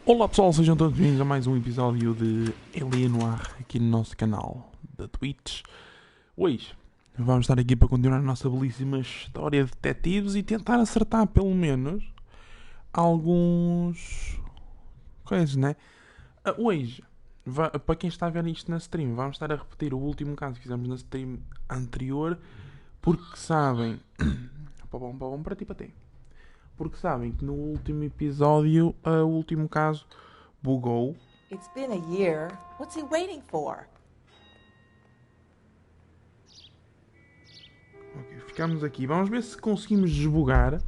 Olá pessoal, sejam todos bem-vindos a mais um episódio de L.A Noire aqui no nosso canal da Twitch. Hoje vamos estar aqui para continuar a nossa belíssima história de detetives e tentar acertar pelo menos alguns coisas, né? Hoje, para quem está a ver isto na stream, vamos estar a repetir o último caso que fizemos na stream anterior, porque sabem... para ti, para ti. Porque sabem que no último episódio, o último caso, bugou. It's been a year. What's he waiting for? Ok, ficamos aqui. Vamos ver se conseguimos desbugar.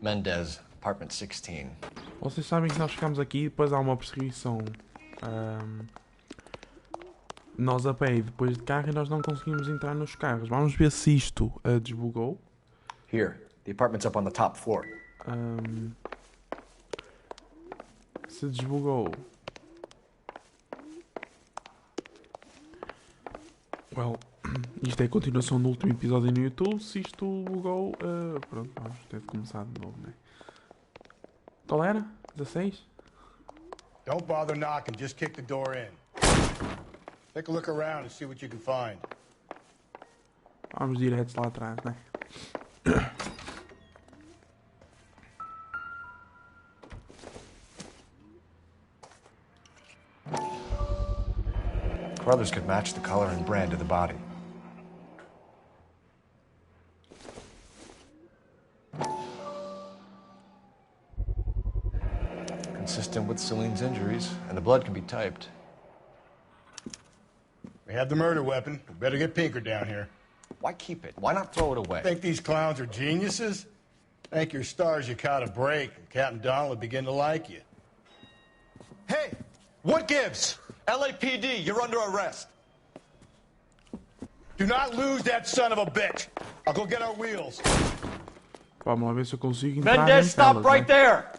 Mendez, apartment 16. Vocês sabem que nós ficamos aqui e depois há uma perseguição. Nós a pé e depois de carro e nós não conseguimos entrar nos carros. Vamos ver se isto desbugou. Here, the apartment's up on the top floor. Se desbugou. Well, isto é a continuação do último episódio no YouTube. Se isto bugou, pronto, vamos ter de começar de novo, né? Qual era? 16? Don't bother knocking, just kick the door in. Take a look around and see what you can find. Vamos direto lá atrás, né? Brothers could match the color and brand of the body. Consistent with Celine's injuries, and the blood can be typed. We have the murder weapon. We better get Pinker down here. Why keep it? Why not throw it away? Think these clowns are geniuses? Thank your stars you caught a break, and Captain Donald will begin to like you. Hey, what gives? LAPD, you're under arrest. Do not lose that son of a bitch. I'll go get our wheels. Vamos lá ver se eu consigo entrar. Mendez, stop nelas, right né? there!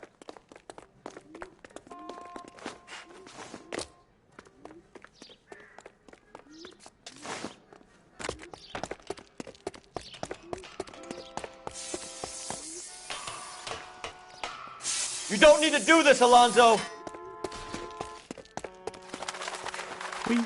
You don't need to do this, Alonzo! Ui.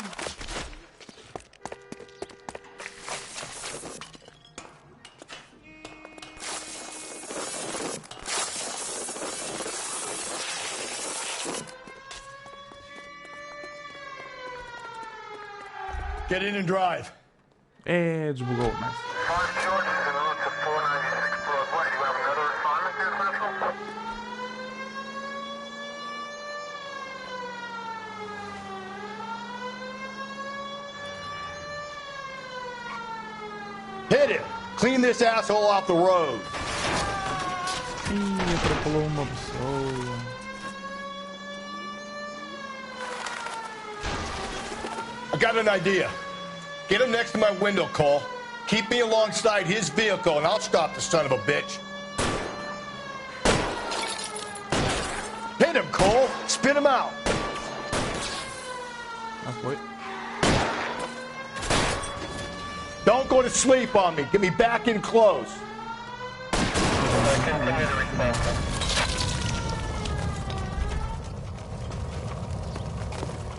Get in and drive. Desbugou, mas... Hit him. Clean this asshole off the road. Ih, atropelou uma pessoa. I got an idea. Get him next to my window, Cole. Keep me alongside his vehicle, and I'll stop the son of a bitch. Hit him, Cole. Spit him out. Ah, foi. Don't go to sleep on me. Get me back in close.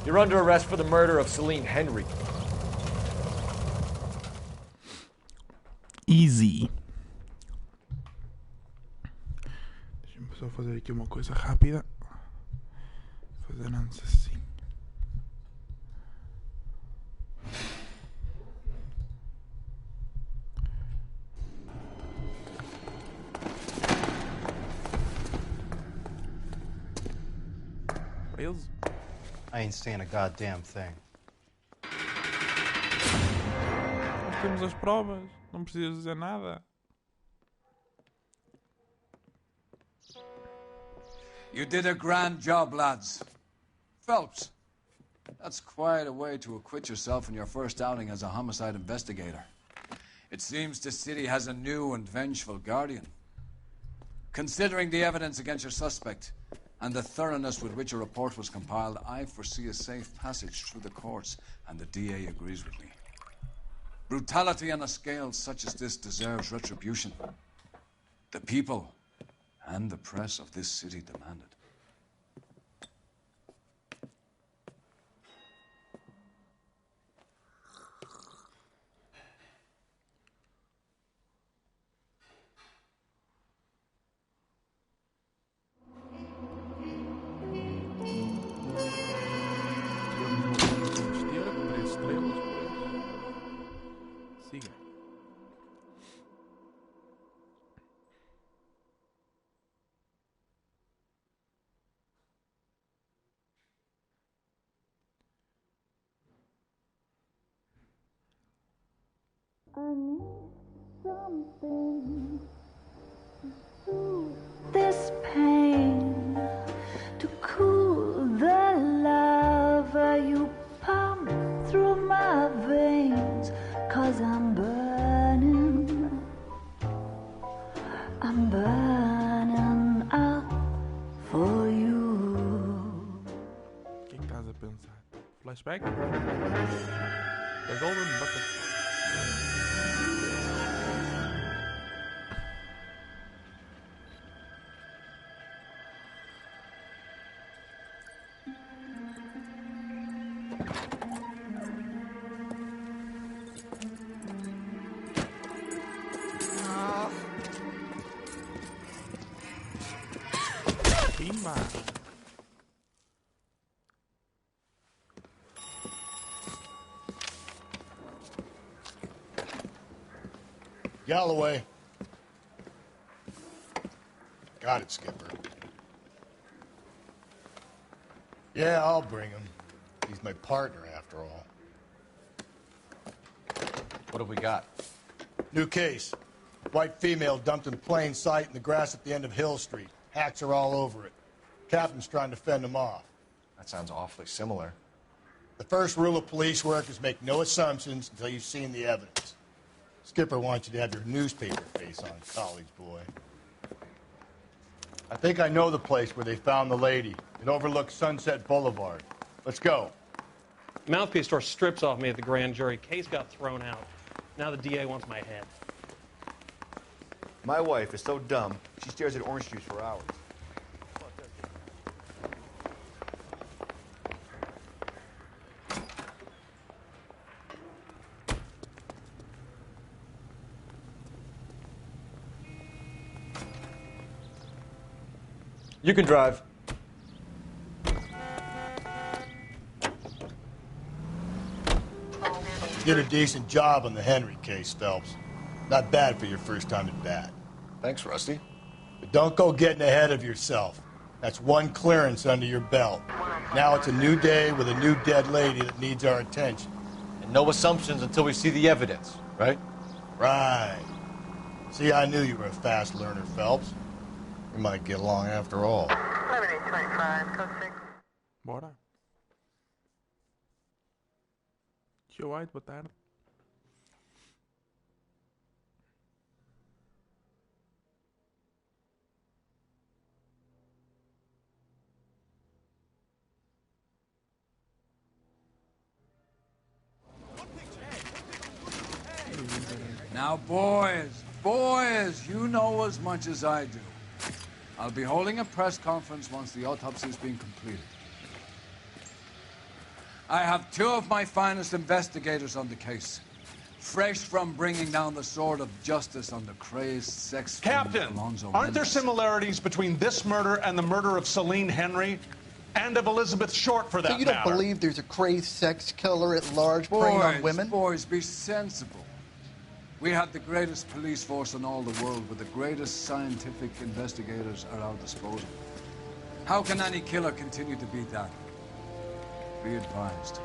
You're under arrest for the murder of Celine Henry. Easy. Deixa-me só fazer aqui uma coisa rápida. Fazer antes assim. Rails. I ain't saying a goddamn thing. Nós temos as provas. Não precisas dizer nada. You did a grand job, lads. Phelps, that's quite a way to acquit yourself in your first outing as a homicide investigator. It seems the city has a new and vengeful guardian. Considering the evidence against your suspect and the thoroughness with which a report was compiled, I foresee a safe passage through the courts, and the DA agrees with me. Brutality on a scale such as this deserves retribution. The people and the press of this city demand it. Siga. I need something to soothe this pain, to cool the lava you pump through my veins, 'cause I'm burning up for you. O que estás a pensar? Flashback? The Golden Bucket. Pimba! Galloway. Got it, Skipper. Yeah, I'll bring him. He's my partner, after all. What have we got? New case. White female dumped in plain sight in the grass at the end of Hill Street. Hacks are all over it. Captain's trying to fend them off. That sounds awfully similar. The first rule of police work is make no assumptions until you've seen the evidence. Skipper wants you to have your newspaper face on, college boy. I think I know the place where they found the lady. It overlooks Sunset Boulevard. Let's go. Mouthpiece store strips off me at the grand jury. Case got thrown out. Now the DA wants my head. My wife is so dumb, she stares at orange juice for hours. You can drive. You did a decent job on the Henry case, Phelps. Not bad for your first time at bat. Thanks, Rusty. But don't go getting ahead of yourself. That's one clearance under your belt. Now it's a new day with a new dead lady that needs our attention. And no assumptions until we see the evidence, right? Right. See, I knew you were a fast learner, Phelps. We might get along after all. 11825, code 6. Bora. Tio White, boa tarde. Now, boys, you know as much as I do. I'll be holding a press conference once the autopsy's been completed. I have two of my finest investigators on the case, fresh from bringing down the sword of justice on the crazed sex Captain, Alonzo aren't there Mendes. similarities between this murder and the murder of Celine Henry? And of Elizabeth Short, for that So you don't matter? believe there's a crazed sex killer at large preying on women? Boys, be sensible. We have the greatest police force in all the world, with the greatest scientific investigators at our disposal. How can any killer continue to beat that? Be advised.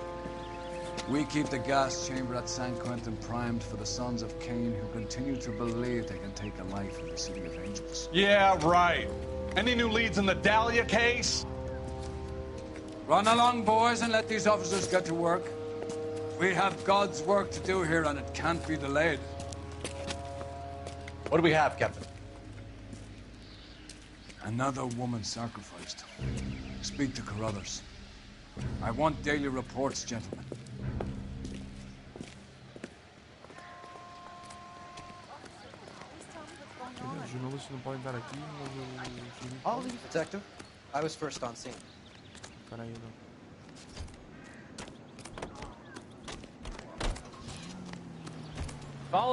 We keep the gas chamber at San Quentin primed for the sons of Cain who continue to believe they can take a life in the City of Angels. Yeah, right. Any new leads in the Dahlia case? Run along, boys, and let these officers get to work. We have God's work to do here, and it can't be delayed. What do we have, Captain? Another woman sacrificed. Speak to Carruthers. I want daily reports, gentlemen. jornalistas não podem estar aqui, mas eu... I'll leave, Detective. I was first on scene. Peraí, não.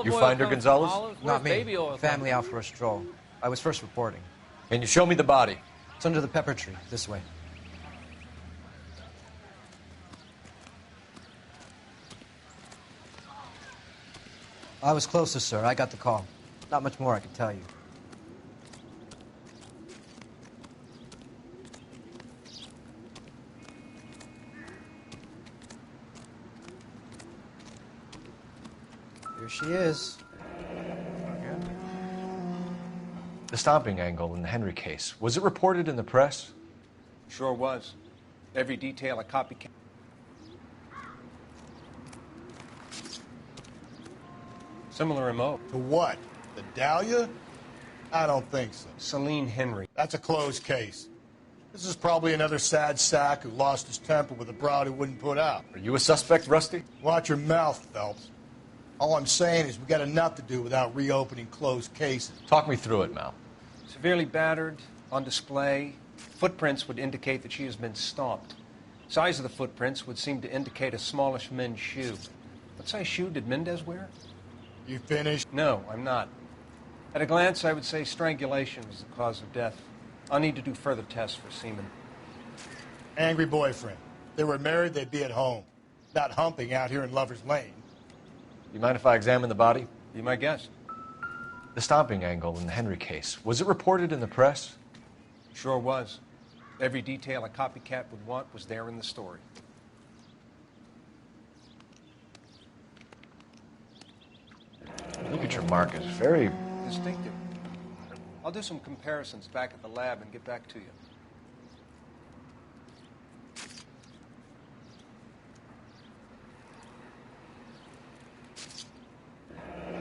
You find her, Gonzalez? Not me. Family out for a stroll. I was first reporting. Can you show me the body? It's under the pepper tree, this way. I was closest, sir. I got the call. Not much more I can tell you. Here she is. The stomping angle in the Henry case, was it reported in the press? Sure was. Every detail a copycat. Similar MO. To what? The Dahlia? I don't think so. Celine Henry. That's a closed case. This is probably another sad sack who lost his temper with a broad who wouldn't put out. Are you a suspect, Rusty? Watch your mouth, Phelps. All I'm saying is we got enough to do without reopening closed cases. Talk me through it, Mal. Severely battered, on display. Footprints would indicate that she has been stomped. Size of the footprints would seem to indicate a smallish men's shoe. What size shoe did Mendez wear? You finished? No, I'm not. At a glance, I would say strangulation was the cause of death. I'll need to do further tests for semen. Angry boyfriend. If they were married, they'd be at home. Not humping out here in Lover's Lane. You mind if I examine the body? Be my guest. The stomping angle in the Henry case, was it reported in the press? Sure was. Every detail a copycat would want was there in the story. Look at your mark, it's very... Distinctive. I'll do some comparisons back at the lab and get back to you.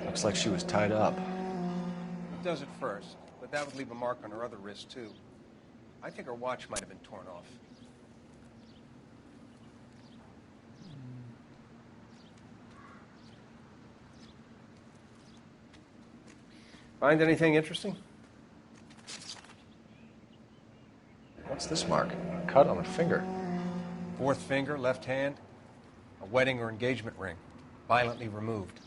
Looks like she was tied up. It does at first, but that would leave a mark on her other wrist, too. I think her watch might have been torn off. Find anything interesting? What's this mark? A cut on a finger. Fourth finger, left hand. A wedding or engagement ring. Violently removed.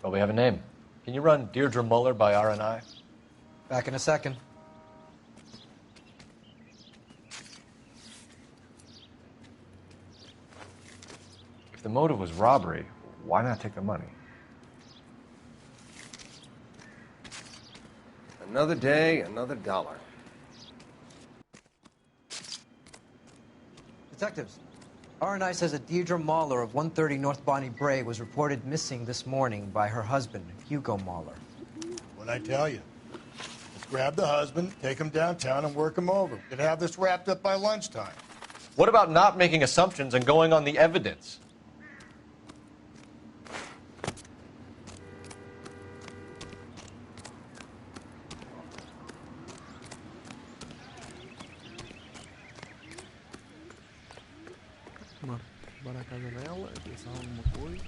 Well, we have a name. Can you run Deirdre Muller by RNI? Back in a second. If the motive was robbery, why not take the money? Another day, another dollar. Detectives, RNI says that Deirdre Mahler of 130 North Bonnie Bray was reported missing this morning by her husband, Hugo Mahler. What'd I tell you? Let's grab the husband, take him downtown, and work him over. We could have this wrapped up by lunchtime. What about not making assumptions and going on the evidence? Bora a casa dela, pensar alguma coisa.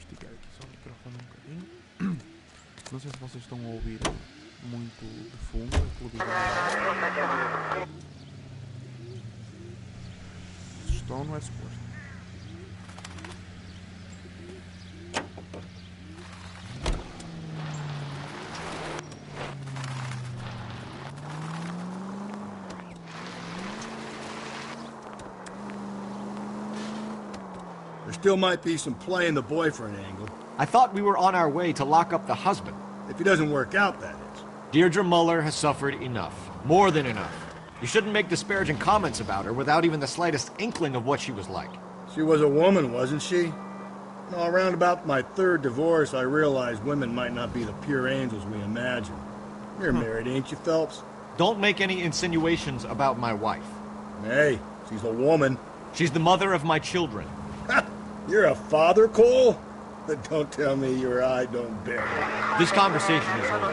Esticar aqui só o microfone um bocadinho. Não sei se vocês estão a ouvir muito de fundo a televisão. Se estão, não é suposto. There still might be some play in the boyfriend angle. I thought we were on our way to lock up the husband. If he doesn't work out, that is. Deirdre Muller has suffered enough. More than enough. You shouldn't make disparaging comments about her without even the slightest inkling of what she was like. She was a woman, wasn't she? Well, around about my third divorce, I realized women might not be the pure angels we imagine. You're married, ain't you, Phelps? Don't make any insinuations about my wife. Hey, she's a woman. She's the mother of my children. You're a father, Cole? But don't tell me your eye don't bear it. This conversation is over.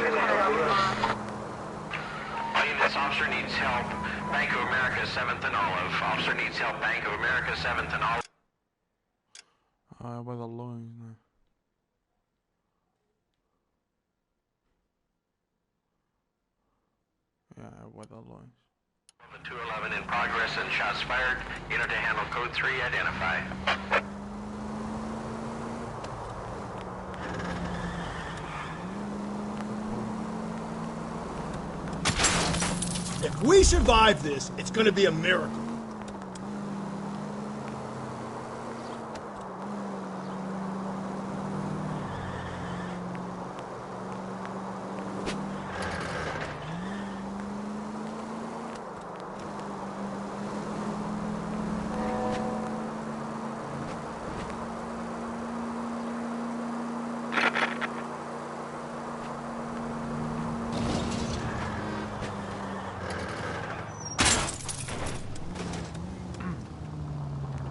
All units, officer needs help. Bank of America, 7th and Olive. Officer needs help. Bank of America, 7th and Olive. Vai dar longe, né? Vai dar longe. 211 in progress and shots fired. Unit to handle code 3, identify. If we survive this, it's gonna be a miracle.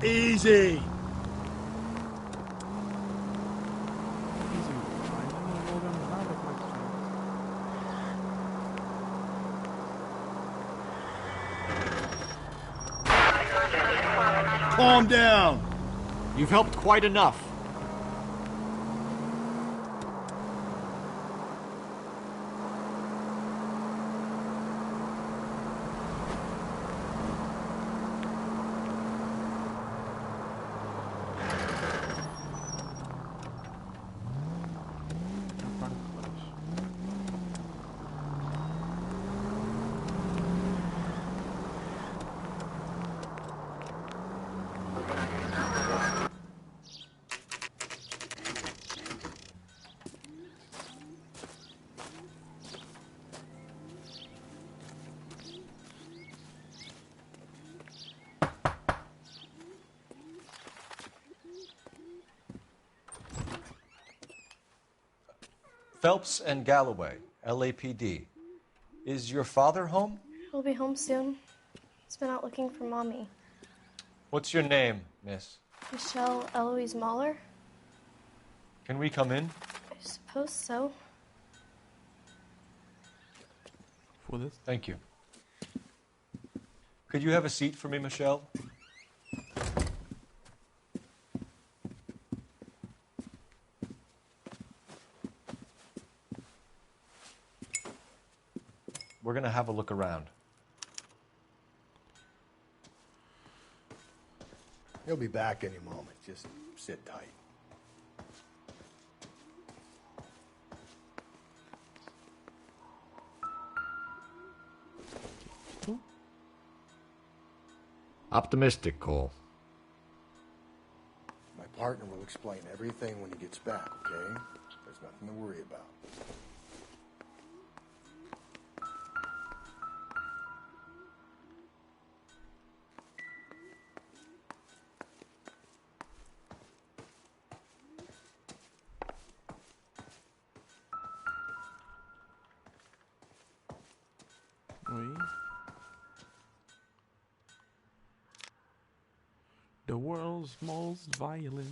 Easy. Calm down. You've helped quite enough. Phelps and Galloway, LAPD. Is your father home? He'll be home soon. He's been out looking for Mommy. What's your name, miss? Michelle Eloise Mahler? Can we come in? I suppose so. For this? Thank you. Could you have a seat for me, Michelle? We're going to have a look around. He'll be back any moment. Just sit tight. Optimistic, Cole. My partner will explain everything when he gets back, okay? There's nothing to worry about. The world's most violent.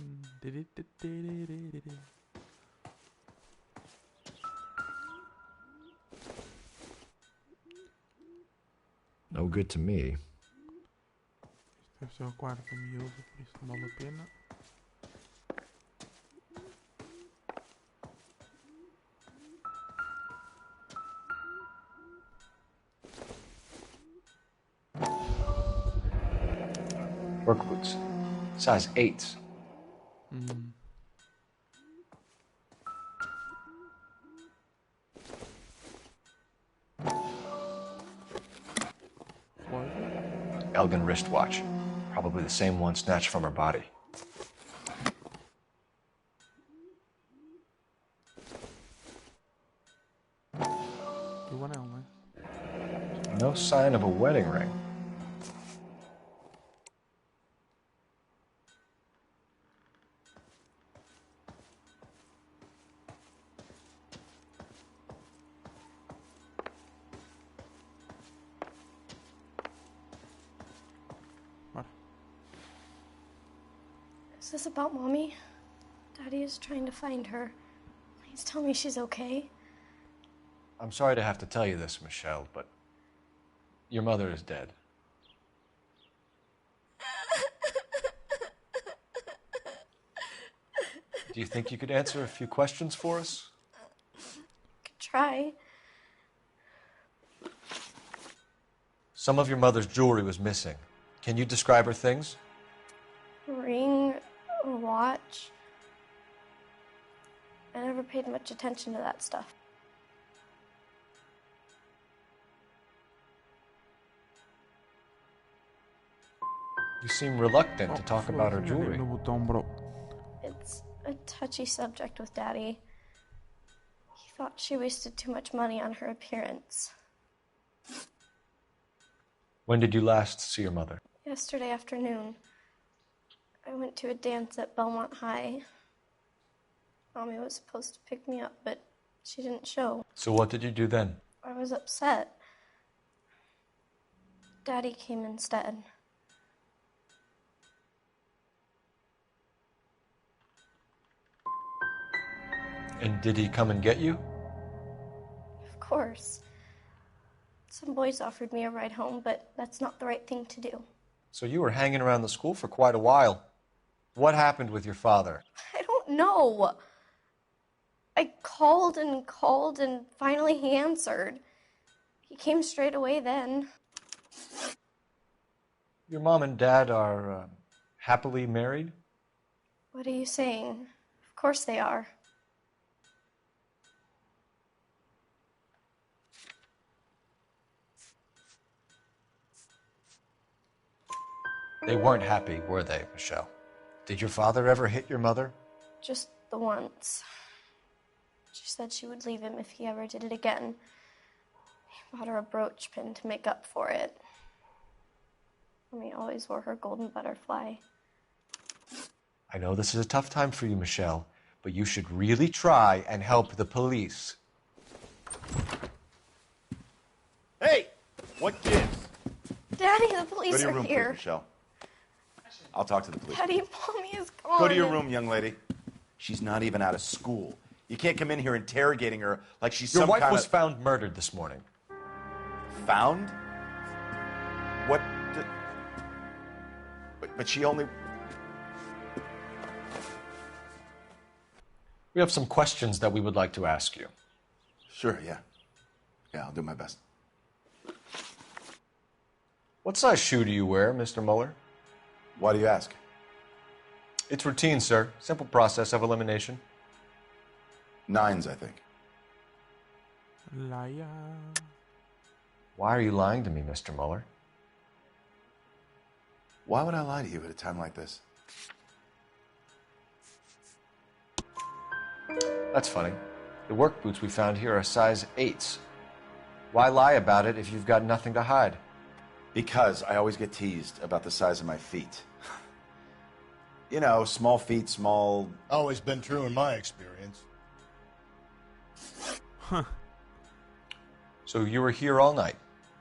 No good to me. Deve ser o quarto miúdo, por isso não vale a pena. Work boots. Size 8s. Elgin wristwatch. Probably the same one snatched from her body. No sign of a wedding ring. Is this about Mommy? Daddy is trying to find her. Please tell me she's okay. I'm sorry to have to tell you this, Michelle, but your mother is dead. Do you think you could answer a few questions for us? Could try. Some of your mother's jewelry was missing. Can you describe her things? A ring, a watch. I never paid much attention to that stuff. You seem reluctant to talk about her jewelry. It's a touchy subject with Daddy. He thought she wasted too much money on her appearance. When did you last see your mother? Yesterday afternoon, I went to a dance at Belmont High. Mommy was supposed to pick me up, but she didn't show. So what did you do then? I was upset. Daddy came instead. And did he come and get you? Of course. Some boys offered me a ride home, but that's not the right thing to do. So you were hanging around the school for quite a while. What happened with your father? I don't know. I called and finally he answered. He came straight away then. Your mom and dad are happily married? What are you saying? Of course they are. They weren't happy, were they, Michelle? Did your father ever hit your mother? Just the once. She said she would leave him if he ever did it again. He bought her a brooch pin to make up for it. Mommy always wore her golden butterfly. I know this is a tough time for you, Michelle, but you should really try and help the police. Hey! What gives? Daddy, the police Go to your are room, here. please, Michelle. I'll talk to the police. Daddy, Mommy is gone. Go to your room, young lady. She's not even out of school. You can't come in here interrogating her like she's Your some wife kind was of... found murdered this morning. Found? What? But she only... We have some questions that we would like to ask you. Sure, yeah. Yeah, I'll do my best. What size shoe do you wear, Mr. Mueller? Why do you ask? It's routine, sir. Simple process of elimination. 9s, I think. Liar. Why are you lying to me, Mr. Mueller? Why would I lie to you at a time like this? That's funny. The work boots we found here are size 8s. Why lie about it if you've got nothing to hide? Because I always get teased about the size of my feet. You know, small feet, small... Always been true in my experience. Huh. So you were here all night.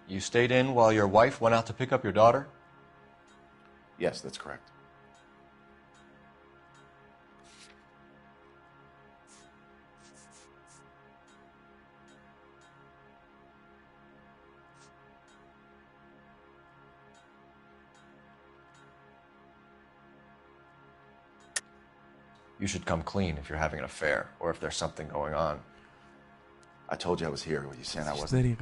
You stayed in while your wife went out to pick up your daughter? Yes, that's correct. You should come clean if you're having an affair or if there's something going on. I told you I was here. Were you saying I wasn't?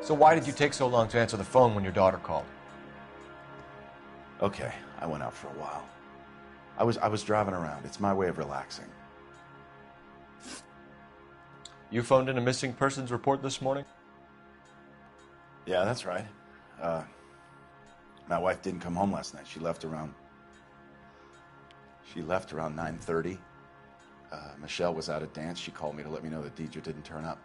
So why did you take so long to answer the phone when your daughter called? Okay, I went out for a while. I was driving around. It's my way of relaxing. You phoned in a missing persons report this morning? Yeah, that's right. My wife didn't come home last night. She left around 9:30. Michelle was out at dance. She called me to let me know that Deidre didn't turn up.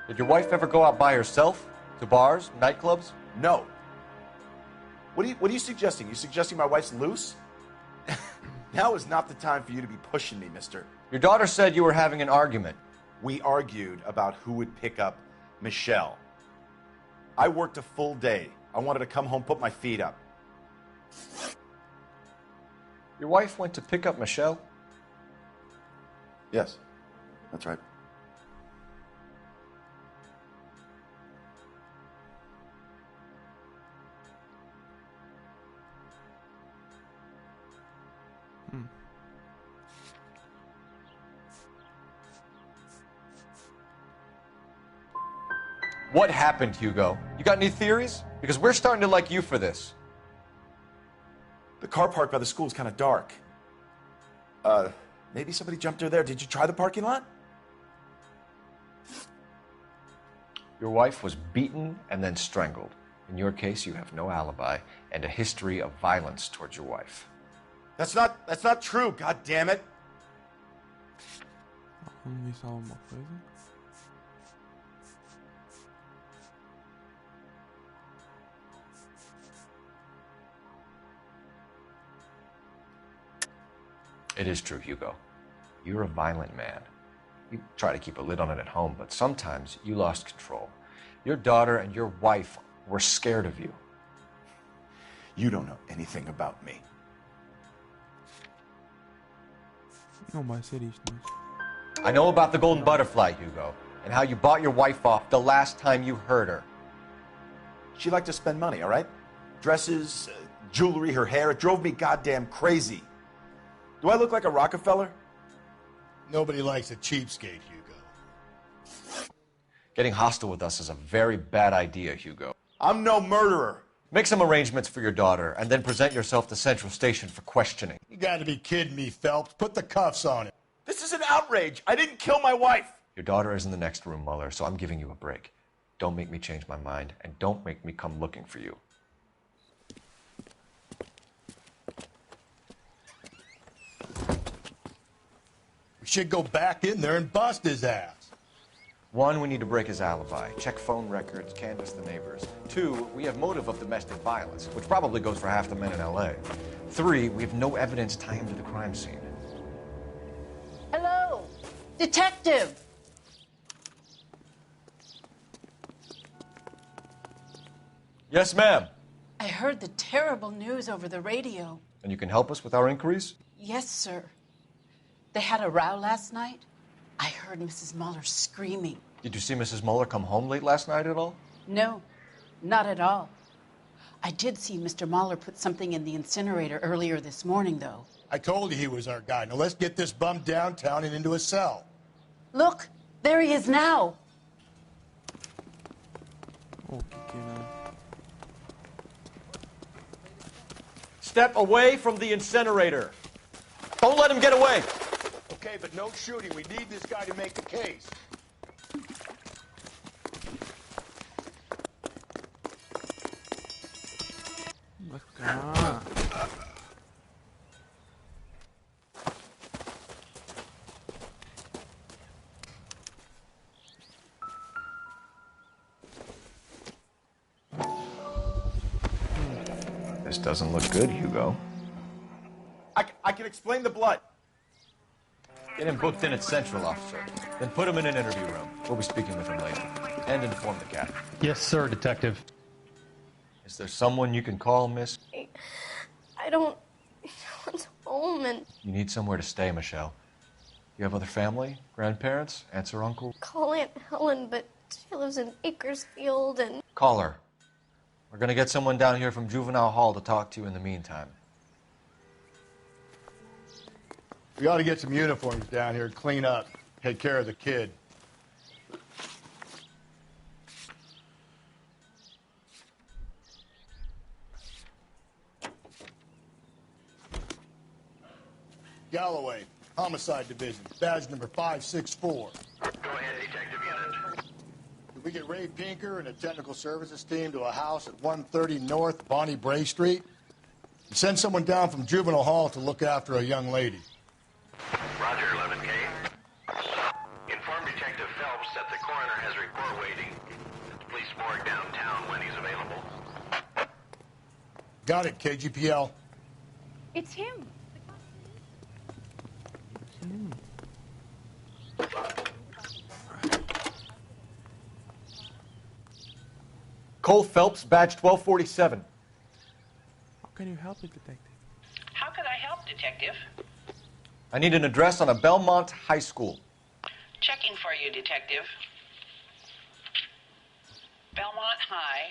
Did your wife ever go out by herself? To bars, nightclubs? No. What are you suggesting? You suggesting my wife's loose? Now is not the time for you to be pushing me, mister. Your daughter said you were having an argument. We argued about who would pick up Michelle. I worked a full day. I wanted to come home, put my feet up. Your wife went to pick up Michelle? Yes, that's right. What happened, Hugo? You got any theories? Because we're starting to like you for this. The car park by the school is kind of dark. Maybe somebody jumped her there. Did you try the parking lot? Your wife was beaten and then strangled. In your case, you have no alibi and a history of violence towards your wife. That's not true, god damn it. It is true, Hugo. You're a violent man. You try to keep a lid on it at home, but sometimes you lost control. Your daughter and your wife were scared of you. You don't know anything about me. I know about the golden butterfly, Hugo, and how you bought your wife off the last time you heard her. She liked to spend money, all right? Dresses, jewelry, her hair. It drove me goddamn crazy. Do I look like a Rockefeller? Nobody likes a cheapskate, Hugo. Getting hostile with us is a very bad idea, Hugo. I'm no murderer. Make some arrangements for your daughter, and then present yourself to Central Station for questioning. You gotta be kidding me, Phelps. Put the cuffs on it. This is an outrage. I didn't kill my wife. Your daughter is in the next room, Mueller, so I'm giving you a break. Don't make me change my mind, and don't make me come looking for you. We should go back in there and bust his ass. 1, we need to break his alibi. Check phone records, canvass the neighbors. 2, we have motive of domestic violence, which probably goes for half the men in L.A. 3, we have no evidence tying him to the crime scene. Hello, detective. Yes, ma'am. I heard the terrible news over the radio. And you can help us with our inquiries? Yes, sir. They had a row last night. I heard Mrs. Mueller screaming. Did you see Mrs. Mueller come home late last night at all? No, not at all. I did see Mr. Mueller put something in the incinerator earlier this morning, though. I told you he was our guy. Now let's get this bum downtown and into a cell. Look, there he is now. Step away from the incinerator. Don't let him get away. Okay, but no shooting. We need this guy to make the case. This doesn't look good, Hugo. I can explain the blood. Get him booked in at Central, officer. Then put him in an interview room. We'll be speaking with him later. And inform the captain. Yes, sir, detective. Is there someone you can call, miss? I don't want home and You need somewhere to stay, Michelle. You have other family? Grandparents? Aunts or uncles? call Aunt Helen, but she lives in Bakersfield and Call her. We're gonna get someone down here from Juvenile Hall to talk to you in the meantime. We ought to get some uniforms down here, clean up, take care of the kid. Galloway, Homicide Division, badge number 564. Go ahead, Detective Unit. Did we get Ray Pinker and a technical services team to a house at 130 North Bonnie Bray Street? And send someone down from Juvenile Hall to look after a young lady. Roger, 11K. Inform Detective Phelps that the coroner has a report waiting at the police morgue downtown when he's available. Got it, KGPL. It's him. Cole Phelps, badge 1247. How can you help it, detective? How can I help, Detective? I need an address on a Belmont High School. Checking for you, Detective. Belmont High,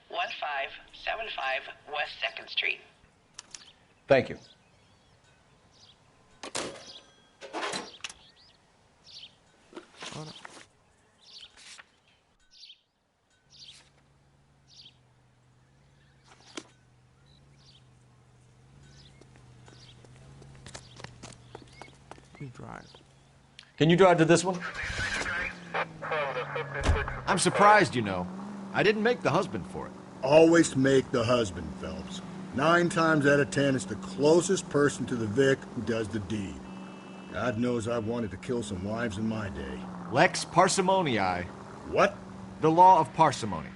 1575 West 2nd Street. Thank you. Ora. We drive. Can you drive to this one? I'm surprised, you know. I didn't make the husband for it. Always make the husband, Phelps. 9 times out of 10, it's the closest person to the Vic who does the deed. God knows I've wanted to kill some wives in my day. Lex parsimoniae. What? The law of parsimony.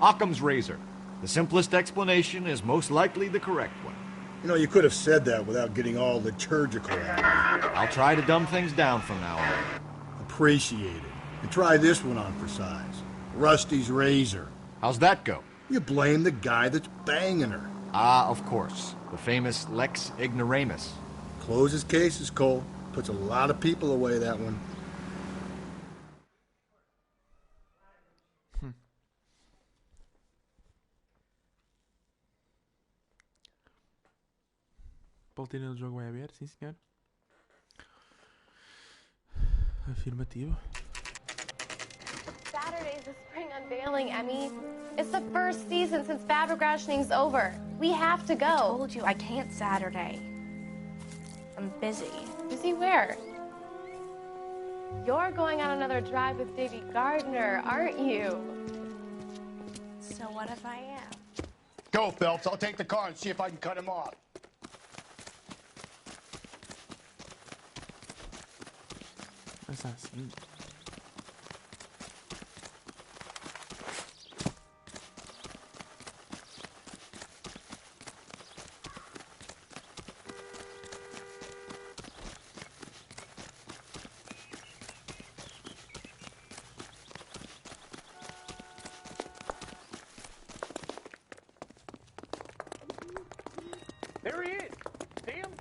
Occam's razor. The simplest explanation is most likely the correct one. You know, you could have said that without getting all liturgical at me. I'll try to dumb things down from now on. Appreciate it. And try this one on for size. Rusty's razor. How's that go? You blame the guy that's banging her. Ah, of course. The famous Lex ignoramus. Closes cases, Cole. Puts a lot of people away, that one. Platina do jogo vai aberto, sim senhor. Afirmativo. Saturday's the spring unveiling, Emmy. It's the first season since fabric rationing's over. We have to go. I told you I can't Saturday. I'm busy. Busy where? You're going on another drive with Davy Gardner, aren't you? So what if I am? Go, Phelps. I'll take the car and see if I can cut him off. Mas assim. There he is. See him?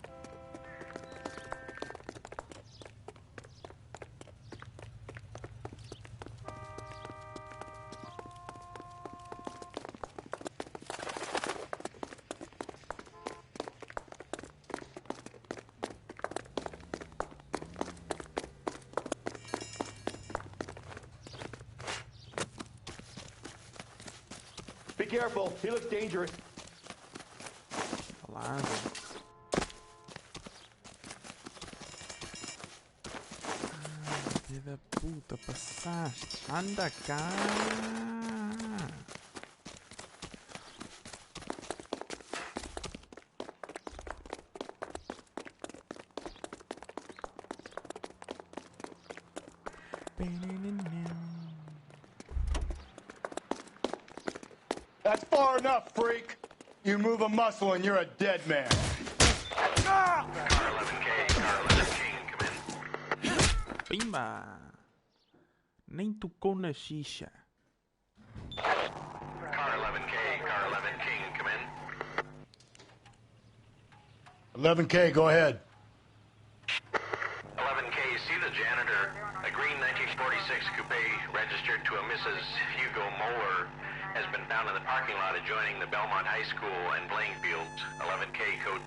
Be careful. He looks dangerous. Falado. Filha da puta, passaste. Anda cá. That's far enough, freak. You move a muscle and you're a dead man. Car 11K, Car 11K, come in. Pimba. Nem tocou na xixa. Car 11K, Car 11K, come in. 11K, go ahead. 11K, see the janitor. A green 1946 coupe registered to a Mrs. Hugo Moeller has been found in the parking lot adjoining the Belmont High School and playing fields. 11K, code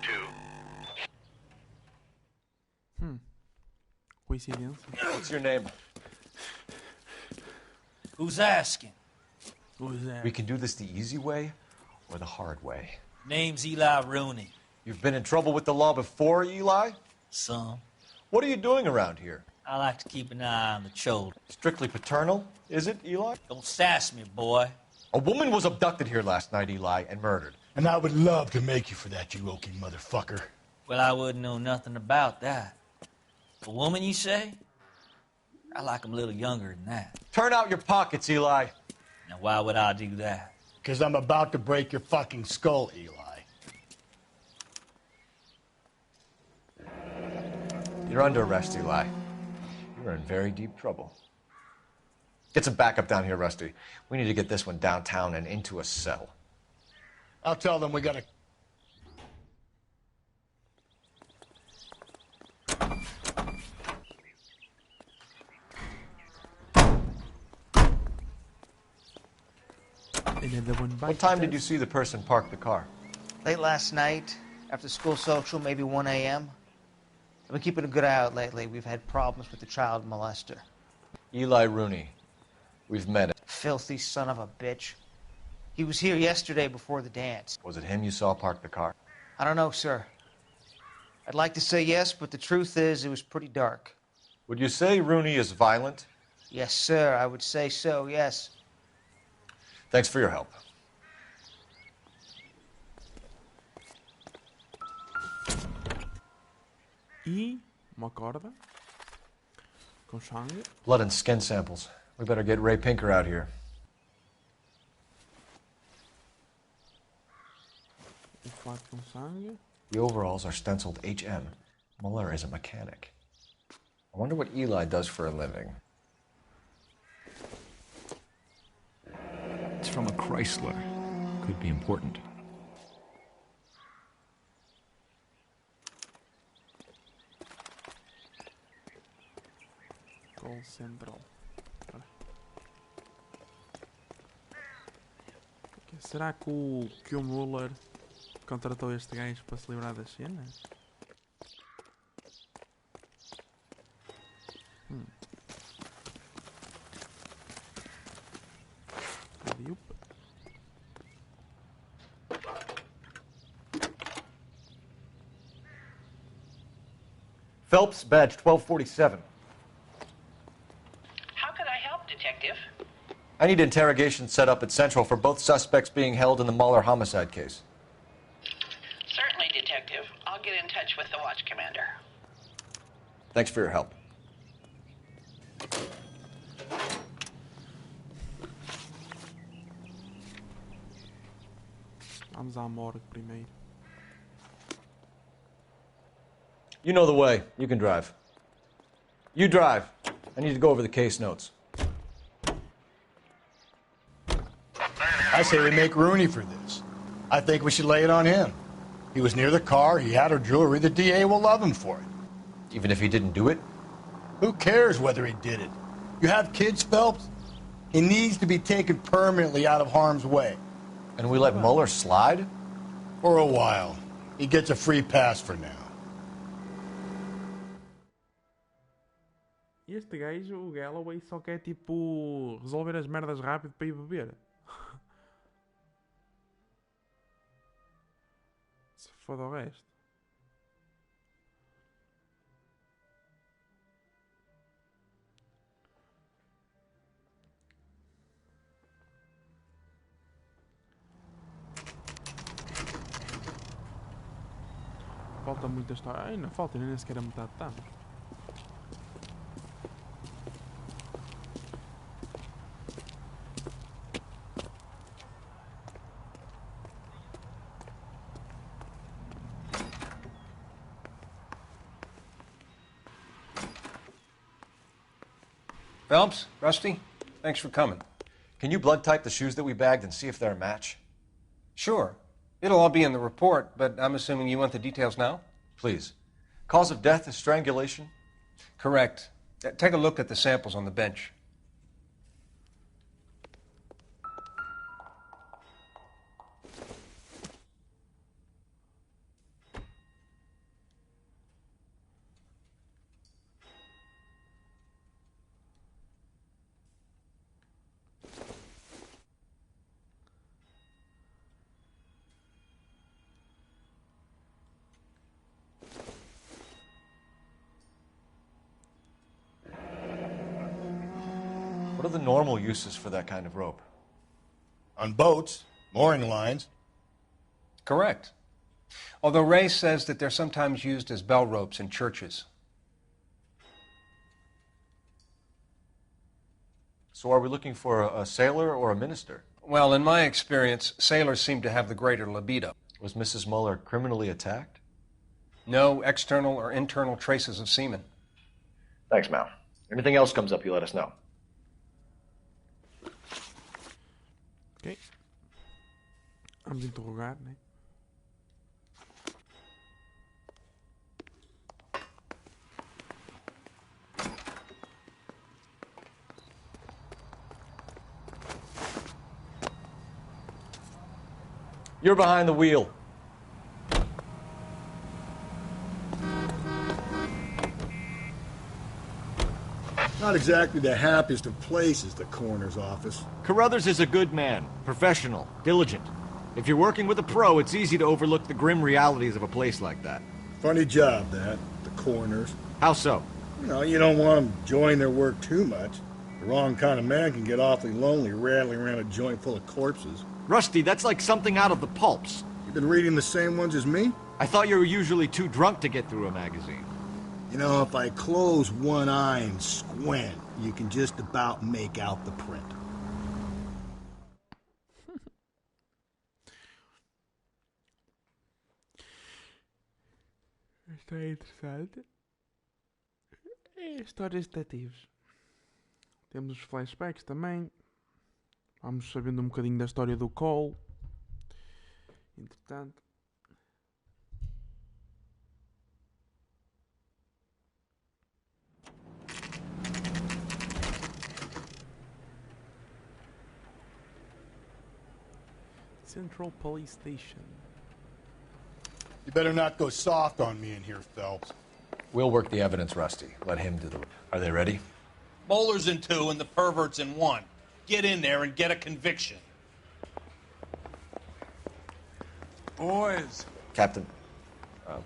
2. Coincidência. What's your name? Who's asking? Who's that? We can do this the easy way or the hard way. Name's Eli Rooney. You've been in trouble with the law before, Eli? Some. What are you doing around here? I like to keep an eye on the children. Strictly paternal, is it, Eli? Don't sass me, boy. A woman was abducted here last night, Eli, and murdered. And I would love to make you for that, you oaky motherfucker. Well, I wouldn't know nothing about that. A woman, you say? I like 'em a little younger than that. Turn out your pockets, Eli. Now, why would I do that? Because I'm about to break your fucking skull, Eli. You're under arrest, Eli. You're in very deep trouble. Get some backup down here, Rusty. We need to get this one downtown and into a cell. I'll tell them we gotta... What time did you see the person park the car? Late last night, after school social, maybe 1 a.m. I've been keeping a good eye out lately. We've had problems with the child molester. Eli Rooney. We've met him. Filthy son of a bitch. He was here yesterday before the dance. Was it him you saw park the car? I don't know, sir. I'd like to say yes, but the truth is it was pretty dark. Would you say Rooney is violent? Yes, sir. I would say so, yes. Thanks for your help. E uma corda com sangue. Blood and skin samples. We better get Ray Pinker out here. Fato com sangue. The overalls are stenciled HM. Muller is a mechanic. I wonder what Eli does for a living. It's from a Chrysler. Could be important. Call Central. Será que o Muller contratou este gajo para se livrar das cenas? Phelps, badge 1247. How could I help, Detective? I need interrogation set up at Central for both suspects being held in the Muller homicide case. Certainly, Detective. I'll get in touch with the watch commander. Thanks for your help. Vamos à morgue primeiro. You know the way. You can drive. You drive. I need to go over the case notes. I say we make Rooney for this. I think we should lay it on him. He was near the car, he had her jewelry, the DA will love him for it. Even if he didn't do it? Who cares whether he did it? You have kids, Phelps? He needs to be taken permanently out of harm's way. And we let Muller slide? For a while. He gets a free pass for now. Este gajo, o Galloway, só quer tipo resolver as merdas rápido para ir beber. Se foda o resto. Falta muita história. Ai, não falta, nem sequer a metade estamos. Phelps, Rusty, thanks for coming. Can you blood type the shoes that we bagged and see if they're a match? Sure. It'll all be in the report, but I'm assuming you want the details now? Please. Cause of death is strangulation? Correct. Take a look at the samples on the bench. What are the normal uses for that kind of rope? On boats, mooring lines. Correct. Although Ray says that they're sometimes used as bell ropes in churches. So are we looking for a sailor or a minister? Well, in my experience, sailors seem to have the greater libido. Was Mrs. Muller criminally attacked? No external or internal traces of semen. Thanks, Mal. Anything else comes up, you let us know. Ok. Vamos interrogar, né? You're behind the wheel. Not exactly the happiest of places, the coroner's office. Carruthers is a good man, professional, diligent. If you're working with a pro, it's easy to overlook the grim realities of a place like that. Funny job, that, the coroner's. How so? You know, you don't want them enjoying their work too much. The wrong kind of man can get awfully lonely rattling around a joint full of corpses. Rusty, that's like something out of the pulps. You've been reading the same ones as me? I thought you were usually too drunk to get through a magazine. You know, if I close one eye and squint, you can just about make out the print. Isto é interessante. Histórias de detetives. Temos os flashbacks também. Vamos sabendo um bocadinho da história do Cole. Entretanto. Central Police Station. You better not go soft on me in here, Phelps. We'll work the evidence, Rusty. Let him do the... Are they ready? Bowler's in 2 and the pervert's in 1. Get in there and get a conviction. Boys. Captain,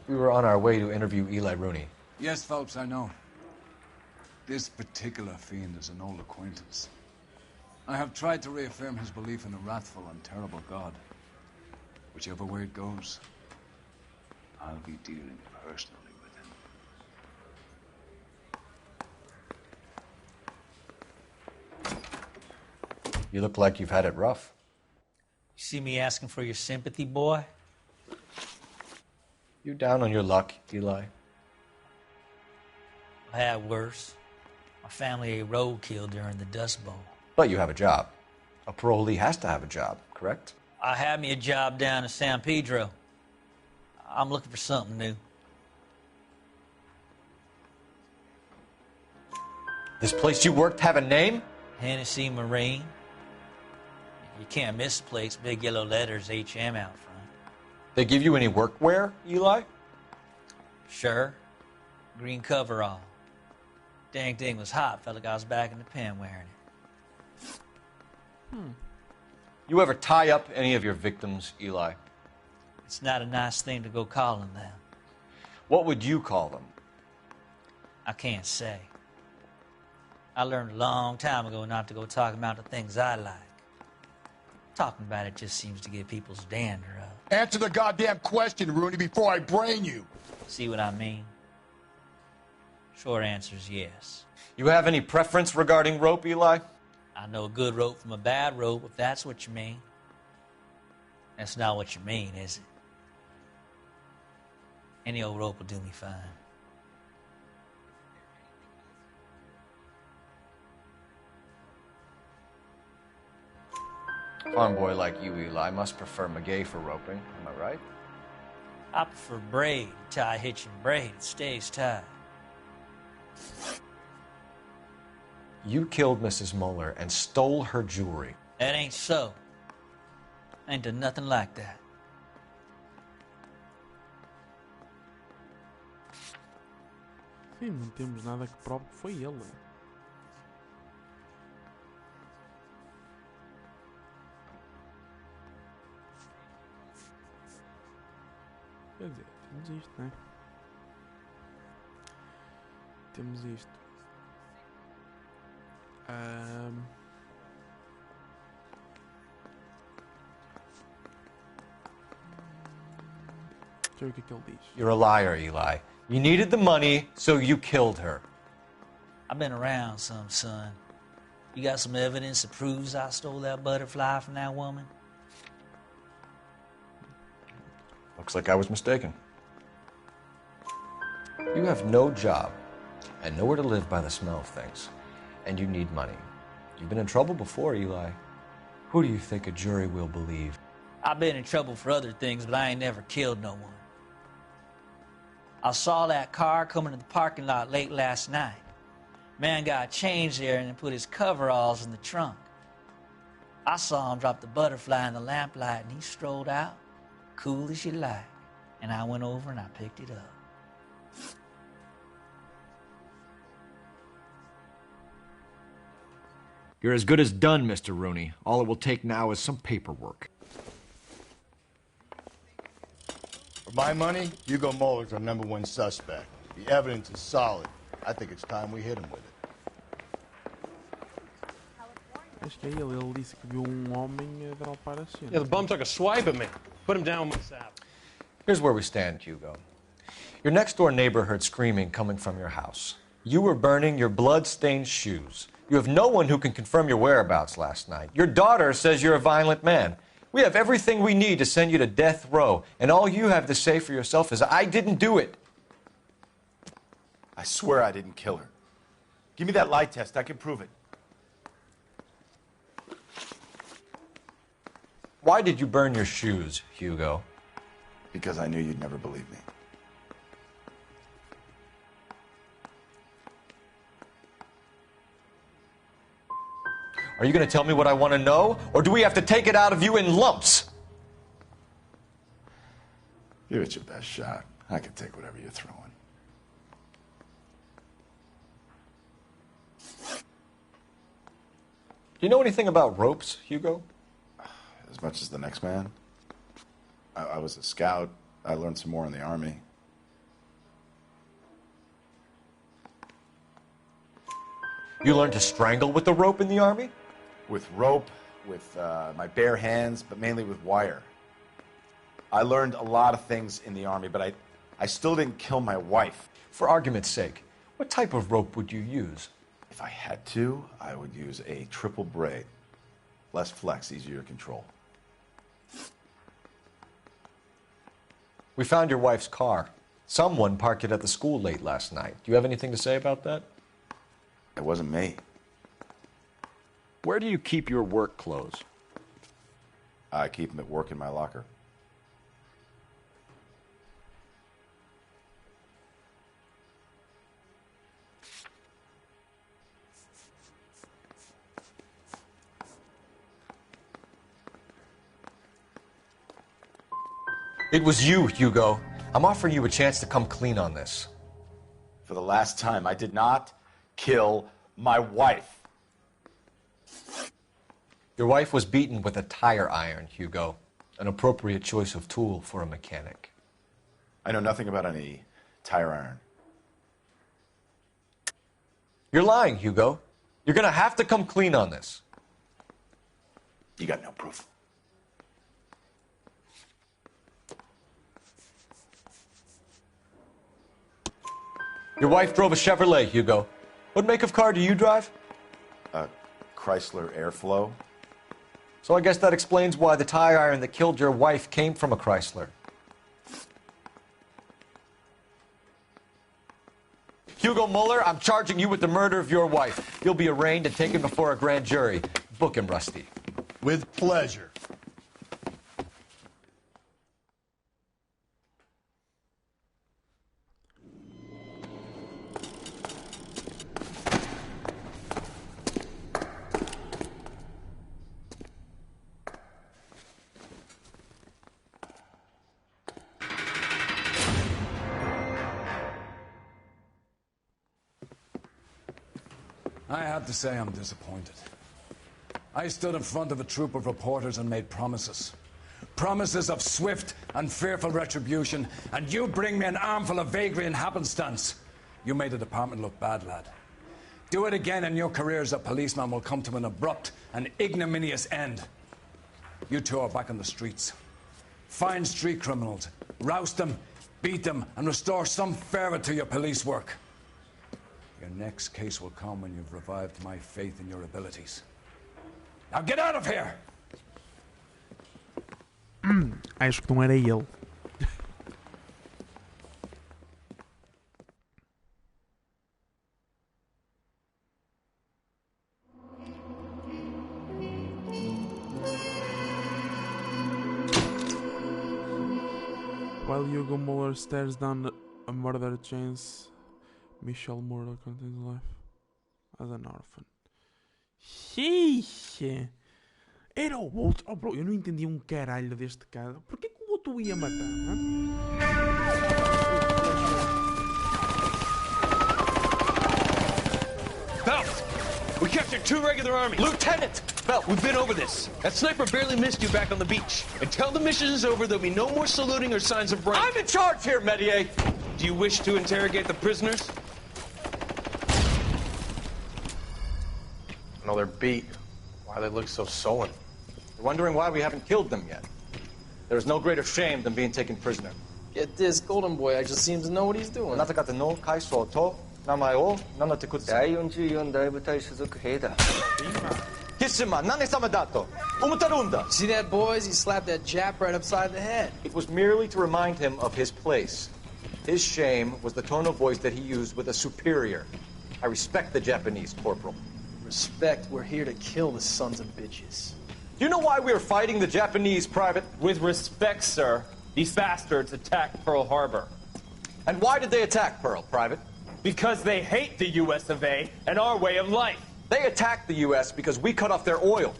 we were on our way to interview Eli Rooney. Yes, Phelps, I know. This particular fiend is an old acquaintance. I have tried to reaffirm his belief in a wrathful and terrible God. Whichever way it goes, I'll be dealing personally with him. You look like you've had it rough. You see me asking for your sympathy, boy? You down on your luck, Eli? I had worse. My family ate roadkill during the Dust Bowl. But you have a job. A parolee has to have a job, correct? I had me a job down in San Pedro. I'm looking for something new. This place you worked have a name? Hennessy Marine. You can't miss the place. Big yellow letters, HM out front. They give you any workwear, Eli? Sure. Green coverall. Dang thing was hot. Felt like I was back in the pen wearing it. You ever tie up any of your victims, Eli? It's not a nice thing to go calling them. What would you call them? I can't say. I learned a long time ago not to go talking about the things I like. Talking about it just seems to get people's dander up. Answer the goddamn question, Rooney, before I brain you. See what I mean? Short answer is yes. You have any preference regarding rope, Eli? I know a good rope from a bad rope, if that's what you mean. That's not what you mean, is it? Any old rope will do me fine. Farm boy like you, Eli, must prefer Magay for roping. Am I right? I prefer braid. Tie, hitch, and braid. It stays tied. You killed Mrs. Muller and stole her jewelry. That ain't so. I ain't done nothing like that. Sim, não temos nada que prove que foi ele. Quer dizer, temos isto, né? Temos isto. Deixa eu ver o que ele diz. You're a liar, Eli. You needed the money, so you killed her. I've been around some, son. You got some evidence that proves I stole that butterfly from that woman? Looks like I was mistaken. You have no job and nowhere to live by the smell of things. And you need money. You've been in trouble before, Eli. Who do you think a jury will believe? I've been in trouble for other things, but I ain't never killed no one. I saw that car coming to the parking lot late last night. Man got changed there and then put his coveralls in the trunk. I saw him drop the butterfly in the lamplight and he strolled out, cool as you like. And I went over and I picked it up. You're as good as done, Mr. Rooney. All it will take now is some paperwork. For my money, Hugo Muller's our #1 suspect. The evidence is solid. I think it's time we hit him with it. Acho que é ele. Ele disse que viu homem a dropar a cena. Yeah, the bum took a swipe at me. Put him down with the sap. Here's where we stand, Hugo. Your next-door neighbor heard screaming coming from your house. You were burning your blood-stained shoes. You have no one who can confirm your whereabouts last night. Your daughter says you're a violent man. We have everything we need to send you to death row, and all you have to say for yourself is, I didn't do it. I swear I didn't kill her. Give me that lie test. I can prove it. Why did you burn your shoes, Hugo? Because I knew you'd never believe me. Are you going to tell me what I want to know, or do we have to take it out of you in lumps? Give it your best shot. I can take whatever you're throwing. Do you know anything about ropes, Hugo? As much as the next man. I was a scout. I learned some more in the Army. You learned to strangle with the rope in the Army? With rope, with my bare hands, but mainly with wire. I learned a lot of things in the Army, but I still didn't kill my wife. For argument's sake, what type of rope would you use? If I had to, I would use a triple braid. Less flex, easier to control. We found your wife's car. Someone parked it at the school late last night. Do you have anything to say about that? It wasn't me. Where do you keep your work clothes? I keep them at work in my locker. It was you, Hugo. I'm offering you a chance to come clean on this. For the last time, I did not kill my wife. Your wife was beaten with a tire iron, Hugo. An appropriate choice of tool for a mechanic. I know nothing about any tire iron. You're lying, Hugo. You're gonna have to come clean on this. You got no proof. Your wife drove a Chevrolet, Hugo. What make of car do you drive? A Chrysler Airflow. So I guess that explains why the tire iron that killed your wife came from a Chrysler. Hugo Muller, I'm charging you with the murder of your wife. You'll be arraigned and taken before a grand jury. Book him, Rusty. With pleasure. I have to say I'm disappointed. I stood in front of a troop of reporters and made promises. Promises of swift and fearful retribution, and you bring me an armful of vagary and happenstance. You made the department look bad, lad. Do it again and your career as a policeman will come to an abrupt and ignominious end. You two are back on the streets. Find street criminals, roust them, beat them, and restore some fervor to your police work. Your next case will come when you've revived my faith in your abilities. Now get out of here! Acho que não era ele. While Hugo Muller stares down a murder chance, Michelle Moore continues life as an orphan. Xiii! Era o outro. Oh, bro, eu não entendi um caralho deste caso. Porquê que o outro o ia matar, mano? Phelps! We captured 2 regular armies. Lieutenant! Phelps, we've been over this. That sniper barely missed you back on the beach. Until the mission is over, there'll be no more saluting or signs of rank. I'm in charge here, Medier! Do you wish to interrogate the prisoners? No, they're beat. Why they look so sullen? You're wondering why we haven't killed them yet. There is no greater shame than being taken prisoner. Get this, Golden Boy just seems to know what he's doing. あなた方の会社と名前を名乗ってください。第44大部隊所属兵だ。キシマ、何様だと思ってるんだ。See that, boys? He slapped that Jap right upside the head. It was merely to remind him of his place. His shame was the tone of voice that he used with a superior. I respect the Japanese, Corporal. Respect, we're here to kill the sons of bitches. Do you know why we are fighting the Japanese, Private? With respect, sir, these bastards attacked Pearl Harbor. And why did they attack Pearl, Private? Because they hate the U.S. of A. and our way of life. They attacked the U.S. because we cut off their oil.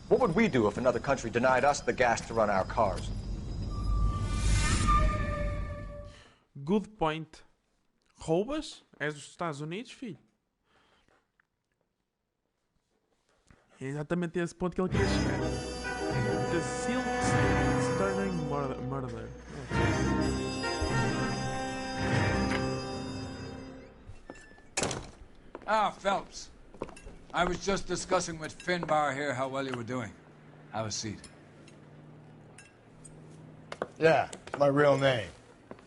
What would we do if another country denied us the gas to run our cars? Good point. Roubas? És dos Estados Unidos, filho? É exatamente esse ponto que ele queria chegar. The Silk Turning Murder. Ah, Phelps. I was just discussing with Finbar here how well you were doing. Have a seat. Yeah, it's my real name.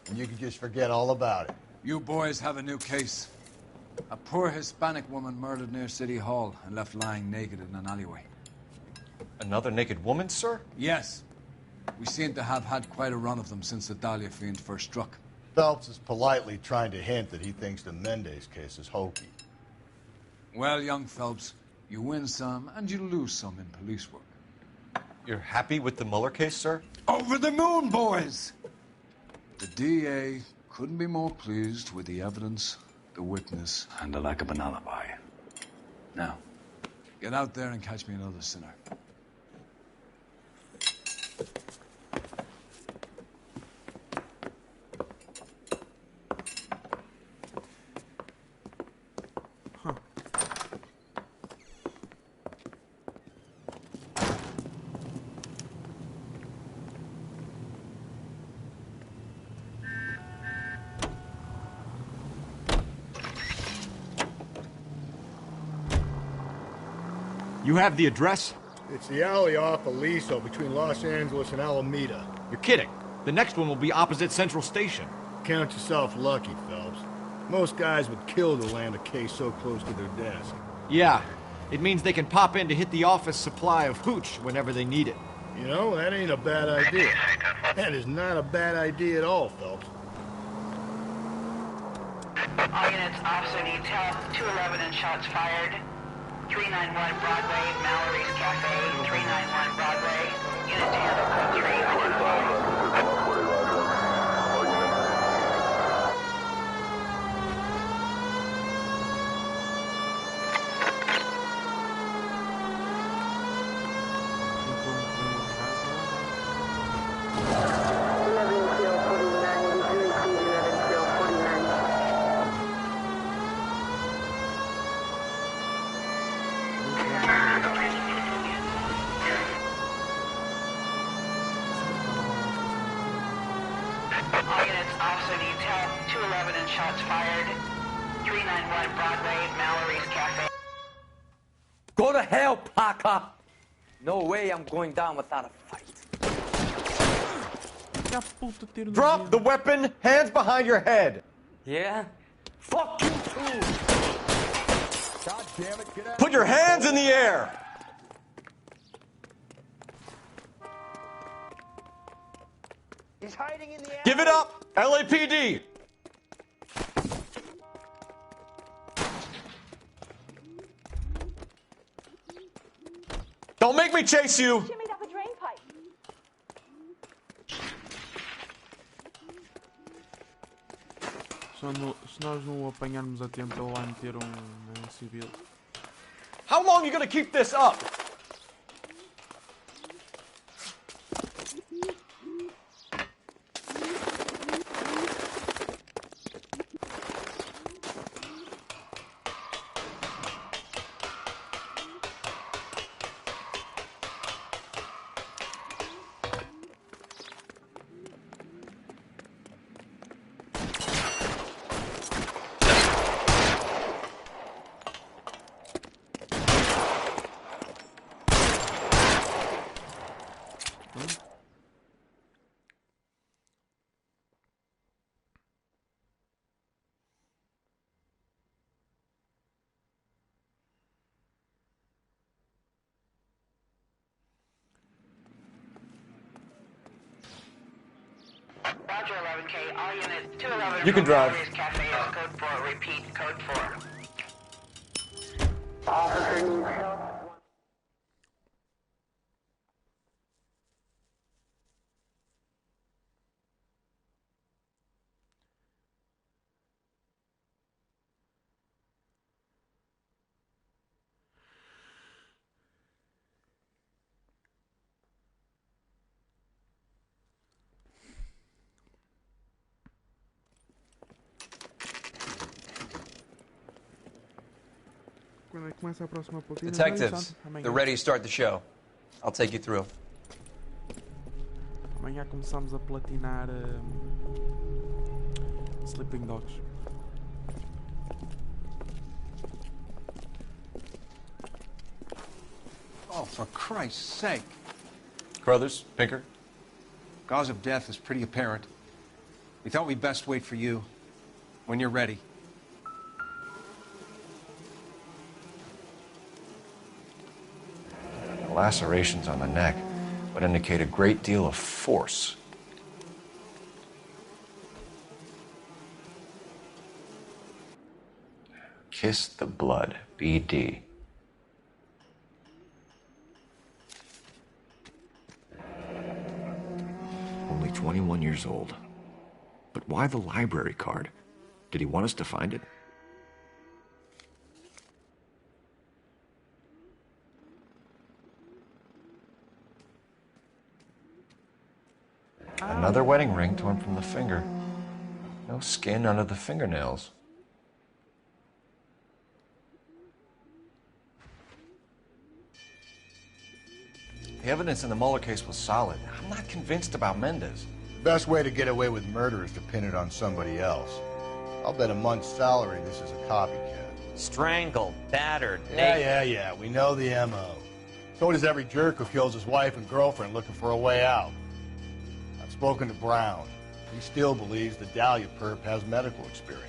And you can just forget all about it. You boys have a new case. A poor Hispanic woman murdered near City Hall and left lying naked in an alleyway. Another naked woman, sir? Yes. We seem to have had quite a run of them since the Dahlia fiend first struck. Phelps is politely trying to hint that he thinks the Mendez case is hokey. Well, young Phelps, you win some and you lose some in police work. You're happy with the Mueller case, sir? Over the moon, boys! The DA couldn't be more pleased with the evidence, the witness, and the lack of an alibi. Now, get out there and catch me another sinner. You have the address? It's the alley off Aliso between Los Angeles and Alameda. You're kidding. The next one will be opposite Central Station. Count yourself lucky, Phelps. Most guys would kill to land a case so close to their desk. Yeah. It means they can pop in to hit the office supply of hooch whenever they need it. You know, that ain't a bad idea. That is not a bad idea at all, Phelps. All units, officer needs help. 211 and shots fired. 391 Broadway, Mallory's Cafe. 391 Broadway. Unit to handle code 3, identify. All units, officer needs help. 211 and shots fired. 391 Broadway, Mallory's Cafe. Go to hell, Parker! No way I'm going down without a fight. Drop the weapon, hands behind your head. Yeah? Fuck you too! God damn it, get out. Put your hands in the air. He's hiding in the alley. Give it up, LAPD. Don't make me chase you. Shimmied up a drain pipe. Se nós não o apanharmos a tempo, ele vai meter um civil. How long are you gonna keep this up? Roger, 11K. All units, 211 You can drive. Cafe is code 4. Repeat, code 4. Officer, Quando é que começa a próxima platina? Detectives, they're ready to start the show. I'll take you through. Amanhã começamos a platinar Sleeping Dogs. Oh, for Christ's sake. Carruthers, Pinker. Cause of death is pretty apparent. We thought we'd best wait for you. When you're ready. The lacerations on the neck would indicate a great deal of force. Kiss the blood, BD. Only 21 years old. But why the library card? Did he want us to find it? Another wedding ring torn from the finger. No skin under the fingernails. The evidence in the Mueller case was solid. I'm not convinced about Mendez. Best way to get away with murder is to pin it on somebody else. I'll bet a month's salary this is a copycat. Strangled, battered, Yeah. We know the M.O. So does every jerk who kills his wife and girlfriend looking for a way out. I've spoken to Brown. He still believes the Dahlia perp has medical experience.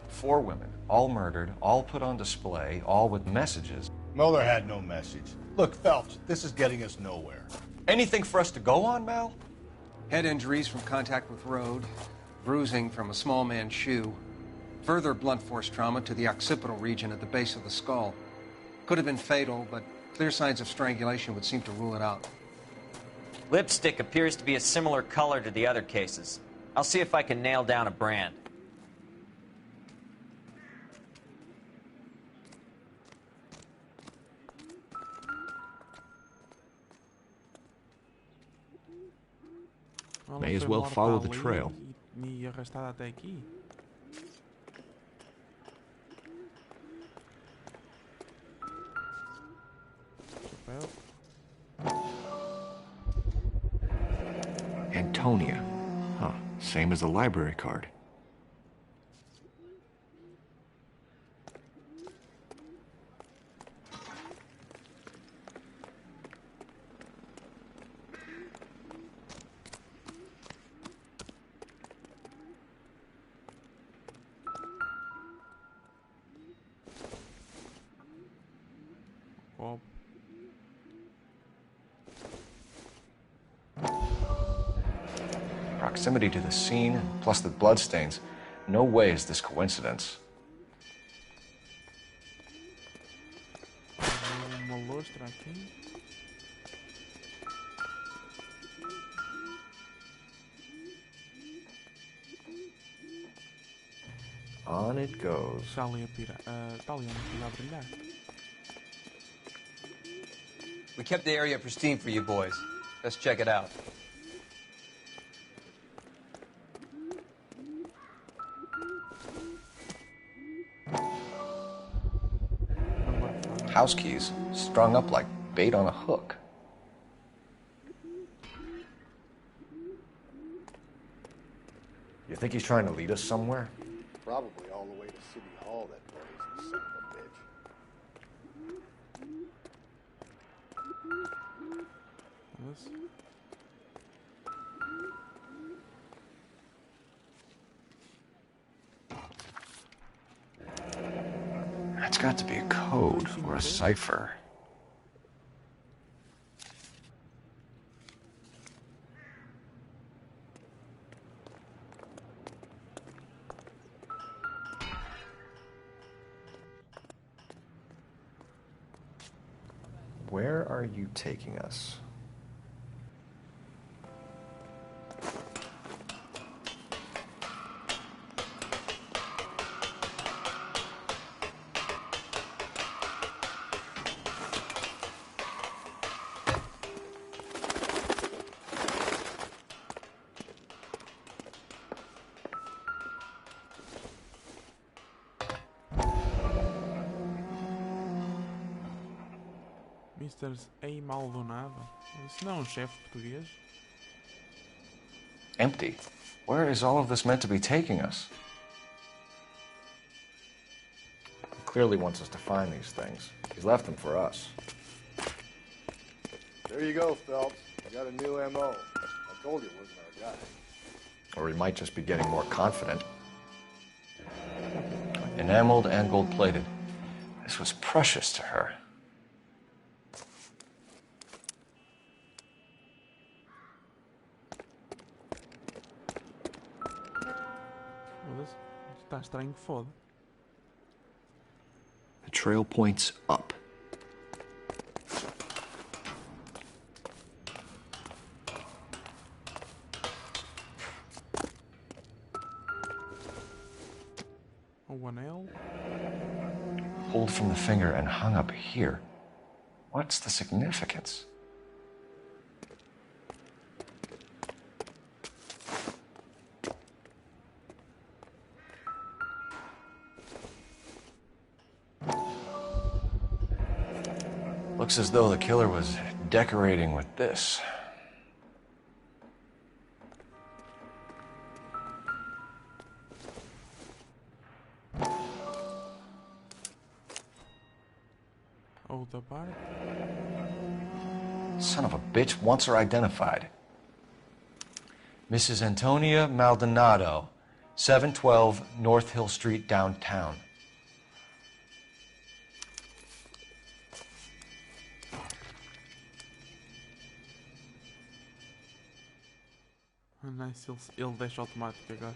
4 women, all murdered, all put on display, all with messages. Mueller had no message. Look, Phelps, this is getting us nowhere. Anything for us to go on, Mal? Head injuries from contact with road, bruising from a small man's shoe, further blunt force trauma to the occipital region at the base of the skull. Could have been fatal, but clear signs of strangulation would seem to rule it out. Lipstick appears to be a similar color to the other cases. I'll see if I can nail down a brand. May as well follow the trail. Me arrastada até aqui. Antonia. Huh. Same as the library card. Oh. Proximity to the scene, plus the bloodstains. No way is this coincidence. Uma lustra aqui. On it goes. Está ali a pira. Está ali uma coisa a brilhar. We kept the area pristine for you boys. Let's check it out. House keys strung up like bait on a hook. You think he's trying to lead us somewhere? Probably all the way to City Hall, that brazen son of a bitch. This. That's got to be a code or a cipher. Where are you taking us? Mr. A. Maldonado. Isso não é um chefe português? Empty. Where is all of this meant to be taking us? He clearly wants us to find these things. He's left them for us. There you go, Phelps. You got a new M.O. I told you it wasn't our guy. Or he might just be getting more confident. Enameled and gold-plated. This was precious to her. Foda-se. Está estranho que foda. The trail points up. O anel. Pulled from the finger and hung up here. What's the significance? Looks as though the killer was decorating with this. Oh, the bar. Son of a bitch wants her identified. Mrs. Antonia Maldonado, 712 North Hill Street, downtown. Ah, nice. Ele deixa automático agora.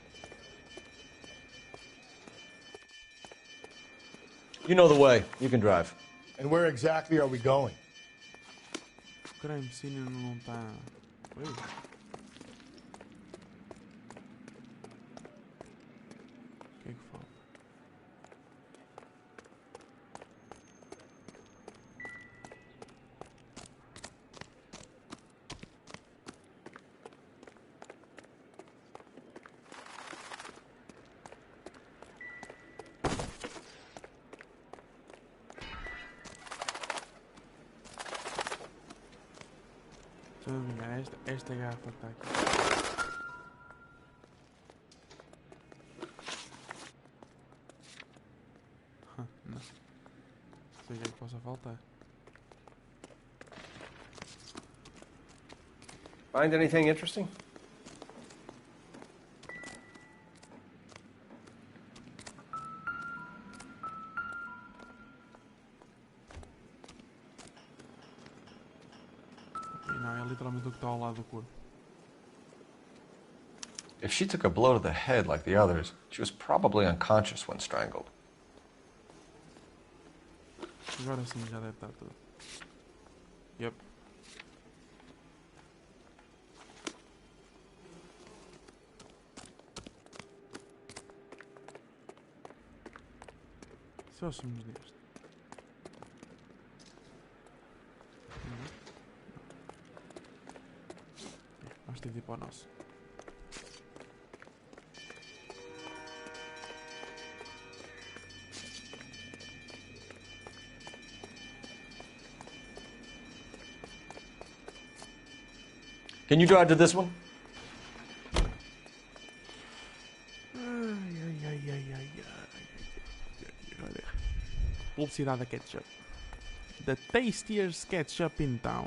You know the way. You can drive. And where exactly are we going? O crime cine não está. Ui. O que é que falta? Deixa eu adivinhar, esta garrafa está aqui. Não. Sei o que possa faltar. Find anything interesting? Não, é literalmente o que está ao lado do corpo. If she took a blow to the head like the others, she was probably unconscious when strangled. Agora sim já deve estar tudo. Yep. Só somos deste. Vamos ter de ir para o nosso. Can you drive to this one? Olha. Publicidade da ketchup. The tastiest ketchup in town.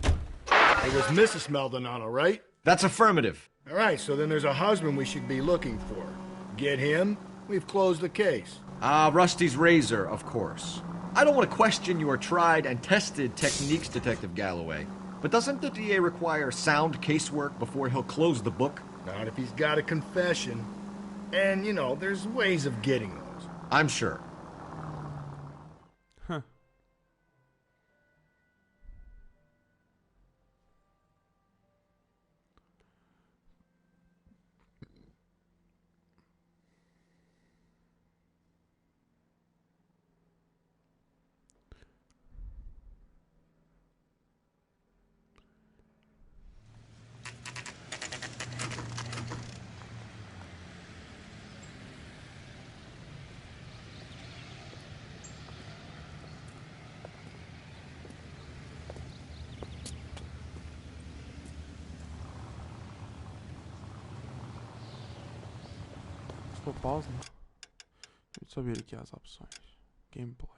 It was Mrs. Maldonado, right? That's affirmative. All right, so then there's a husband we should be looking for. Get him, we've closed the case. Rusty's razor, of course. I don't want to question your tried and tested techniques, Detective Galloway. But doesn't the DA require sound casework before he'll close the book? Not if he's got a confession. And, you know, there's ways of getting those. I'm sure. Huh. Vou pausa. Deixa eu só ver aqui as opções. Gameplay.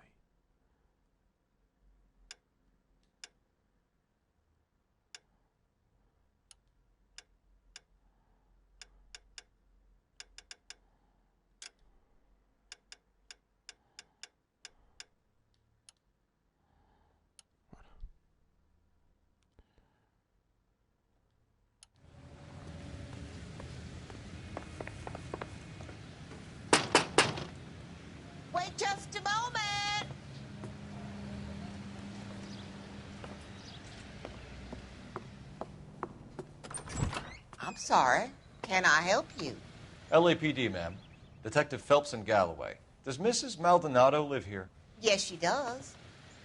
Wait just a moment. I'm sorry. Can I help you? LAPD, ma'am. Detective Phelps and Galloway. Does Mrs. Maldonado live here? Yes, she does.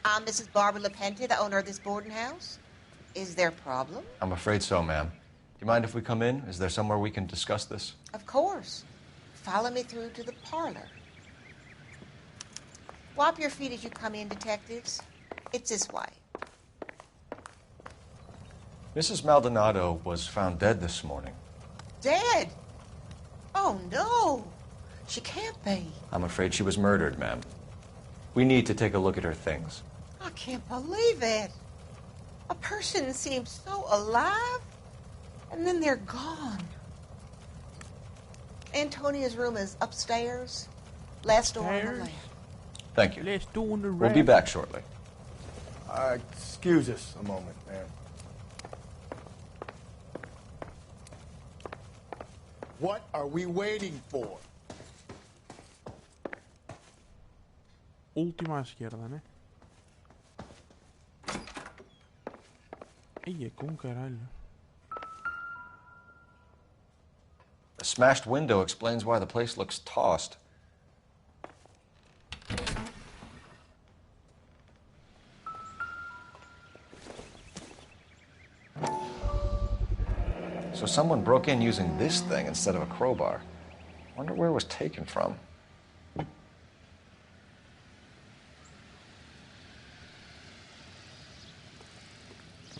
I'm Mrs. Barbara LaPente, the owner of this boarding house. Is there a problem? I'm afraid so, ma'am. Do you mind if we come in? Is there somewhere we can discuss this? Of course. Follow me through to the parlor. Wipe your feet as you come in, detectives. It's this way. Mrs. Maldonado was found dead this morning. Dead? Oh, no. She can't be. I'm afraid she was murdered, ma'am. We need to take a look at her things. I can't believe it. A person seems so alive, and then they're gone. Antonia's room is upstairs, last door on the left. Thank you. Let's do on the We'll be back shortly. Excuse us a moment, ma'am. What are we waiting for? Última à esquerda, né? Eia, com caralho. A smashed window explains why the place looks tossed. So someone broke in using this thing instead of a crowbar. Wonder where it was taken from.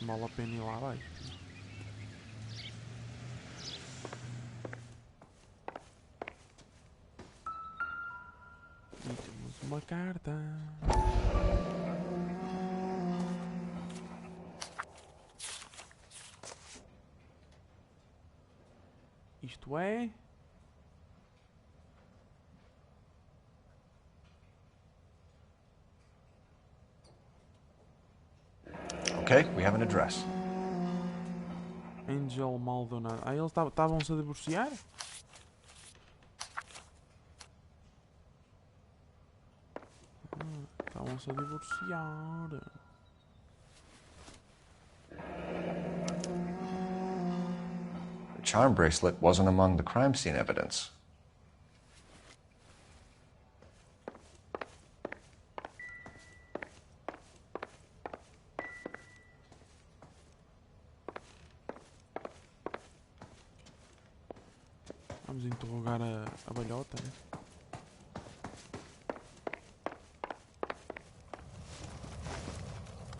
Não vale a pena ir lá abaixo. E temos uma carta. Isto é... Okay, we have an address. Angel Maldonado. Ah, eles estavam-se a divorciar? Estavam-se a divorciar. The charm bracelet wasn't among the crime scene evidence. Vamos interrogar a balhota, né?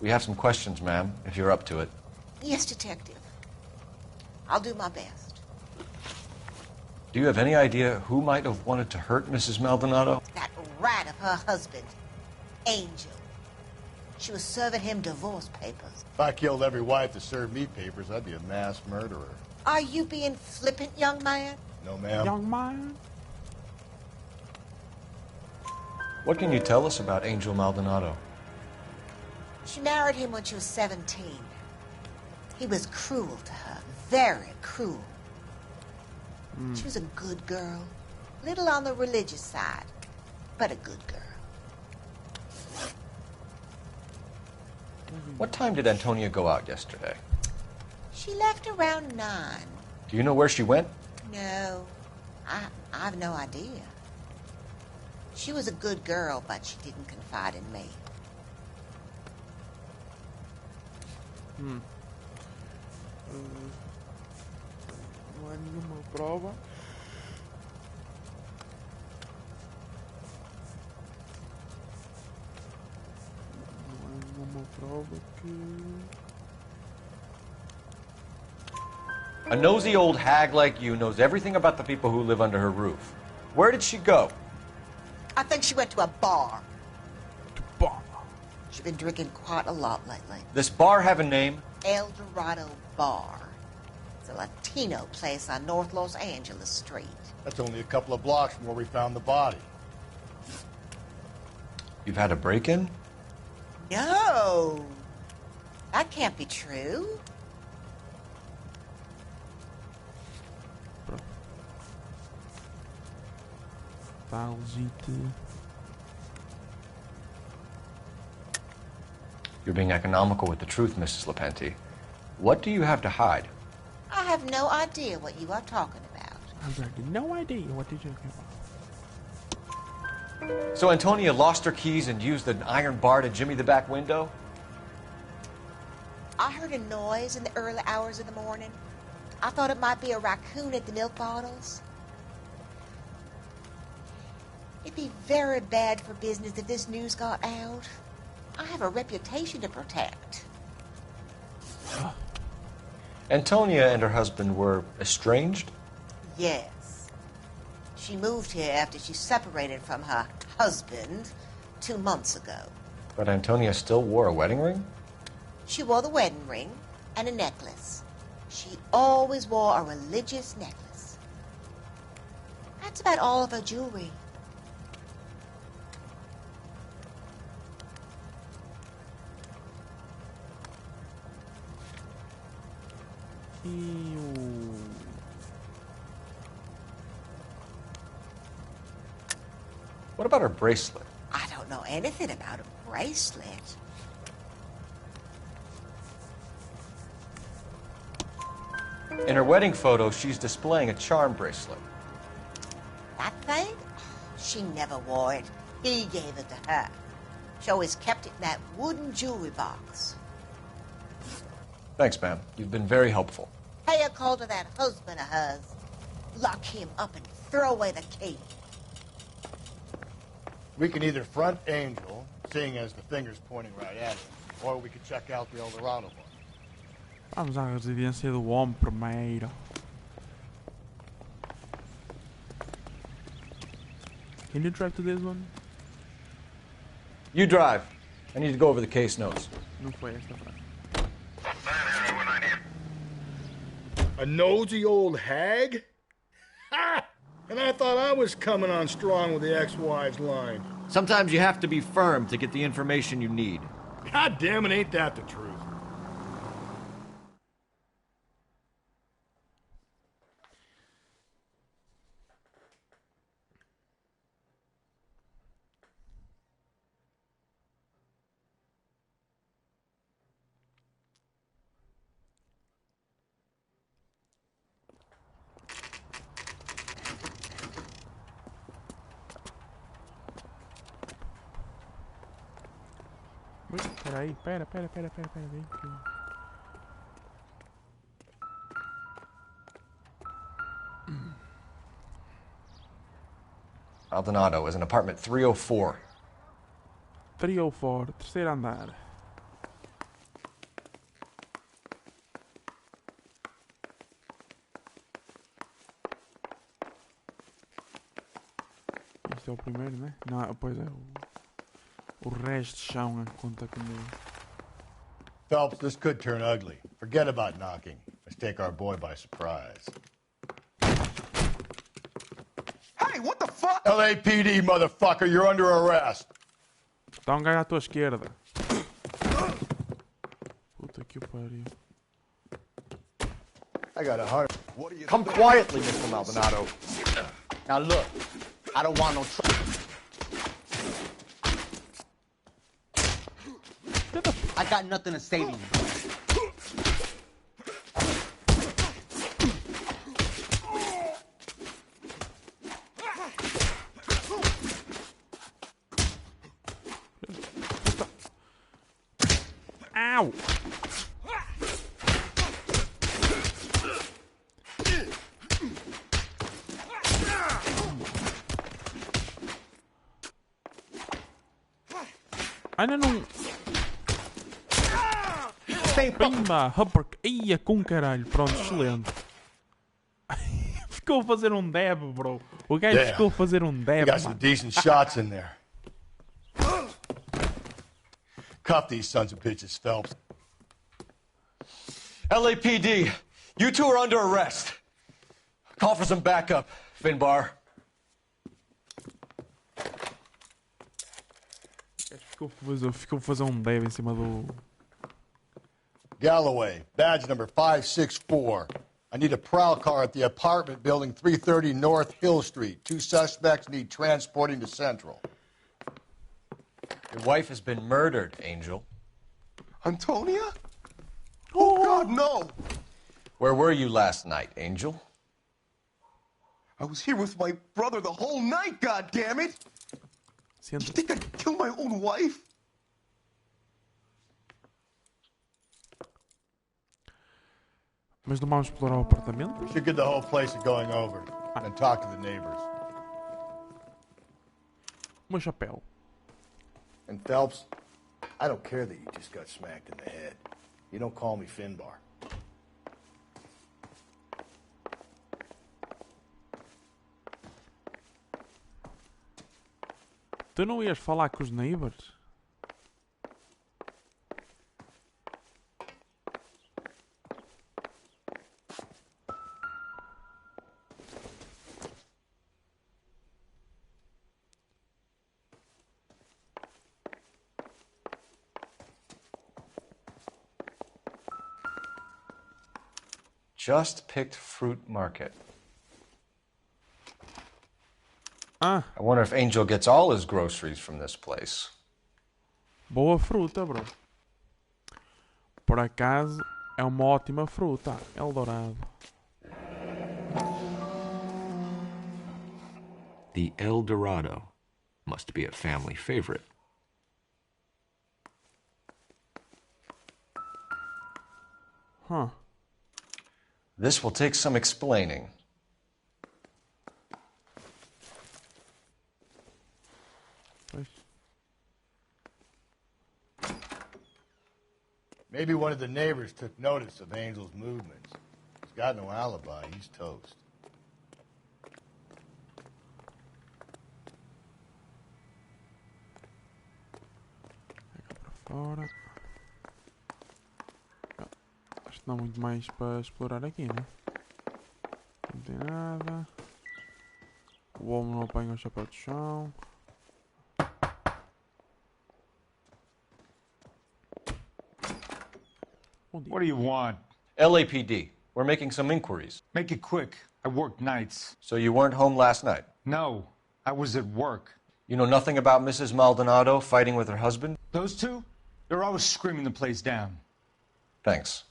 We have some questions, ma'am, if you're up to it. Yes, Detective. I'll do my best. Do you have any idea who might have wanted to hurt Mrs. Maldonado? That rat of her husband, Angel. She was serving him divorce papers. If I killed every wife that served me papers, I'd be a mass murderer. Are you being flippant, young man? No, ma'am. Young man? What can you tell us about Angel Maldonado? She married him when she was 17. He was cruel to her, very cruel. She was a good girl, little on the religious side, but a good girl. What time did Antonia go out yesterday? She left around 9. Do you know where she went? No, I've no idea. She was a good girl, but she didn't confide in me. Não há nenhuma prova. Não há nenhuma prova que... A nosy old hag like you knows everything about the people who live under her roof. Where did she go? I think she went to a bar. She's been drinking quite a lot lately. This bar have a name? El Dorado Bar. It's a Latino place on North Los Angeles Street. That's only a couple of blocks from where we found the body. You've had a break-in? No. That can't be true. You're being economical with the truth, Mrs. Lepenti. What do you have to hide? I have no idea what you are talking about. I've got no idea what you're talking about. So Antonia lost her keys and used an iron bar to jimmy the back window? I heard a noise in the early hours of the morning. I thought it might be a raccoon at the milk bottles. It'd be very bad for business if this news got out. I have a reputation to protect. Antonia and her husband were estranged? Yes. She moved here after she separated from her husband 2 months ago. But Antonia still wore a wedding ring? She wore the wedding ring and a necklace. She always wore a religious necklace. That's about all of her jewelry. What about her bracelet? I don't know anything about a bracelet. In her wedding photo, she's displaying a charm bracelet. That thing? She never wore it. He gave it to her. She always kept it in that wooden jewelry box. Thanks, ma'am. You've been very helpful. Pay a call to that husband of hers. Lock him up and throw away the key. We can either front Angel, seeing as the finger's pointing right at him, or we could check out the El Dorado one. Vamos à residência do homem primeiro. Can you drive to this one? You drive. I need to go over the case notes. Não foi esta frase. A nosy old hag? Ha! And I thought I was coming on strong with the ex-wives line. Sometimes you have to be firm to get the information you need. God damn it, ain't that the truth? Ui, peraí, pera, vem aqui. Maldonado is in apartment 304. 304, terceiro andar. Isto é o primeiro, né? Não, pois é. O resto de chão conta como... Phelps, this could turn ugly. Forget about knocking. Let's take our boy by surprise. Hey, what the fuck? LAPD, motherfucker, you're under arrest. Está um gajo à tua esquerda. Puta que pariu. I got a heart. Come quietly, Mr. Maldonado. Now look, I don't want no trouble. I got nothing to say to you. Ow! Ainda não... Pimba! Hupper... Ia com caralho. Pronto, excelente. Ficou a fazer um dab, bro. O gajo ficou a fazer um dab. You got some decent shots in there. Cuff these sons of bitches, Phelps. LAPD, you two are under arrest. Call for some backup, Finbar. Ficou a fazer um dab em cima do... Galloway, badge number 564. I need a prowl car at the apartment building 330 North Hill Street. 2 suspects need transporting to Central. Your wife has been murdered, Angel. Antonia? Oh, God, no! Where were you last night, Angel? I was here with my brother the whole night, God damn it! You think I'd kill my own wife? Mas não vamos explorar o apartamento? We should get the whole place going over and talk to the neighbors. Meu chapéu. And Phelps, I don't care that you just got smacked in the head. You don't call me Finbar. Tu não ias falar com os neighbors? Just picked fruit market. Ah. I wonder if Angel gets all his groceries from this place. Boa fruta, bro. Por acaso, é uma ótima fruta. Eldorado. The El Dorado must be a family favorite. Huh. This will take some explaining. Maybe one of the neighbors took notice of Angel's movements. He's got no alibi. He's toast. Fora. Acho que não há muito mais para explorar aqui, né? Não tem nada. O homem não apanha o chapéu de chão. What do you want? LAPD, we're making some inquiries. Make it quick. I work nights. So you weren't home last night? No, I was at work. You know nothing about Mrs. Maldonado fighting with her husband? Those two? They're always screaming the place down. Thanks.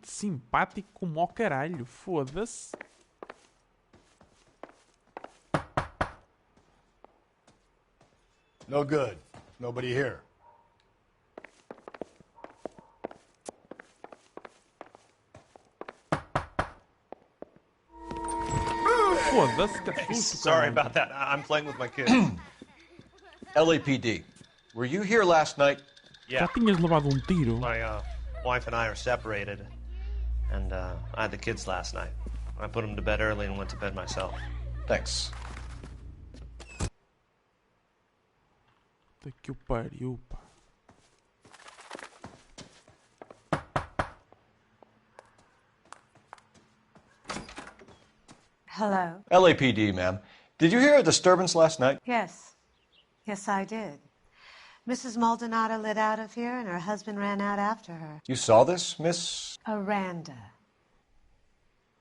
Simpático como ao caralho. Foda-se. No good. Nobody here. Foda-se. Sorry about that. I'm playing with my kids. LAPD. Were you here last night? Já tinhas levado tiro. My wife and I are separated, and I had the kids last night. I put them to bed early and went to bed myself. Thanks. Puta que o pariu, pá. Hello? LAPD, ma'am. Did you hear a disturbance last night? Yes. Yes, I did. Mrs. Maldonado lit out of here, and her husband ran out after her. You saw this, Miss? Aranda.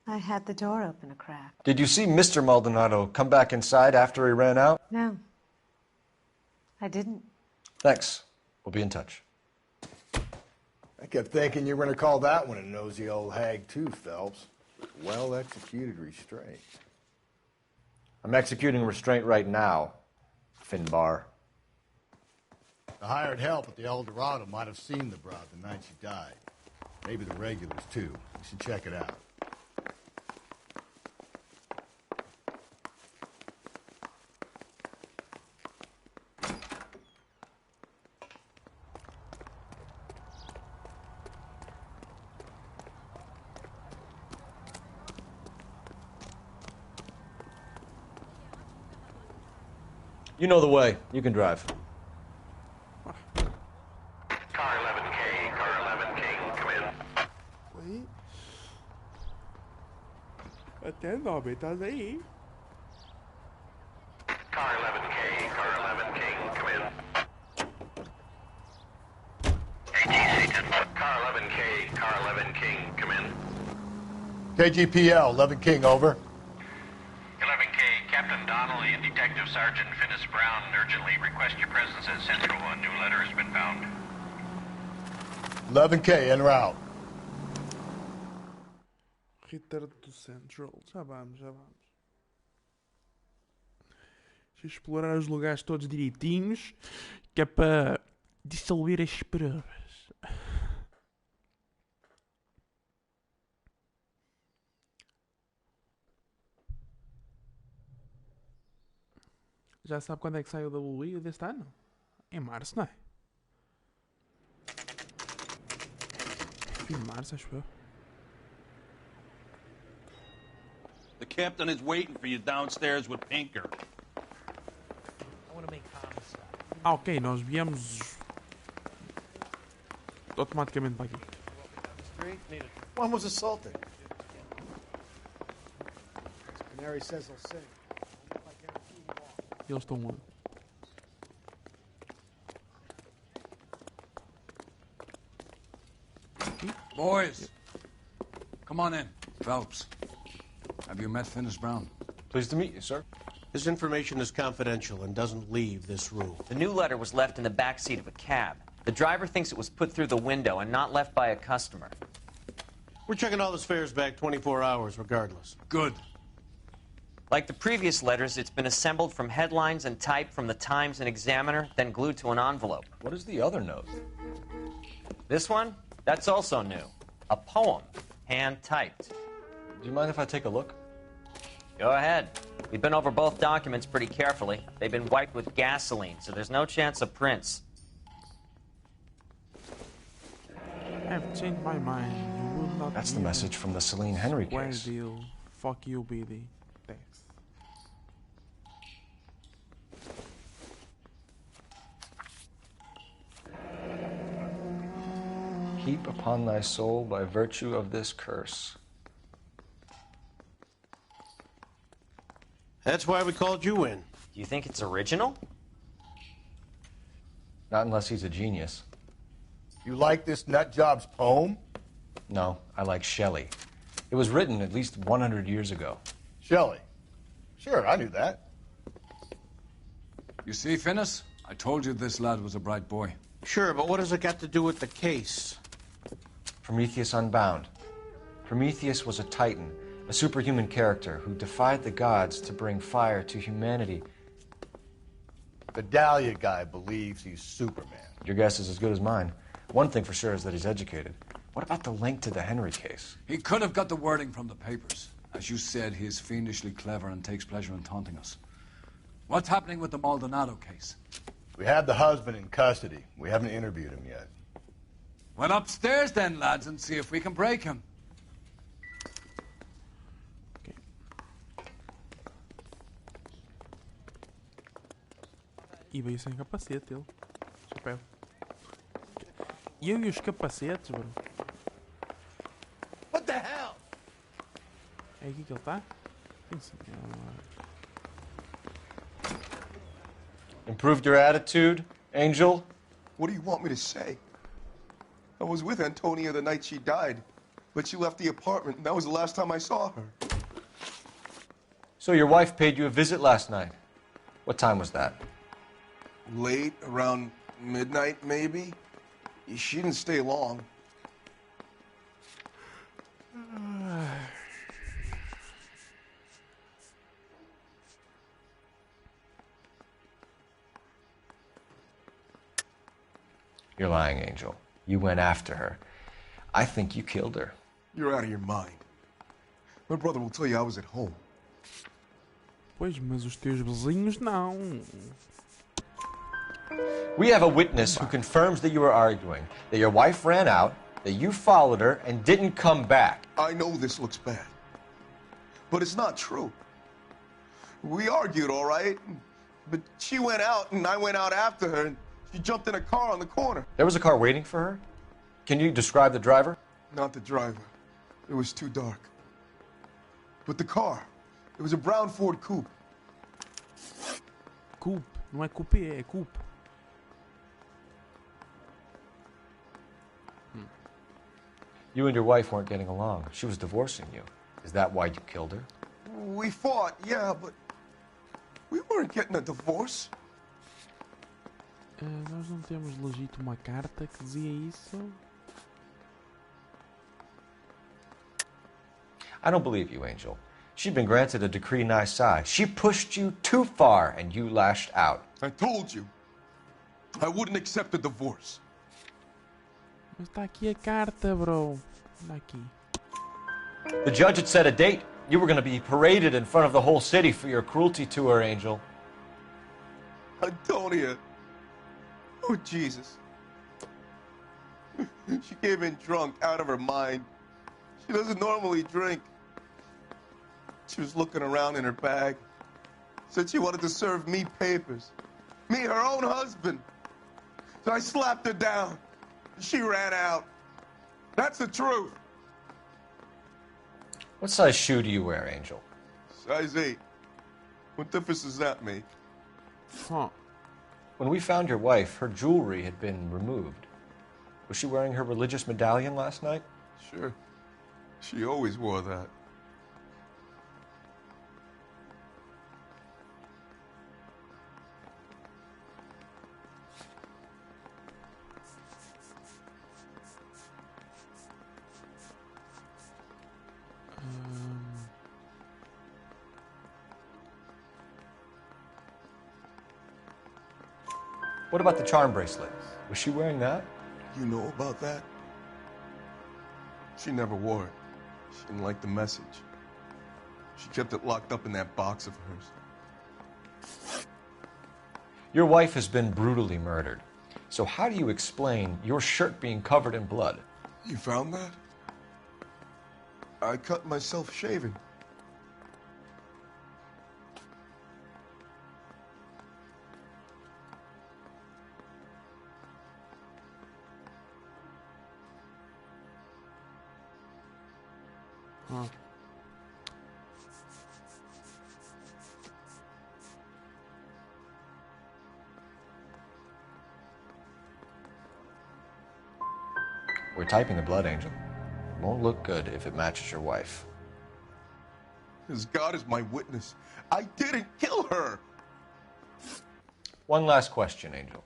I had the door open a crack. Did you see Mr. Maldonado come back inside after he ran out? No. I didn't. Thanks. We'll be in touch. I kept thinking you were going to call that one a nosy old hag, too, Phelps. Well-executed restraint. I'm executing restraint right now, Finbar. The hired help at the El Dorado might have seen the broad the night she died. Maybe the regulars, too. We should check it out. You know the way. You can drive. Car 11K, come in. Wait. Até nome, estás aí? Car 11K, come in. ATC 10. Car 11K, come in. KGPL, 11 King, over. 11K, Captain Donnelly and Detective Sergeant Finnis Brown urgently request your presence at Central. A new letter has been found. 11K, en route. Return to Central. Já vamos. Deixa eu explorar os lugares todos direitinhos, que é para dissolver as provas. Já sabe quando é que sai o WWE deste ano? Em março, não é? Fim de março, acho eu. The captain is waiting for you downstairs with Pinker. I want to make homicide. Ah, ok, nós viemos automaticamente para aqui. One was assaulted. Canary says he'll sing. Eles estão onde? Boys, come on in. Phelps, have you met Finnis Brown? Pleased to meet you, sir. This information is confidential and doesn't leave this room. The new letter was left in the back seat of a cab. The driver thinks it was put through the window and not left by a customer. We're checking all the fares back 24 hours regardless. Good. Like the previous letters, it's been assembled from headlines and type from the Times and Examiner, then glued to an envelope. What is the other note? This one? That's also new. A poem, hand-typed. Do you mind if I take a look? Go ahead. We've been over both documents pretty carefully. They've been wiped with gasoline, so there's no chance of prints. I've changed my mind. You will not. That's the message from the Celine Henry Square case. deal. Fuck you, BD. Thanks. Heap upon thy soul by virtue of this curse. That's why we called you in. Do you think it's original? Not unless he's a genius. You like this nutjob's poem? No, I like Shelley. It was written at least 100 years ago. Shelley? Sure, I knew that. You see, Finnis? I told you this lad was a bright boy. Sure, but what has it got to do with the case? Prometheus Unbound. Prometheus was a titan, a superhuman character who defied the gods to bring fire to humanity. The Dahlia guy believes he's Superman. Your guess is as good as mine. One thing for sure is that he's educated. What about the link to the Henry case? He could have got the wording from the papers. As you said, he is fiendishly clever and takes pleasure in taunting us. What's happening with the Maldonado case? We have the husband in custody. We haven't interviewed him yet. Well, upstairs then, lads, and see if we can break him. E veio sem capacete ele. Chapéu. Eu e os capacetes, bro. What the hell? É aqui que ele está? Sim, senhor. Improved your attitude, Angel? What do you want me to say? I was with Antonia the night she died, but she left the apartment, and that was the last time I saw her. So your wife paid you a visit last night. What time was that? Late, around midnight, maybe? She didn't stay long. You're lying, Angel. You went after her. I think you killed her. You're out of your mind. My brother will tell you I was at home. Pois, mas os teus vizinhos não. We have a witness who confirms that you were arguing, that your wife ran out, that you followed her, and didn't come back. I know this looks bad, but it's not true. We argued, all right, but she went out and I went out after her, and she jumped in a car on the corner. There was a car waiting for her? Can you describe the driver? Not the driver. It was too dark. But the car, it was a brown Ford Coupe. Coupe. Não é coupé, é coupe. You and your wife weren't getting along. She was divorcing you. Is that why you killed her? We fought, yeah, but we weren't getting a divorce. Nós não temos legítimo uma carta que dizia isso. I don't believe you, Angel. She'd been granted a decree nisi. She pushed you too far, and you lashed out. I told you. I wouldn't accept a divorce. Mas está aqui a carta, bro. Está aqui. The judge had set a date. You were going to be paraded in front of the whole city for your cruelty to her, Angel. Antonia. Oh, Jesus. She came in drunk, out of her mind. She doesn't normally drink. She was looking around in her bag. Said she wanted to serve me papers. Me, her own husband. So I slapped her down. She ran out. That's the truth. What size shoe do you wear, Angel? Size 8. What difference does that make? Huh. When we found your wife, her jewelry had been removed. Was she wearing her religious medallion last night? Sure. She always wore that. What about the charm bracelet? Was she wearing that? You know about that? She never wore it. She didn't like the message. She kept it locked up in that box of hers. Your wife has been brutally murdered. So how do you explain your shirt being covered in blood? You found that? I cut myself shaving. Huh. We're typing the blood, Angel. It won't look good if it matches your wife. As God is my witness, I didn't kill her. One last question, Angel.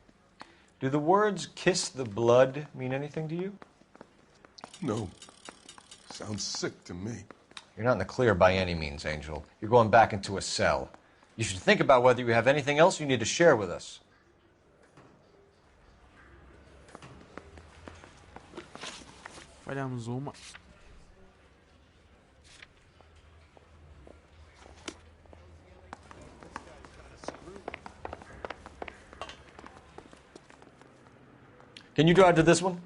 Do the words kiss the blood mean anything to you? No. Sounds sick to me. You're not in the clear by any means, Angel. You're going back into a cell. You should think about whether you have anything else you need to share with us. Falhamos uma. Can you drive to this one?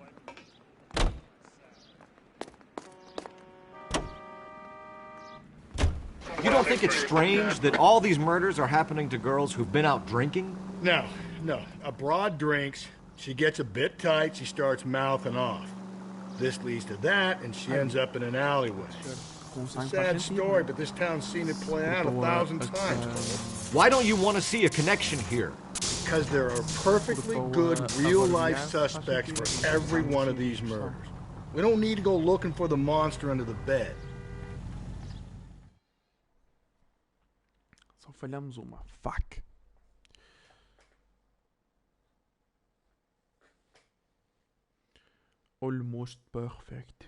You don't think it's strange that all these murders are happening to girls who've been out drinking? No. A broad drinks, she gets a bit tight, she starts mouthing off. This leads to that, and she ends up in an alleyway. It's a sad story, but this town's seen it play out 1,000 times. Why don't you want to see a connection here? Because there are perfectly good real-life suspects for every one of these murders. We don't need to go looking for the monster under the bed. Só falhamos uma. Fuck. Almost perfect.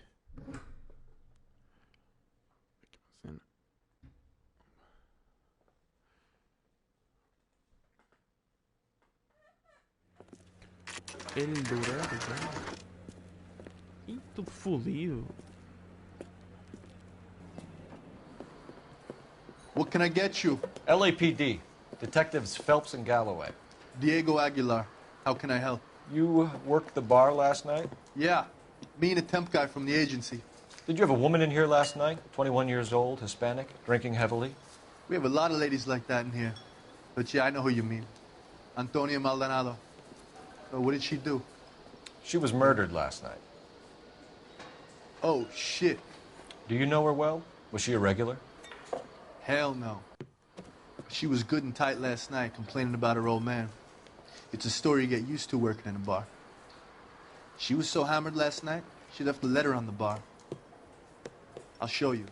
Eldorado, cara. Ih, tudo fodido. What can I get you? LAPD. Detectives Phelps and Galloway. Diego Aguilar. How can I help? You worked the bar last night? Yeah. Me and a temp guy from the agency. Did you have a woman in here last night? 21 years old, Hispanic, drinking heavily? We have a lot of ladies like that in here. But yeah, I know who you mean. Antonia Maldonado. Oh, what did she do? She was murdered last night. Oh, shit. Do you know her well? Was she a regular? Hell no. She was good and tight last night, complaining about her old man. It's a story you get used to working in a bar. She was so hammered last night, she left a letter on the bar. I'll show you.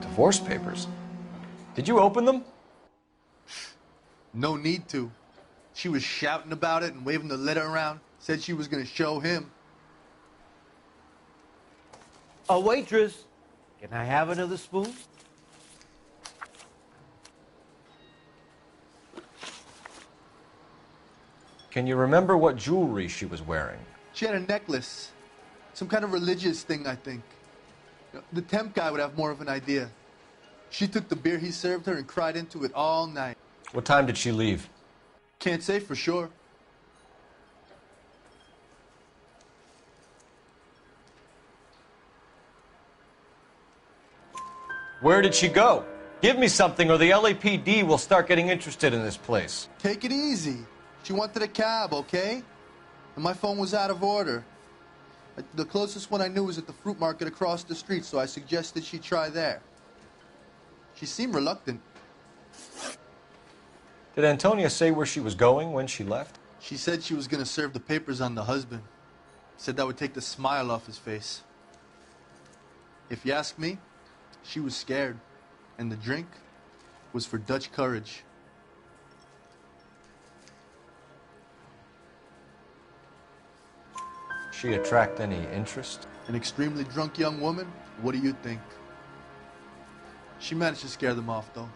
Divorce papers? Did you open them? No need to. She was shouting about it and waving the letter around. Said she was going to show him. A waitress, can I have another spoon? Can you remember what jewelry she was wearing? She had a necklace. Some kind of religious thing, I think. The temp guy would have more of an idea. She took the beer he served her and cried into it all night. What time did she leave? Can't say for sure. Where did she go? Give me something or the LAPD will start getting interested in this place. Take it easy. She wanted a cab, okay? And my phone was out of order. The closest one I knew was at the fruit market across the street, so I suggested she try there. She seemed reluctant. Did Antonia say where she was going when she left? She said she was going to serve the papers on the husband. Said that would take the smile off his face. If you ask me, she was scared. And the drink was for Dutch courage. She attract any interest? An extremely drunk young woman? What do you think? She managed to scare them off, though.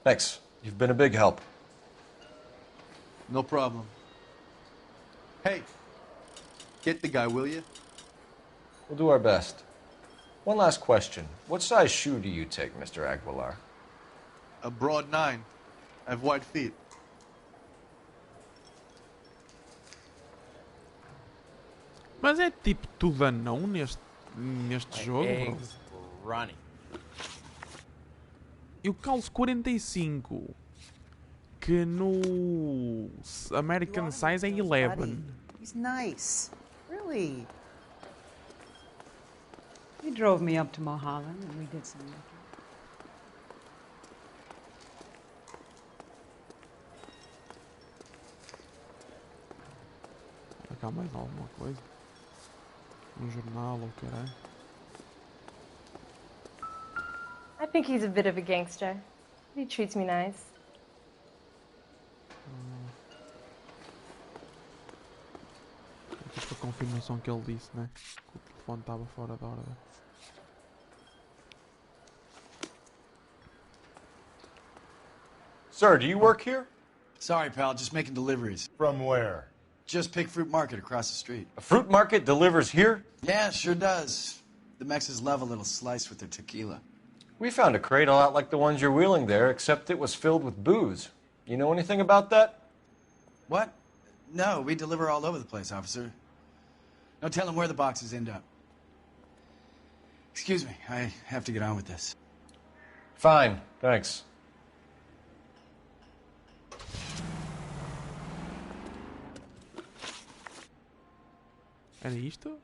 Thanks. You've been a big help. No problem. Hey, get the guy, will you? We'll do our best. One last question. What size shoe do you take, Mr. Aguilar? A broad 9. I have wide feet. Mas é tipo tudo anão neste jogo, bro. Running. Eu calço 45, que no American Size é 11. He's nice. Really. He drove me up to Mulholland and we did some looking. Será que há mais alguma coisa? Um jornal ou caralho? I think he's a bit of a gangster. He treats me nice. Esta confirmação que ele disse, né? Que o telefone estava fora da ordem. Sir, do you work here? Sorry, pal, just making deliveries. From where? Just Pig Fruit Market across the street. A fruit market delivers here? Yeah, sure does. The Mexes love a little slice with their tequila. We found a crate a lot like the ones you're wheeling there, except it was filled with booze. You know anything about that? What? No, we deliver all over the place, officer. No telling where the boxes end up. Excuse me, I have to get on with this. Fine, thanks. Era isto?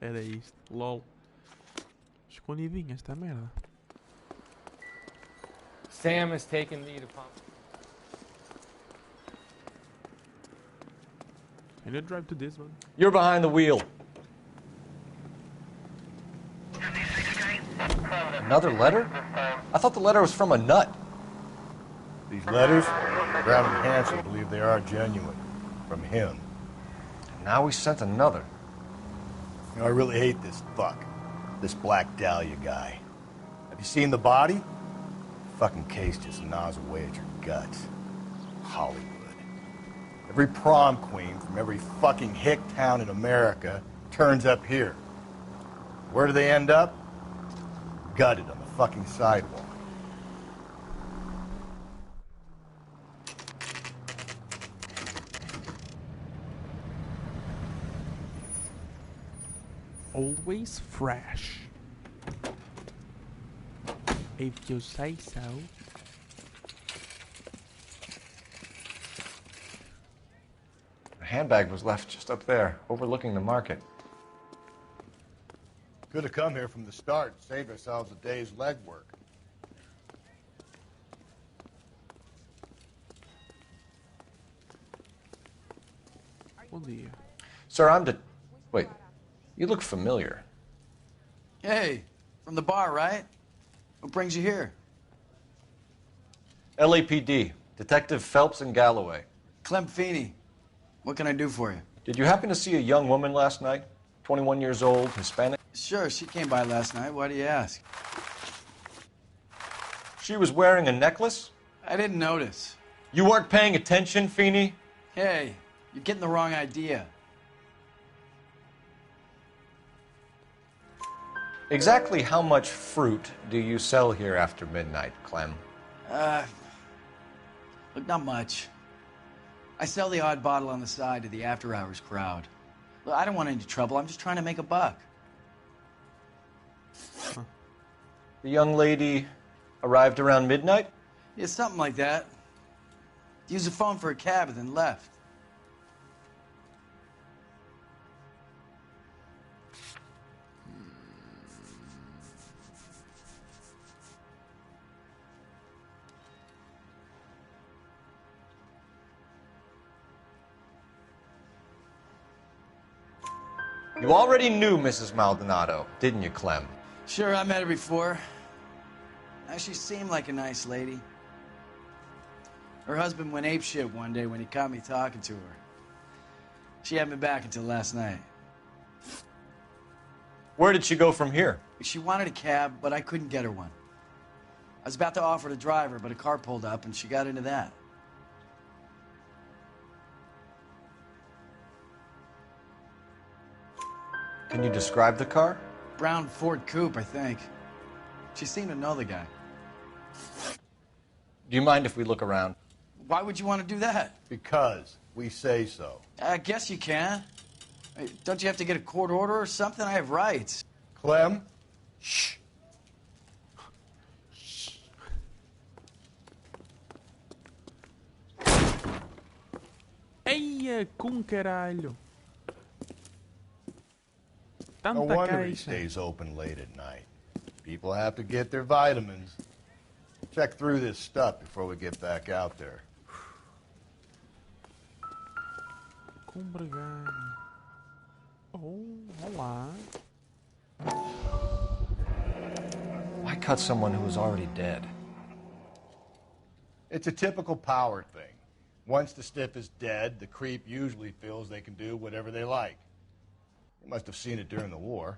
Era isto. LOL. Escondidinha esta merda. Sam has taken lead upon... Can you drive to this one? You're behind the wheel. Another letter? I thought the letter was from a nut. These letters, Brown and Hanson believe they are genuine. From him. And now we sent another. You know, I really hate this fuck. This Black Dahlia guy. Have you seen the body? The fucking case just gnaws away at your guts. Hollywood. Every prom queen from every fucking hick town in America turns up here. Where do they end up? Gutted on the fucking sidewalk. Always fresh. If you say so. The handbag was left just up there, overlooking the market. Could have come here from the start and saved ourselves a day's legwork. Bom dia. Sir, Wait, you look familiar. Hey, from the bar, right? What brings you here? LAPD, Detective Phelps and Galloway. Clem Feeney. What can I do for you? Did you happen to see a young woman last night? 21 years old, Hispanic? Sure, she came by last night. Why do you ask? She was wearing a necklace? I didn't notice. You weren't paying attention, Feeney? Hey, you're getting the wrong idea. Exactly how much fruit do you sell here after midnight, Clem? Look, not much. I sell the odd bottle on the side to the after-hours crowd. Look, I don't want any trouble. I'm just trying to make a buck. The young lady arrived around midnight? Yeah, something like that. Used the phone for a cab and then left. You already knew Mrs. Maldonado, didn't you, Clem? Sure, I met her before. She seemed like a nice lady. Her husband went apeshit one day when he caught me talking to her. She had me back until last night. Where did she go from here? She wanted a cab, but I couldn't get her one. I was about to offer to drive her, but a car pulled up and she got into that. Can you describe the car? Brown Ford Coupe, I think. She seemed to know the guy. Do you mind if we look around? Why would you want to do that? Because we say so. I guess you can. Hey, don't you have to get a court order or something? I have rights. Clem? Shh. Eia, com caralho. Tanta No wonder he caixa. stays open late at night. People have to get their vitamins. Check through this stuff before we get back out there. Combregano. Oh, olá. Why cut someone who was already dead? It's a typical power thing. Once the stiff is dead, the creep usually feels they can do whatever they like. You must have seen it during the war.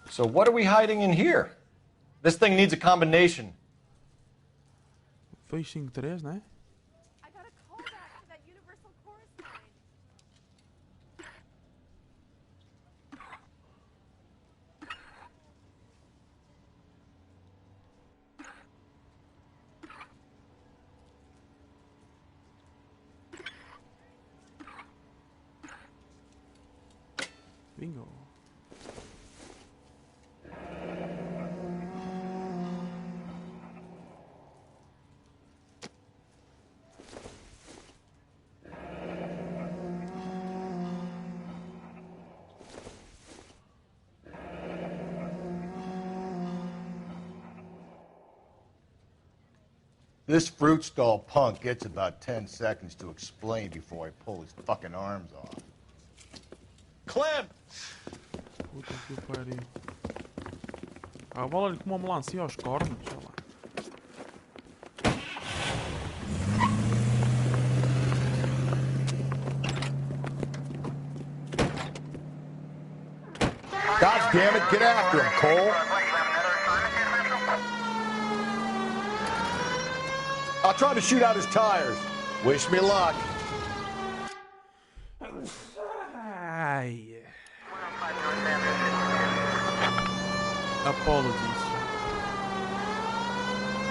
So what are we hiding in here? This thing needs a combination. 253, né? I got a call back to that Universal Chorus line. Bingo. This fruit stall punk gets about 10 seconds to explain before I pull his fucking arms off. Clem! Puta que pariu. A bola lhe comeu uma melancia aos cornos, sei lá. God damn it, get after him, Cole! I'll try to shoot out his tires. Wish me luck. Ai. Apologies.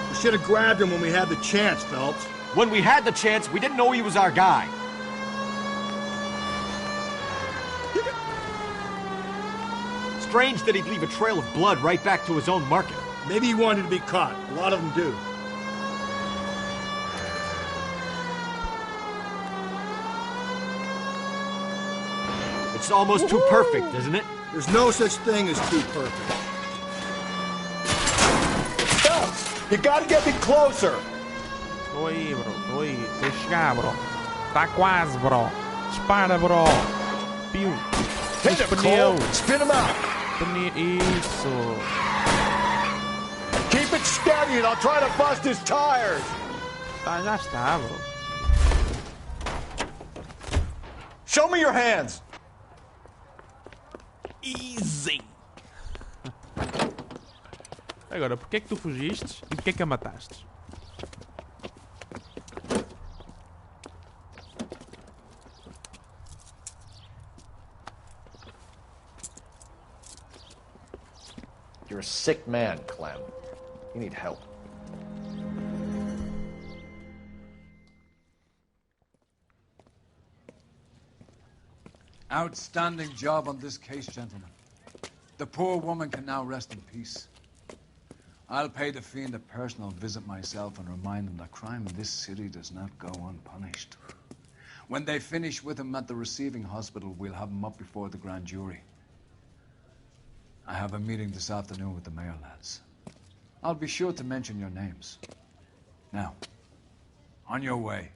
We should have grabbed him when we had the chance, Phelps. When we had the chance, we didn't know he was our guy. Strange that he'd leave a trail of blood right back to his own market. Maybe he wanted to be caught. A lot of them do. It's almost too perfect, isn't it? There's no such thing as too perfect. Phelps, you gotta get me closer. Tô aí, bro. Tô aí. Tô a chegar, bro. Tá quase, bro. Dispara, bro. Piu. Hit him, Cole. Spin him out. Isso. Keep it steady and I'll try to bust his tires. Tá, já está, bro. Show me your hands. Easy. Agora, porque é que tu fugiste e porque é que a mataste? You're a sick man, Clem. You need help. Outstanding job on this case, gentlemen. The poor woman can now rest in peace. I'll pay the fiend a personal visit myself and remind him that crime in this city does not go unpunished. When they finish with him at the receiving hospital, we'll have him up before the grand jury. I have a meeting this afternoon with the mayor, lads. I'll be sure to mention your names. Now, on your way.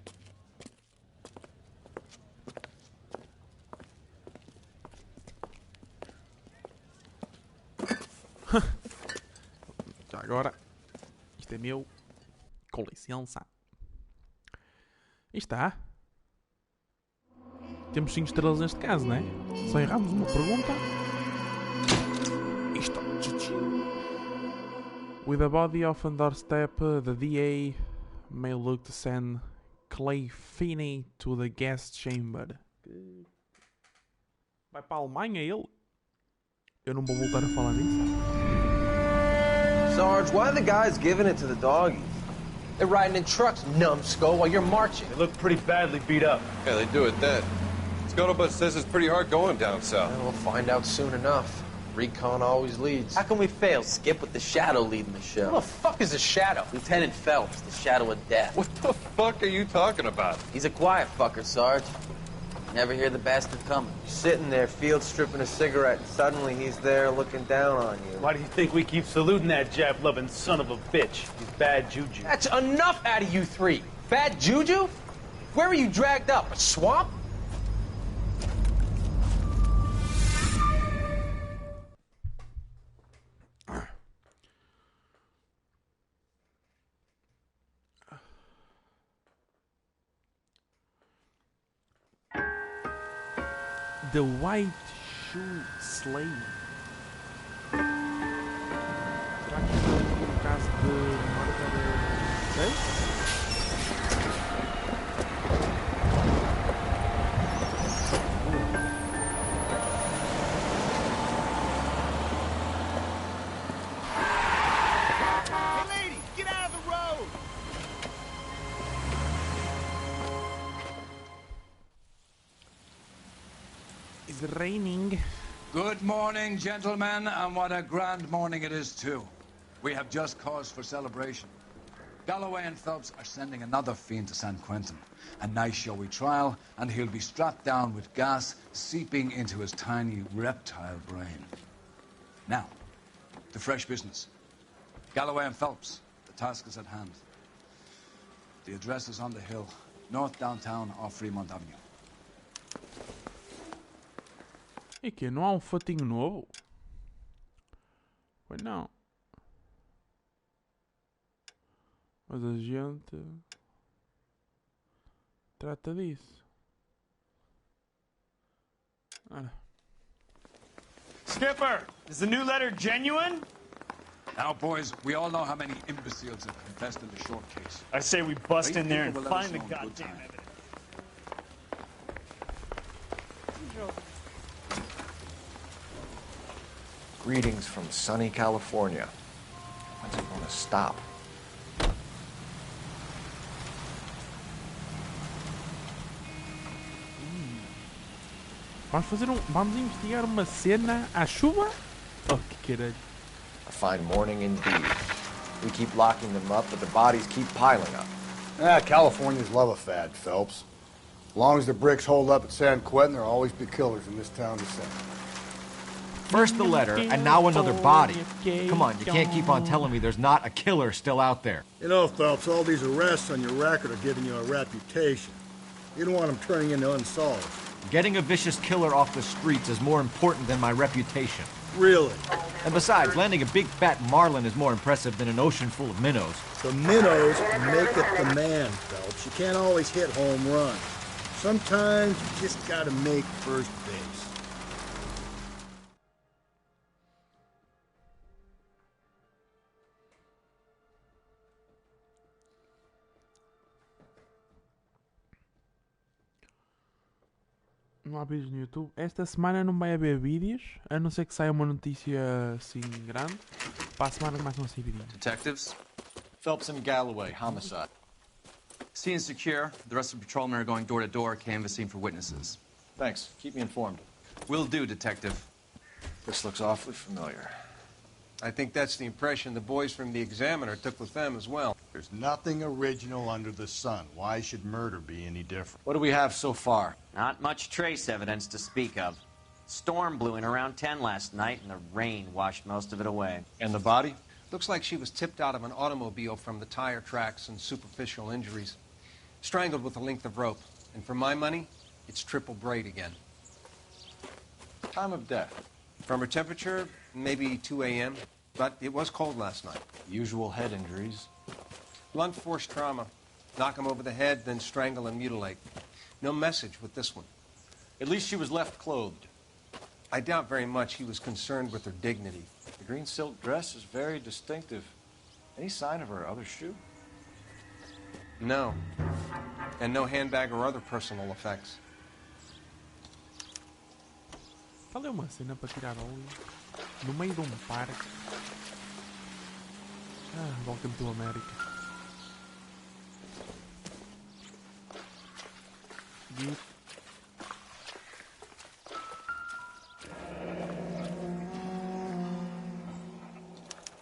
Já agora, isto é meu. Com licença. E está. Temos 5 estrelas neste caso, não é? Só erramos uma pergunta. Isto. With a body off on doorstep, the DA may look to send Clay Finney to the guest chamber. Vai para a Alemanha ele? Eu não vou voltar a falar nisso. Sarge, why are the guys giving it to the doggies? They're riding in trucks, numbskull, while you're marching. They look pretty badly beat up. Yeah, they do it then. Scuttlebutt says it's pretty hard going down south. Yeah, we'll find out soon enough. Recon always leads. How can we fail, Skip, with the Shadow leading the show? Who the fuck is a Shadow? Lieutenant Phelps, the Shadow of Death. What the fuck are you talking about? He's a quiet fucker, Sarge. Never hear the bastard coming. Sitting there, field stripping a cigarette, and suddenly he's there looking down on you. Why do you think we keep saluting that Jap-loving son of a bitch? He's bad juju. That's enough out of you three. Bad juju? Where were you dragged up? A swamp? The White Shoe Slave. Hey, lady, get out of the road! It's raining. Good morning, gentlemen, and what a grand morning it is, too. We have just cause for celebration. Galloway and Phelps are sending another fiend to San Quentin. A nice showy trial, and he'll be strapped down with gas seeping into his tiny reptile brain. Now, to fresh business. Galloway and Phelps, the task is at hand. The address is on the hill, north downtown off Fremont Avenue. E que não há fatinho novo? Pois não. Mas a gente trata disso. Ora. Skipper, is the new letter genuine? Now, boys, we all know how many imbeciles have confessed in the short case. I say we bust in there and People will let us find the know in good goddamn time. evidence. Greetings from sunny California. When's it gonna stop? Vamos investigar uma cena à chuva? Oh, que caralho. A fine morning indeed. We keep locking them up, but the bodies keep piling up. Californians love a fad, Phelps. As long as the bricks hold up at San Quentin, there'll always be killers in this town to send. First the letter, and now another body. Come on, you can't keep on telling me there's not a killer still out there. You know, Phelps, all these arrests on your record are giving you a reputation. You don't want them turning into unsolved. Getting a vicious killer off the streets is more important than my reputation. Really? And besides, landing a big fat marlin is more impressive than an ocean full of minnows. The minnows make it the man, Phelps. You can't always hit home runs. Sometimes you just gotta make first base. Não há vídeos no YouTube. Esta semana não vai haver vídeos, a não ser que saia uma notícia assim grande. Para a semana começam a sair vídeos. Detectives? Phelps and Galloway, homicide. Scene is secure. The rest of the patrolmen are going door to door, canvassing for witnesses. Thanks. Keep me informed. Will do, Detective. This looks awfully familiar. I think that's the impression the boys from the Examiner took with them as well. There's nothing original under the sun. Why should murder be any different? What do we have so far? Not much trace evidence to speak of. Storm blew in around 10 last night, and the rain washed most of it away. And the body? Looks like she was tipped out of an automobile from the tire tracks and superficial injuries. Strangled with a length of rope. And for my money, it's triple braid again. Time of death? From her temperature, maybe 2 a.m., but it was cold last night. Usual head injuries. Blunt force trauma. Knock him over the head, then strangle and mutilate. No message with this one. At least she was left clothed. I doubt very much he was concerned with her dignity. The green silk dress is very distinctive. Any sign of her other shoe? No. And no handbag or other personal effects. Qual é uma cena para tirar óleo no meio de parque? Welcome to America. Git.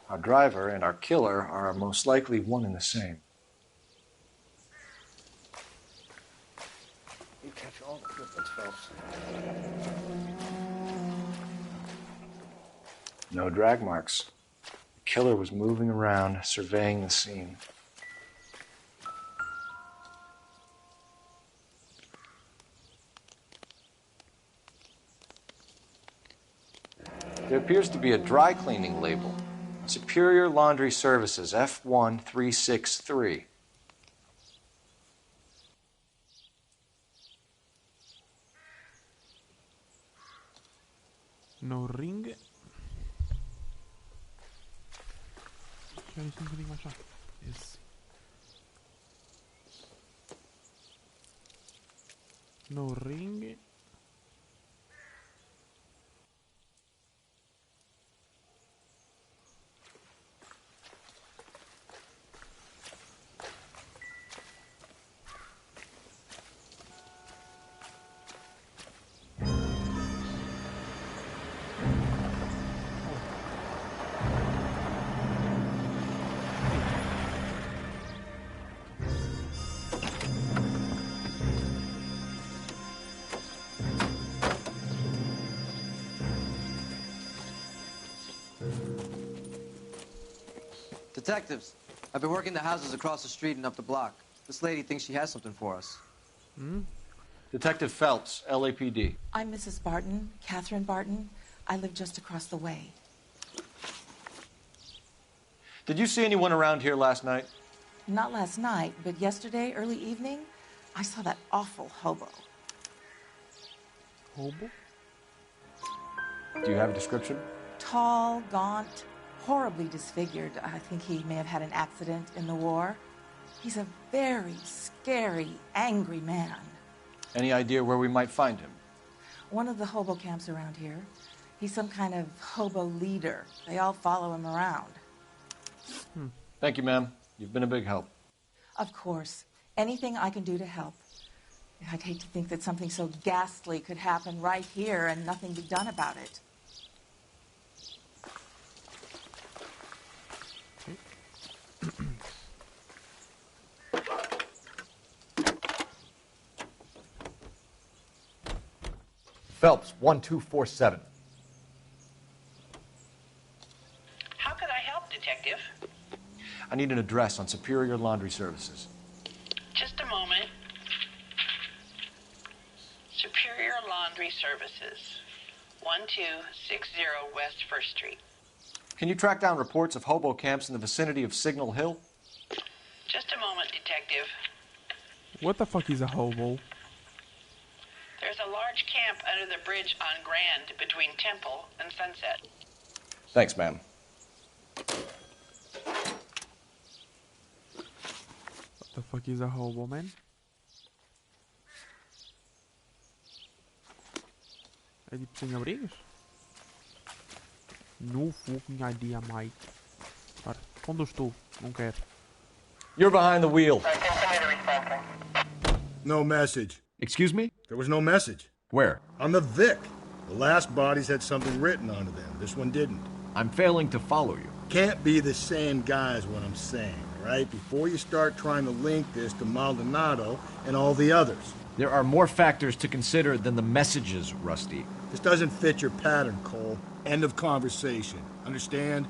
Our driver and our killer are most likely one and the same. You catch all the good ones, Phelps. No drag marks. The killer was moving around, surveying the scene. There appears to be a dry cleaning label. Superior Laundry Services, F1363. No ring. Espera isto um bocadinho mais rápido. Esse. No ring. Detectives, I've been working the houses across the street and up the block. This lady thinks she has something for us. Detective Phelps, LAPD. I'm Mrs. Barton, Catherine Barton. I live just across the way. Did you see anyone around here last night? Not last night, but yesterday, early evening, I saw that awful hobo. Hobo? Do you have a description? Tall, gaunt, horribly disfigured. I think he may have had an accident in the war. He's a very scary, angry man. Any idea where we might find him? One of the hobo camps around here. He's some kind of hobo leader. They all follow him around. Thank you, ma'am. You've been a big help. Of course. Anything I can do to help. I'd hate to think that something so ghastly could happen right here and nothing be done about it. Phelps, 1247. How could I help, Detective? I need an address on Superior Laundry Services. Just a moment. Superior Laundry Services, 1260 West 1st Street. Can you track down reports of hobo camps in the vicinity of Signal Hill? Just a moment, Detective. What the fuck is a hobo? There's a large camp under the bridge on Grand between Temple and Sunset. Thanks, ma'am. What the fuck is a hobo, man? É tipo sem abrigos? No fucking idea, mate. Ora, onde eu estou? Não quero. You're behind the wheel. No message. Excuse me? There was no message. Where? On the Vic. The last bodies had something written onto them. This one didn't. I'm failing to follow you. Can't be the same guy is what I'm saying, right? Before you start trying to link this to Maldonado and all the others. There are more factors to consider than the messages, Rusty. This doesn't fit your pattern, Cole. End of conversation. Understand?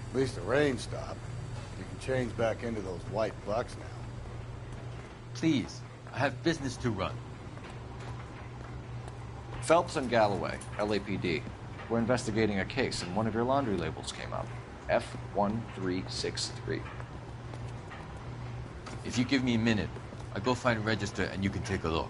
At least the rain stopped. You can change back into those white bucks now. Please, I have business to run. Phelps and Galloway, LAPD. We're investigating a case and one of your laundry labels came up. F1363. If you give me a minute, I'll go find a register and you can take a look.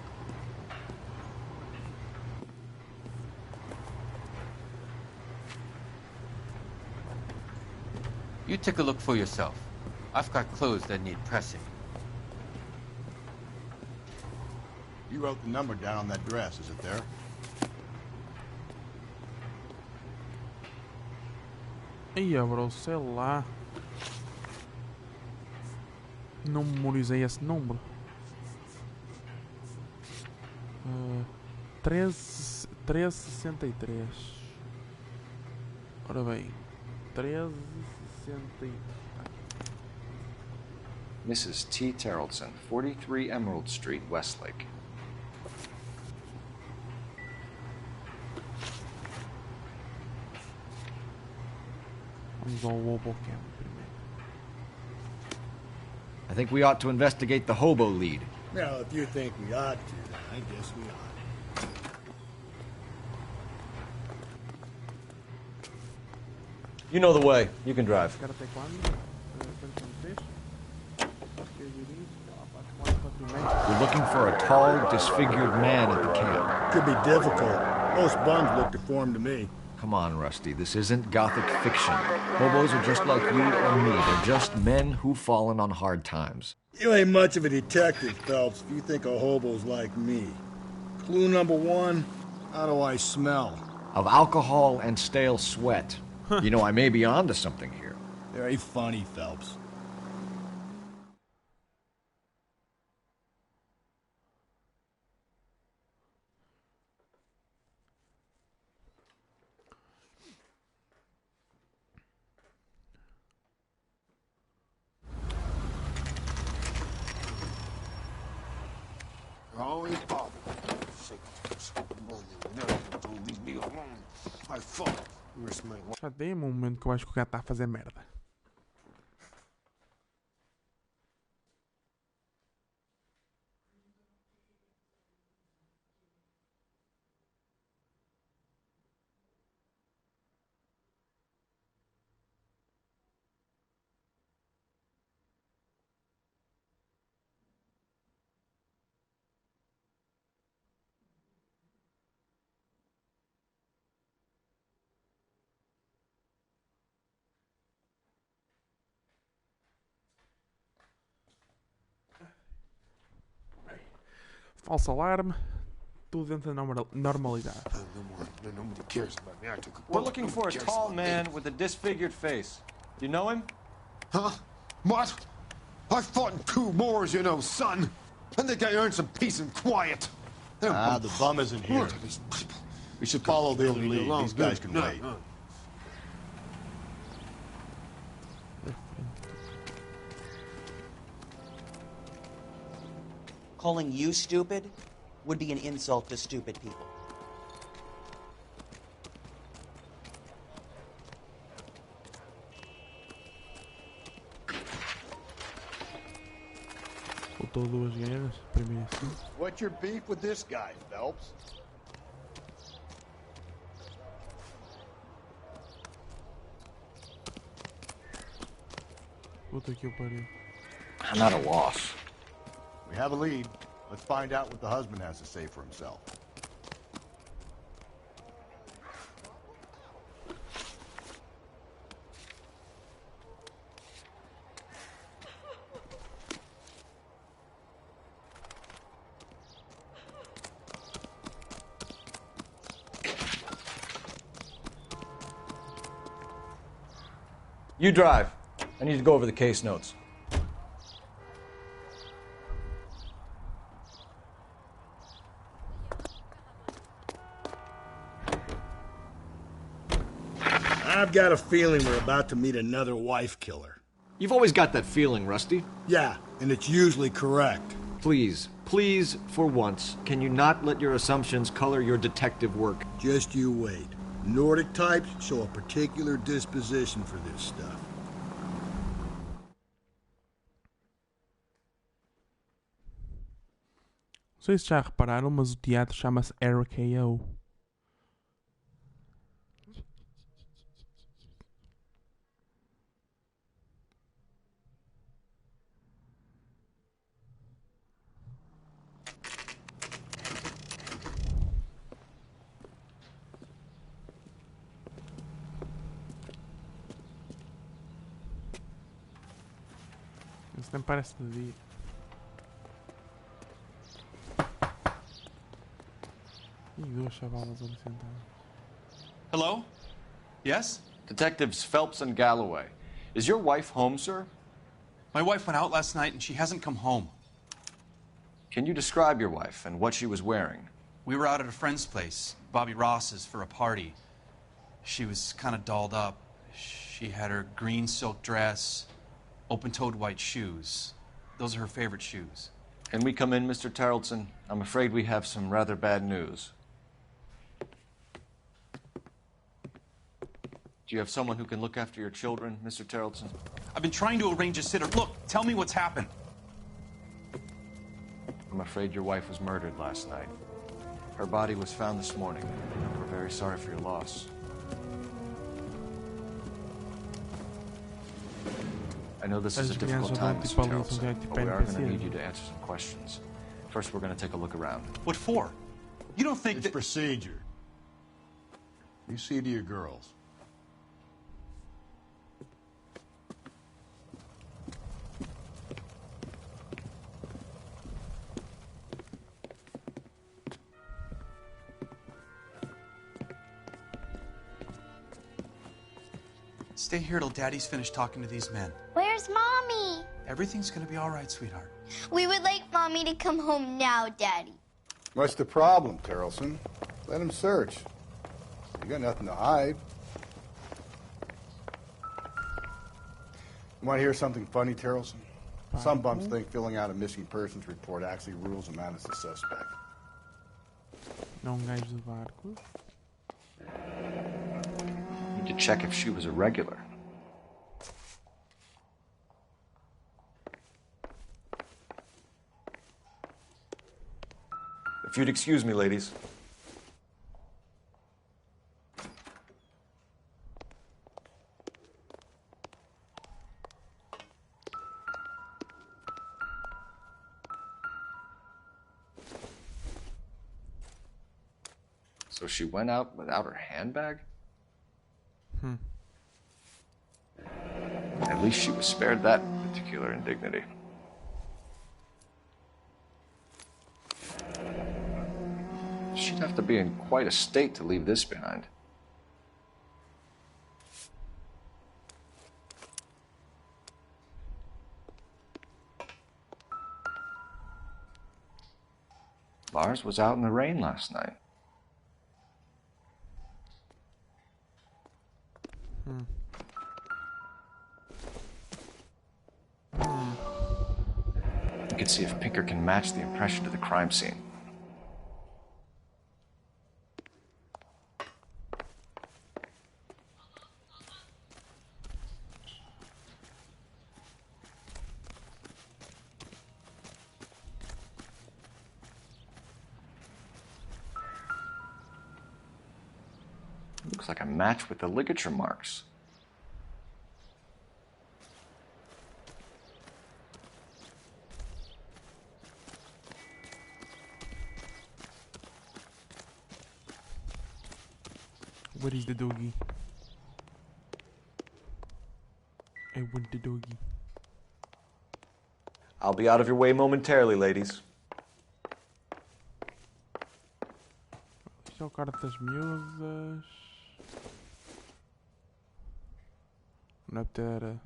You take a look for yourself. I've got clothes that need pressing. You wrote the number down on that dress, is it there? Ia, bro, sei lá. Não memorizei esse número. 1363. Ora bem, 1363. Mrs. T. Terrellson, 43 Emerald Street, Westlake. Vamos ao hobo camp primeiro. I think we ought to investigate the hobo lead. Well, if you think we ought to, then I guess we ought. You know the way. You can drive. Quero até quando? We're looking for a tall, disfigured man at the camp. Could be difficult. Most bums look deformed to me. Come on, Rusty. This isn't gothic fiction. Hobos are just like you or me. They're just men who've fallen on hard times. You ain't much of a detective, Phelps, if you think a hobo's like me. Clue number one, how do I smell? Of alcohol and stale sweat. You know, I may be onto something here. Very funny, Phelps. Já tem um momento que eu acho que o gato está a fazer merda. Falso alarme, tudo dentro da normalidade. We're looking for a tall man with a disfigured face. Do you know him? Huh? What? I fought in 2 wars, you know, son. I think I earned some peace and quiet. The bum isn't here. We should follow the other lead. These guys can wait. Calling you stupid would be an insult to stupid people. Lutou 2 guerras, primeiro assim. What's your beef with this guy, Phelps? Puta que eu pariu. I'm at a loss. We have a lead. Let's find out what the husband has to say for himself. You drive. I need to go over the case notes. I've got a feeling we're about to meet another wife killer. You've always got that feeling, Rusty. Yeah, and it's usually correct. Please, for once, can you not let your assumptions color your detective work? Just you wait. Nordic types show a particular disposition for this stuff. Não sei se já repararam, mas o teatro chama-se RKO. Isso nem parece de dia. E 2 chavalas ali sentadas. Hello? Yes? Detectives Phelps and Galloway. Is your wife home, sir? My wife went out last night and she hasn't come home. Can you describe your wife and what she was wearing? We were out at a friend's place, Bobby Ross's, for a party. She was kind of dolled up. She had her green silk dress, open-toed white shoes. Those are her favorite shoes. Can we come in, Mr. Tarleton? I'm afraid we have some rather bad news. Do you have someone who can look after your children, Mr. Tarleton? I've been trying to arrange a sitter. Look, tell me what's happened. I'm afraid your wife was murdered last night. Her body was found this morning. We're very sorry for your loss. I know this is a difficult time, Mr. Tarleton, but we are going to need you to answer some questions. First, we're going to take a look around. What for? You don't think it's procedure. You see to your girls. Stay here till Daddy's finished talking to these men. Where's Mommy? Everything's gonna be all right, sweetheart. We would like Mommy to come home now, Daddy. What's the problem, Tarleton? Let him search. You got nothing to hide. You want to hear something funny, Tarleton? Some bums think filling out a missing persons report actually rules him out as a suspect. Não gajo do barco. To check if she was a regular. If you'd excuse me, ladies. So she went out without her handbag? At least she was spared that particular indignity. She'd have to be in quite a state to leave this behind. Lars was out in the rain last night. You can see if Pinker can match the impression to the crime scene. Looks like a match with the ligature marks. Where is the doggy? I want the doggy. I'll be out of your way momentarily, ladies. Isto é o cartas miúdas. Não deve ter.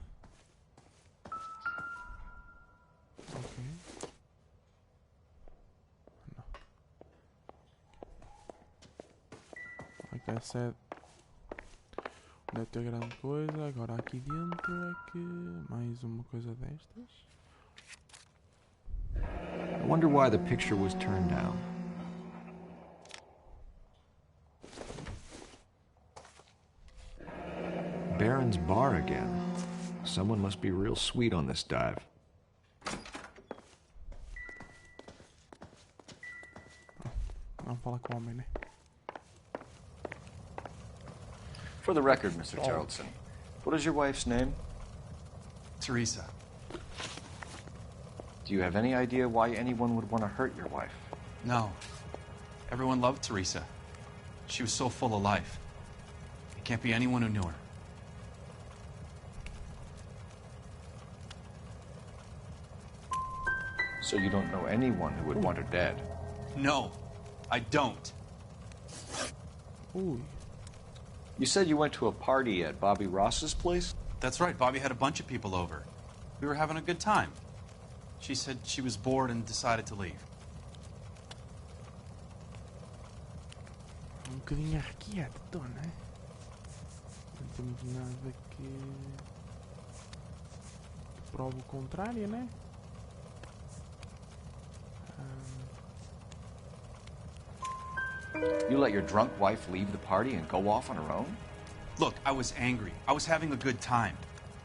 Ok. Não. Ok, set. Não deve ter grande coisa. Agora aqui dentro é que mais uma coisa destas. I wonder why the picture was turned down. Baron's bar again. Someone must be real sweet on this dive. Vamos falar com o homem, né? For the record, Mr. Tarleton, what is your wife's name? Teresa. Do you have any idea why anyone would want to hurt your wife? No. Everyone loved Teresa. She was so full of life. It can't be anyone who knew her. So you don't know anyone who would want her dead? No, I don't. Ooh. You said you went to a party at Bobby Ross's place? That's right. Bobby had a bunch of people over. We were having a good time. She said she was bored and decided to leave. Bocadinho arqueado, né? Não temos nada que prove o contrário, né? You let your drunk wife leave the party and go off on her own? Look, I was angry. I was having a good time.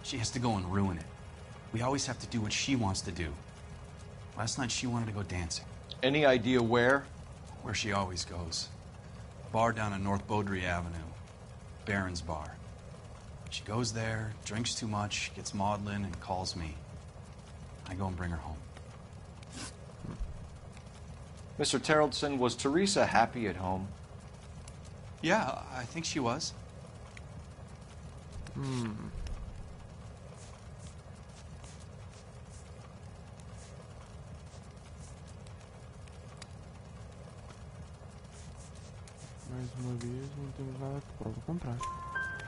She has to go and ruin it. We always have to do what she wants to do. Last night she wanted to go dancing. Any idea where? Where she always goes. A bar down on North Beaudry Avenue. Baron's Bar. She goes there, drinks too much, gets maudlin, and calls me. I go and bring her home. Mr. Terrellson, was Teresa happy at home? Yeah, I think she was. Mais uma vez, não temos nada que prova o contrário.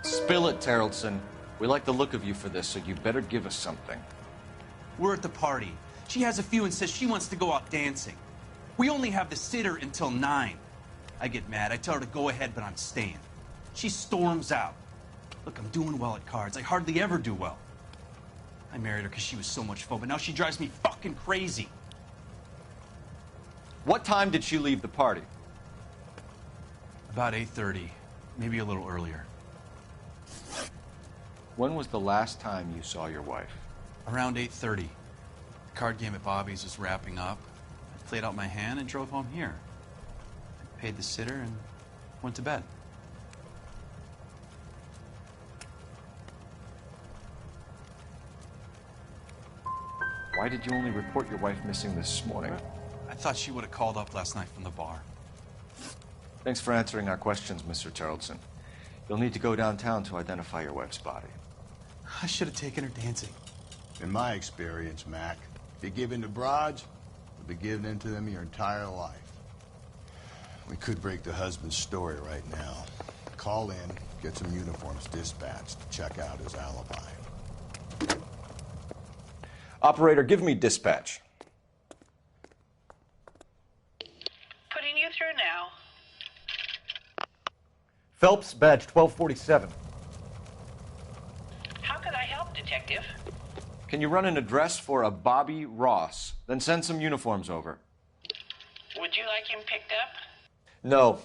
Spill it, Terrellson. We like the look of you for this, so you better give us something. We're at the party. She has a few and says she wants to go out dancing. We only have the sitter until 9. I get mad. I tell her to go ahead, but I'm staying. She storms out. Look, I'm doing well at cards. I hardly ever do well. I married her because she was so much fun, but now she drives me fucking crazy. What time did she leave the party? About 8:30, maybe a little earlier. When was the last time you saw your wife? Around 8:30. The card game at Bobby's was wrapping up. I played out my hand and drove home here. I paid the sitter and went to bed. Why did you only report your wife missing this morning? I thought she would have called up last night from the bar. Thanks for answering our questions, Mr. Terrellson. You'll need to go downtown to identify your wife's body. I should have taken her dancing. In my experience, Mac, if you give in to broads, you'll be giving in to them your entire life. We could break the husband's story right now. Call in, get some uniforms dispatched, check out his alibi. Operator, give me dispatch. Putting you through now. Phelps, badge 1247. How could I help, Detective? Can you run an address for a Bobby Ross? Then send some uniforms over. Would you like him picked up? No.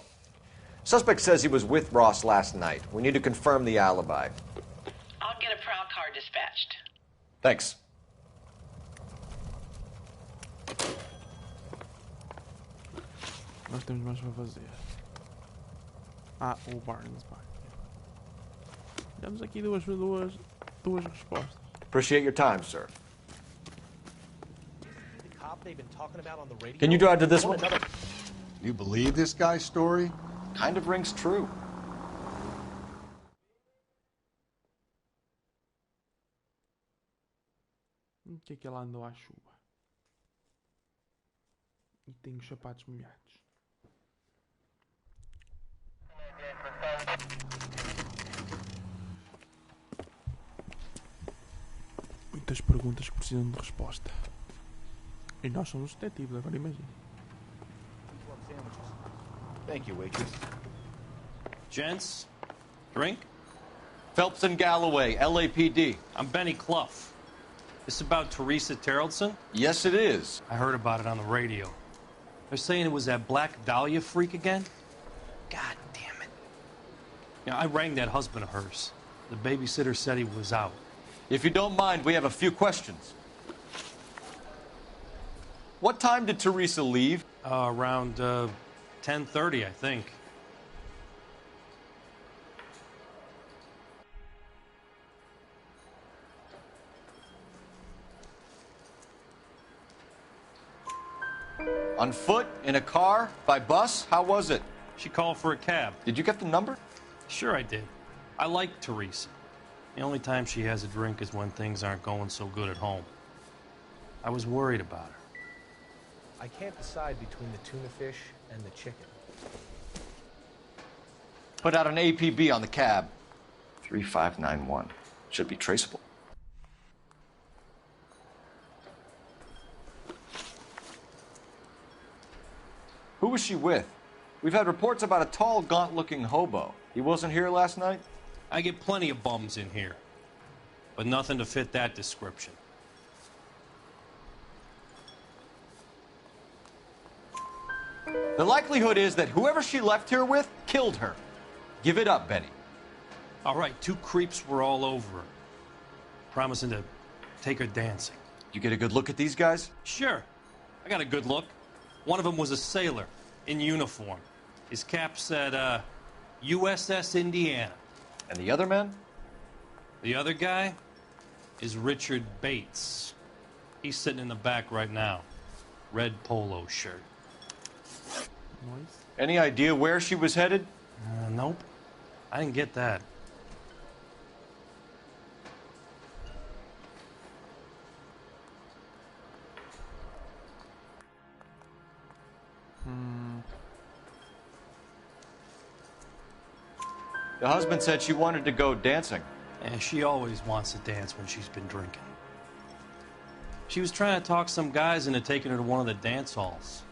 Suspect says he was with Ross last night. We need to confirm the alibi. I'll get a prowl car dispatched. Thanks. Nós temos mais para fazer. O Barnes Bar. Damos aqui duas respostas. Appreciate your time, sir. The cop they've been talking about on the radio. Can you drive to this one? You believe this guy's story? Kind of rings true. O que é que ela andou à chuva? E tem os sapatos molhados. Muitas perguntas que precisam de resposta. E nós somos detetives, agora imagina. Thank you, waitress. Gents, drink? Phelps and Galloway, LAPD. I'm Benny Clough. This about Teresa Terrellson? Yes, it is. I heard about it on the radio. They're saying it was that Black Dahlia freak again? God damn it. Yeah, I rang that husband of hers. The babysitter said he was out. If you don't mind, we have a few questions. What time did Teresa leave? Around 10:30, I think. On foot? In a car? By bus? How was it? She called for a cab. Did you get the number? Sure I did. I like Teresa. The only time she has a drink is when things aren't going so good at home. I was worried about her. I can't decide between the tuna fish and the chicken. Put out an APB on the cab. 3591. Should be traceable. Who was she with? We've had reports about a tall, gaunt-looking hobo. He wasn't here last night? I get plenty of bums in here, but nothing to fit that description. The likelihood is that whoever she left here with killed her. Give it up, Benny. All right, 2 creeps were all over her, promising to take her dancing. You get a good look at these guys? Sure. I got a good look. One of them was a sailor in uniform. His cap said, USS Indiana. And the other man? The other guy is Richard Bates. He's sitting in the back right now. Red polo shirt. Nice. Any idea where she was headed? Nope. I didn't get that. The husband said she wanted to go dancing. And she always wants to dance when she's been drinking. She was trying to talk some guys into taking her to one of the dance halls.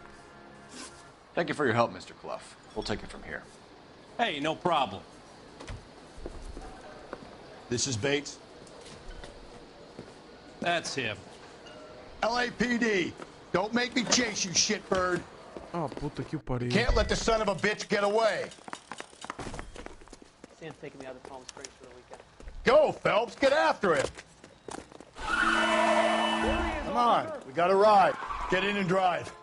Thank you for your help, Mr. Clough. We'll take it from here. Hey, no problem. This is Bates. That's him. LAPD, don't make me chase you, shitbird. Oh, puta que pariu. Can't let the son of a bitch get away. Sam's taking me out of Palm Springs for the weekend. Go, Phelps, get after him. Come on, we got a ride. Get in and drive.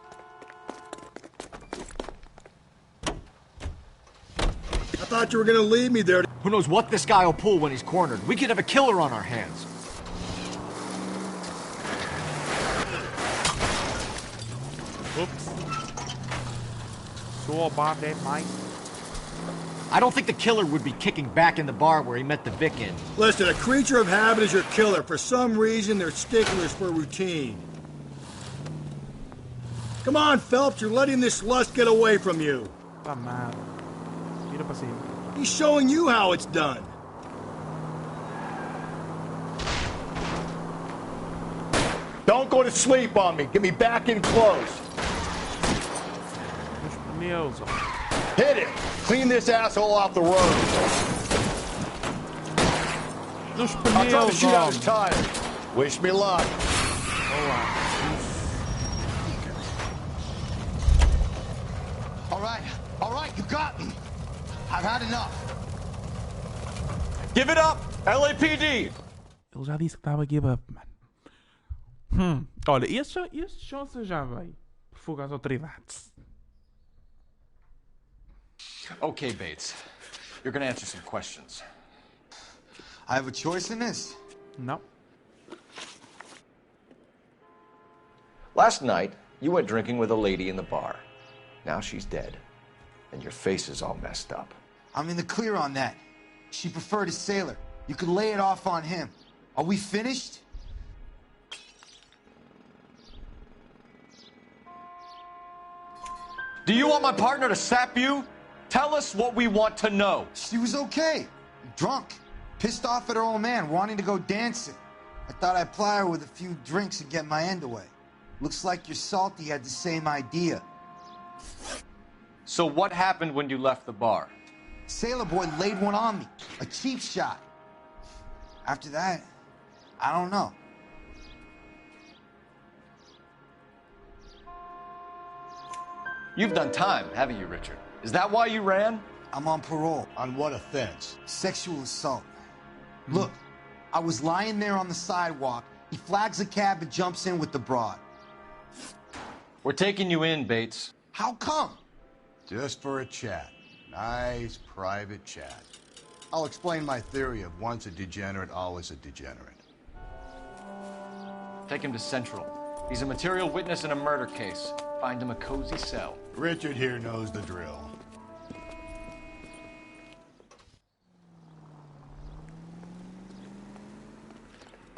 I thought you were gonna leave me there. Who knows what this guy will pull when he's cornered? We could have a killer on our hands. Oops. So about that, Mike. I don't think the killer would be kicking back in the bar where he met the Vic in. Listen, a creature of habit is your killer. For some reason, they're sticklers for routine. Come on, Phelps, you're letting this lust get away from you. Tá mal. Vira pra cima. He's showing you how it's done. Don't go to sleep on me. Get me back in close. Os pneus, ó. Hit it. Clean this asshole off the road. Dos I'll try to pneus, shoot out his homem. tires. Wish me luck. All right, you got me. I've had enough. Give it up, LAPD! Ele já disse que estava give up, mano. Olha, este Johnson já veio. Por fogo às autoridades. Okay, Bates. You're gonna answer some questions. I have a choice in this? No. Last night, you went drinking with a lady in the bar. Now she's dead. And your face is all messed up. I'm in the clear on that. She preferred a sailor. You could lay it off on him. Are we finished? Do you want my partner to sap you? Tell us what we want to know. She was okay. Drunk. Pissed off at her old man, wanting to go dancing. I thought I'd ply her with a few drinks and get my end away. Looks like your salty had the same idea. So what happened when you left the bar? Sailor boy laid one on me. A cheap shot. After that, I don't know. You've done time, haven't you, Richard? Is that why you ran? I'm on parole. On what offense? Sexual assault. Look, I was lying there on the sidewalk. He flags a cab and jumps in with the broad. We're taking you in, Bates. How come? Just for a chat. Nice private chat. I'll explain my theory of once a degenerate, always a degenerate. Take him to Central. He's a material witness in a murder case. Find him a cozy cell. Richard here knows the drill.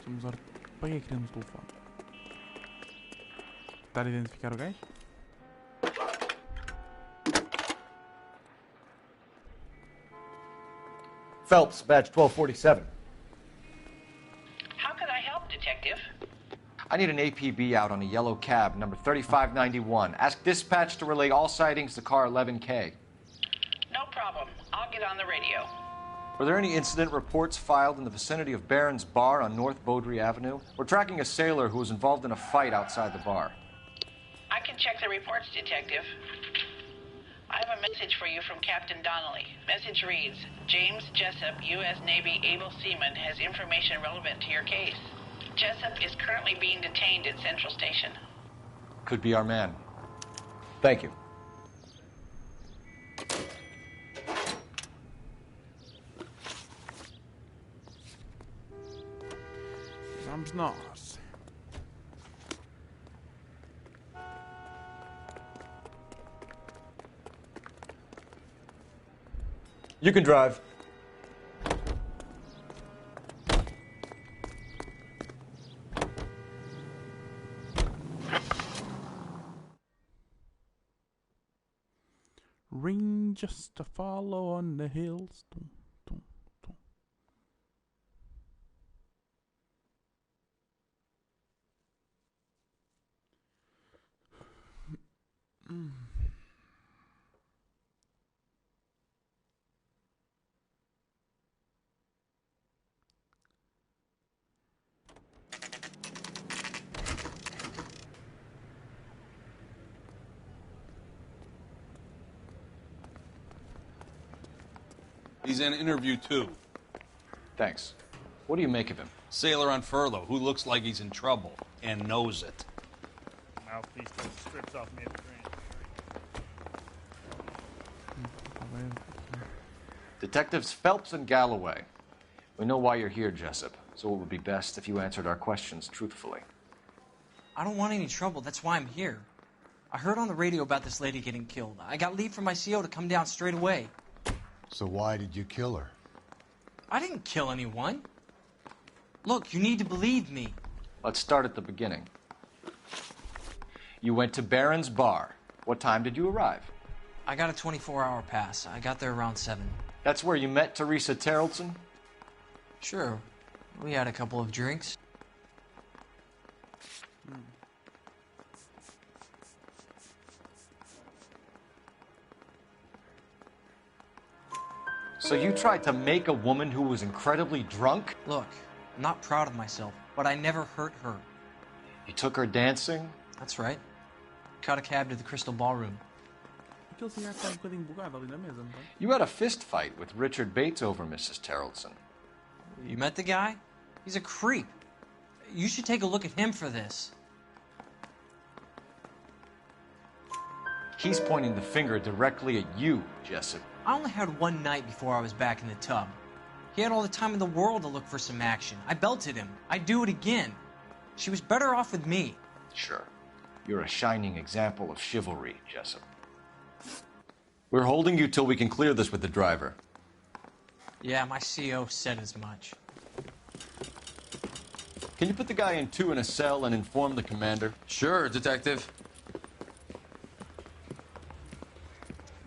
Vamos usar. Põe aqui no telefone. Tentar identificar o gajo? Phelps, badge 1247. How can I help, Detective? I need an APB out on a yellow cab, number 3591. Ask dispatch to relay all sightings to car 11K. No problem. I'll get on the radio. Were there any incident reports filed in the vicinity of Barron's Bar on North Beaudry Avenue? We're tracking a sailor who was involved in a fight outside the bar. I can check the reports, Detective. I have a message for you from Captain Donnelly. Message reads, James Jessup, U.S. Navy able seaman, has information relevant to your case. Jessup is currently being detained at Central Station. Could be our man. Thank you. Vamos nós. You can drive. Ring just to follow on the hills. Dum, dum, dum. He's in interview 2. Thanks. What do you make of him? Sailor on furlough who looks like he's in trouble and knows it. Mouthpiece those strips off me at the train. Detectives Phelps and Galloway. We know why you're here, Jessup, so it would be best if you answered our questions truthfully. I don't want any trouble. That's why I'm here. I heard on the radio about this lady getting killed. I got leave from my CO to come down straight away. So why did you kill her? I didn't kill anyone. Look, you need to believe me. Let's start at the beginning. You went to Barron's Bar. What time did you arrive? I got a 24-hour pass. I got there around 7. That's where you met Teresa Terrelson? Sure. We had a couple of drinks. So you tried to make a woman who was incredibly drunk? Look, I'm not proud of myself, but I never hurt her. You took her dancing? That's right. Caught a cab to the Crystal Ballroom. Aquele senhor está bocadinho bugado ali na mesa, não tá? You had a fist fight with Richard Bates over Mrs. Terrelson. You met the guy? He's a creep. You should take a look at him for this. He's pointing the finger directly at you, Jessup. I only had one night before I was back in the tub. He had all the time in the world to look for some action. I belted him. I'd do it again. She was better off with me. Sure. You're a shining example of chivalry, Jessup. We're holding you till we can clear this with the driver. Yeah, my CO said as much. Can you put the guy in 2 in a cell and inform the commander? Sure, Detective.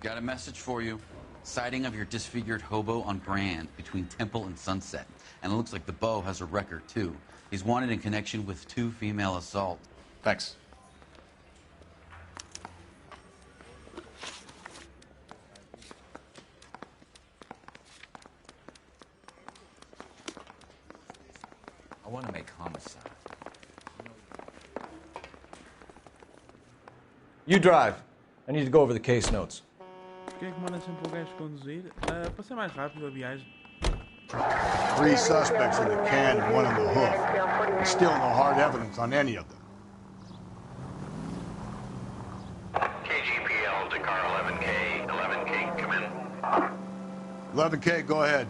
Got a message for you. Sighting of your disfigured hobo on Brand between Temple and Sunset. And it looks like the Beau has a record, too. He's wanted in connection with 2 female assaults. Thanks. I want to make homicide. You drive. I need to go over the case notes. Quem é que manda sempre o gajo conduzir? Para ser mais rápido a viagem. 3 suspects in the can and 1 in the hoof. And still no hard evidence on any of them. KGPL to car 11K. 11K, come in. 11K, go ahead.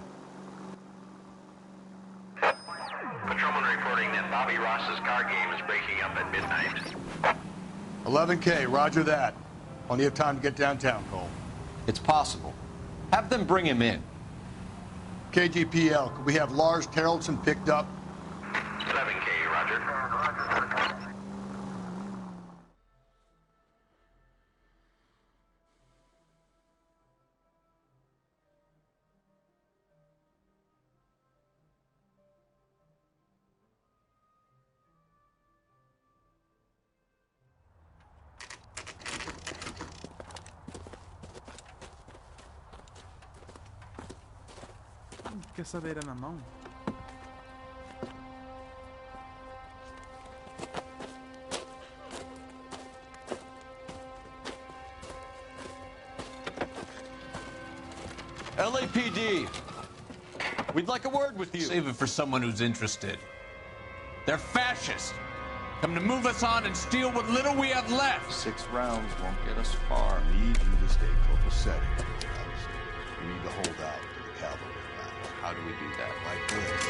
Patrolman reporting that Bobby Ross's car game is breaking up at midnight. 11K, roger that. Plenty of time to get downtown, Cole. It's possible. Have them bring him in. KGPL, could we have Lars Terrelson picked up? 11K, roger. Caçadeira na mão? LAPD. We'd like a word with you. Save it for someone who's interested. They're fascists. Come to move us on and steal what little we have left. 6 rounds won't get us far. Need you to stay copacetic. We need to hold out to the cavalry lines. How do we do that? Like this.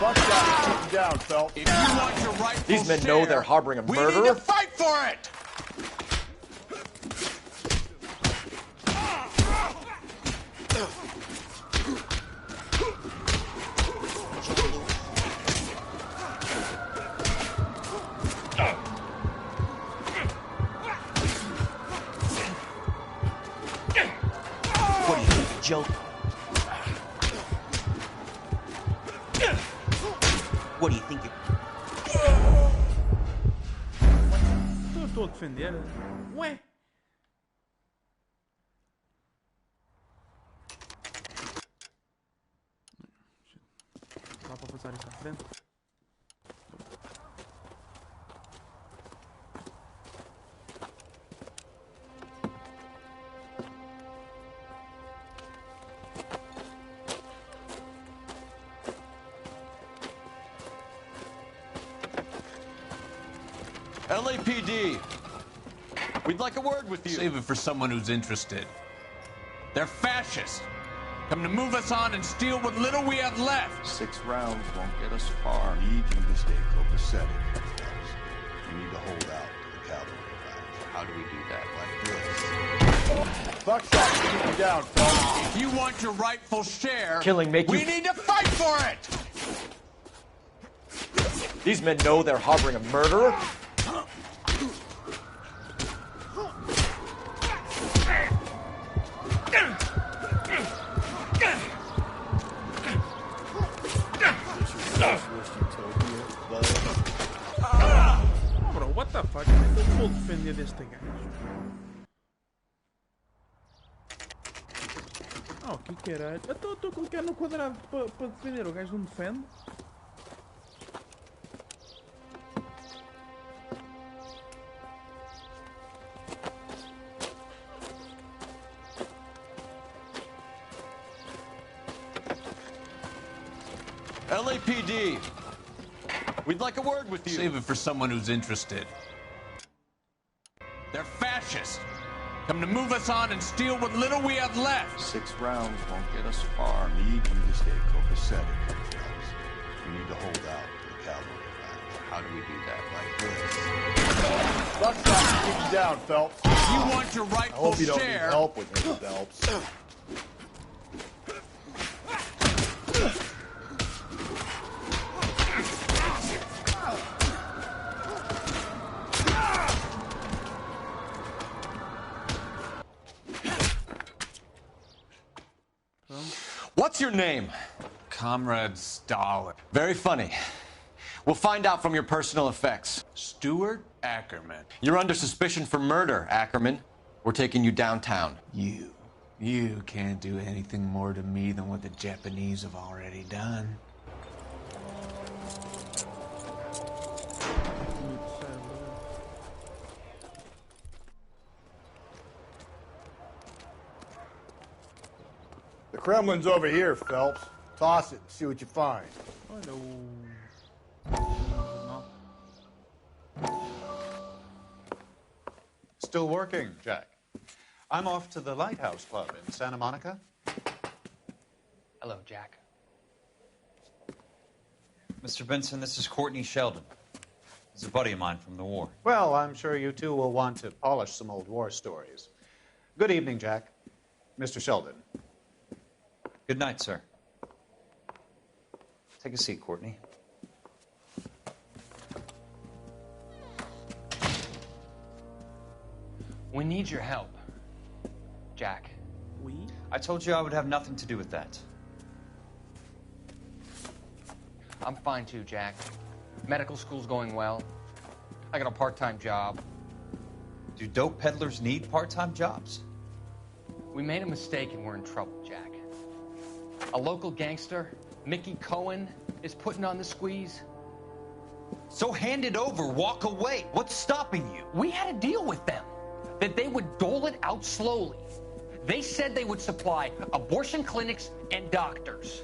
Buckshot, keep them down, Phelps. If you want your rightful These men know they're harboring a murderer. We need to fight for it! What do you think, Joe? What do you think? Estou a defender. Ué? Dá para passar isso à frente? LAPD. We'd like a word with you. Save it for someone who's interested. They're fascists. Come to move us on and steal what little we have left. 6 rounds won't get us far. Need you to stay copacetic. We need to hold out to the cavalry lines. How do we do that? Like this. Buckshot, keep them down, Phelps. If you want your rightful share, Killing make we you... need to fight for it! These men know they're harboring a murderer. Bro, what the fuck? Como é que eu vou defender deste gajo? Oh, que caralho. Eu estou a clicar no quadrado para defender. O gajo não defende. LAPD. We'd like a word with you. Save it for someone who's interested. They're fascists. Come to move us on and steal what little we have left. 6 rounds won't get us far. Need you to stay copacetic. We need to hold out to the cavalry lines. How do we do that? Like this. Buckshot, keep them down, Phelps. If you want your I rightful hope you don't share, need help with this, Phelps. What's your name? Comrade Stalin. Very funny. We'll find out from your personal effects. Stuart Ackerman. You're under suspicion for murder, Ackerman. We're taking you downtown. You can't do anything more to me than what the Japanese have already done. The Kremlin's over here, Phelps. Toss it and see what you find. Still working, Jack. I'm off to the Lighthouse Club in Santa Monica. Hello, Jack. Mr. Benson, this is Courtney Sheldon. He's a buddy of mine from the war. Well, I'm sure you two will want to polish some old war stories. Good evening, Jack. Mr. Sheldon. Good night, sir. Take a seat, Courtney. We need your help, Jack. We? I told you I would have nothing to do with that. I'm fine too, Jack. Medical school's going well. I got a part-time job. Do dope peddlers need part-time jobs? We made a mistake and we're in trouble, Jack. A local gangster, Mickey Cohen, is putting on the squeeze. So hand it over, walk away. What's stopping you? We had a deal with them, that they would dole it out slowly. They said they would supply abortion clinics and doctors.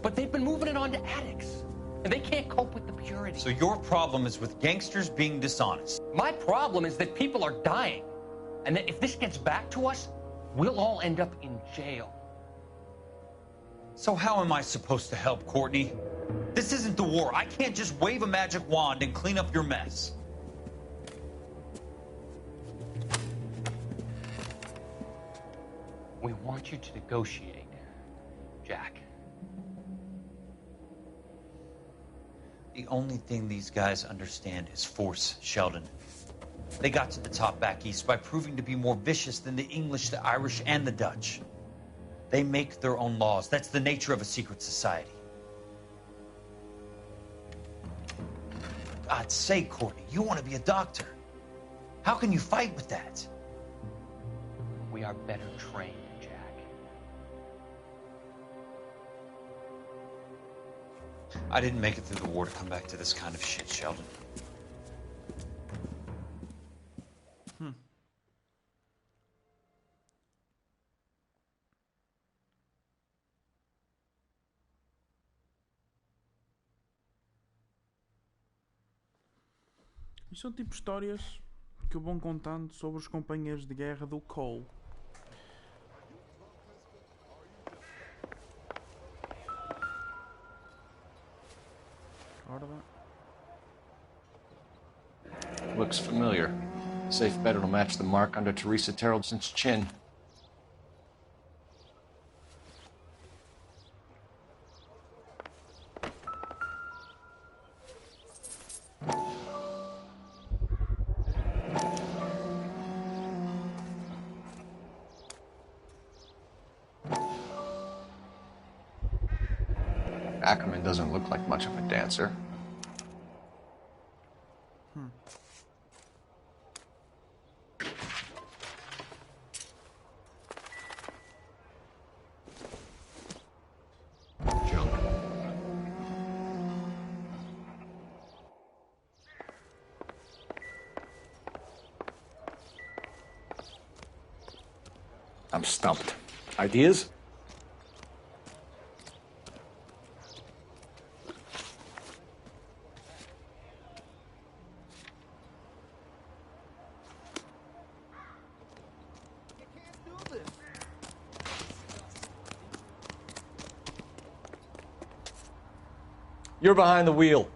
But they've been moving it on to addicts. And they can't cope with the purity. So your problem is with gangsters being dishonest? My problem is that people are dying. And that if this gets back to us, we'll all end up in jail. So how am I supposed to help, Courtney? This isn't the war. I can't just wave a magic wand and clean up your mess. We want you to negotiate, Jack. The only thing these guys understand is force, Sheldon. They got to the top back east by proving to be more vicious than the English, the Irish, and the Dutch. They make their own laws. That's the nature of a secret society. For God's sake, Courtney, you want to be a doctor. How can you fight with that? We are better trained, Jack. I didn't make it through the war to come back to this kind of shit, Sheldon. Isto são tipo histórias que vão contando sobre os companheiros de guerra do Cole. Looks familiar. Safe bet it'll match the mark under Teresa Terreldson's chin. Ackerman doesn't look like much of a dancer. I'm stumped. Ideas? You're behind the wheel.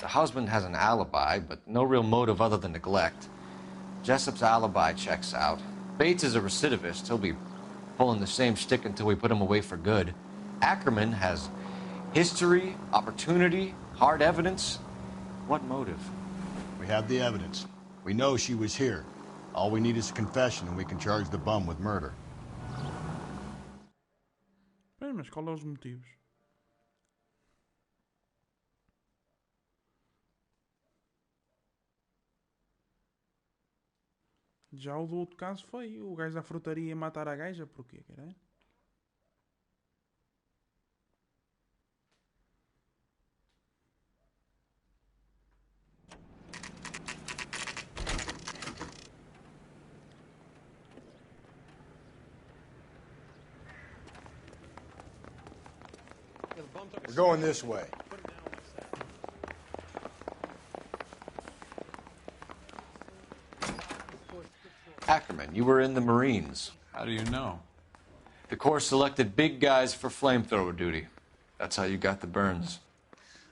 The husband has an alibi, but no real motive other than neglect. Jessup's alibi checks out. Bates is a recidivist. He'll be pulling the same stick until we put him away for good. Ackerman has history, opportunity, hard evidence. What motive? We have the evidence. We know she was here. All we need is a confession and we can charge the bum with murder. Bem, mas qual é os motivos? Já o do outro caso foi o gajo da frutaria matar a gaja. Porquê, caralho? We're going this way. Ackerman, you were in the Marines. How do you know? The Corps selected big guys for flamethrower duty. That's how you got the burns.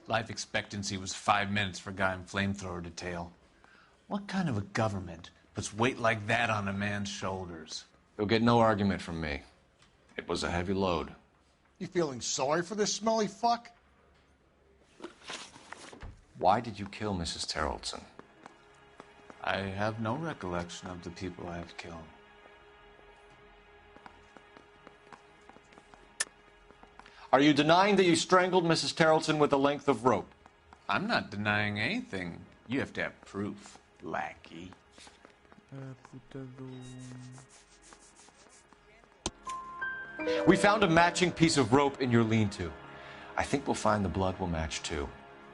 Life expectancy was 5 minutes for a guy in flamethrower detail. What kind of a government puts weight like that on a man's shoulders? You'll get no argument from me. It was a heavy load. You feeling sorry for this smelly fuck? Why did you kill Mrs. Terrelson? I have no recollection of the people I have killed. Are you denying that you strangled Mrs. Terrelson with a length of rope? I'm not denying anything. You have to have proof, lackey. Puta do... We found a matching piece of rope in your lean-to. I think we'll find the blood will match too.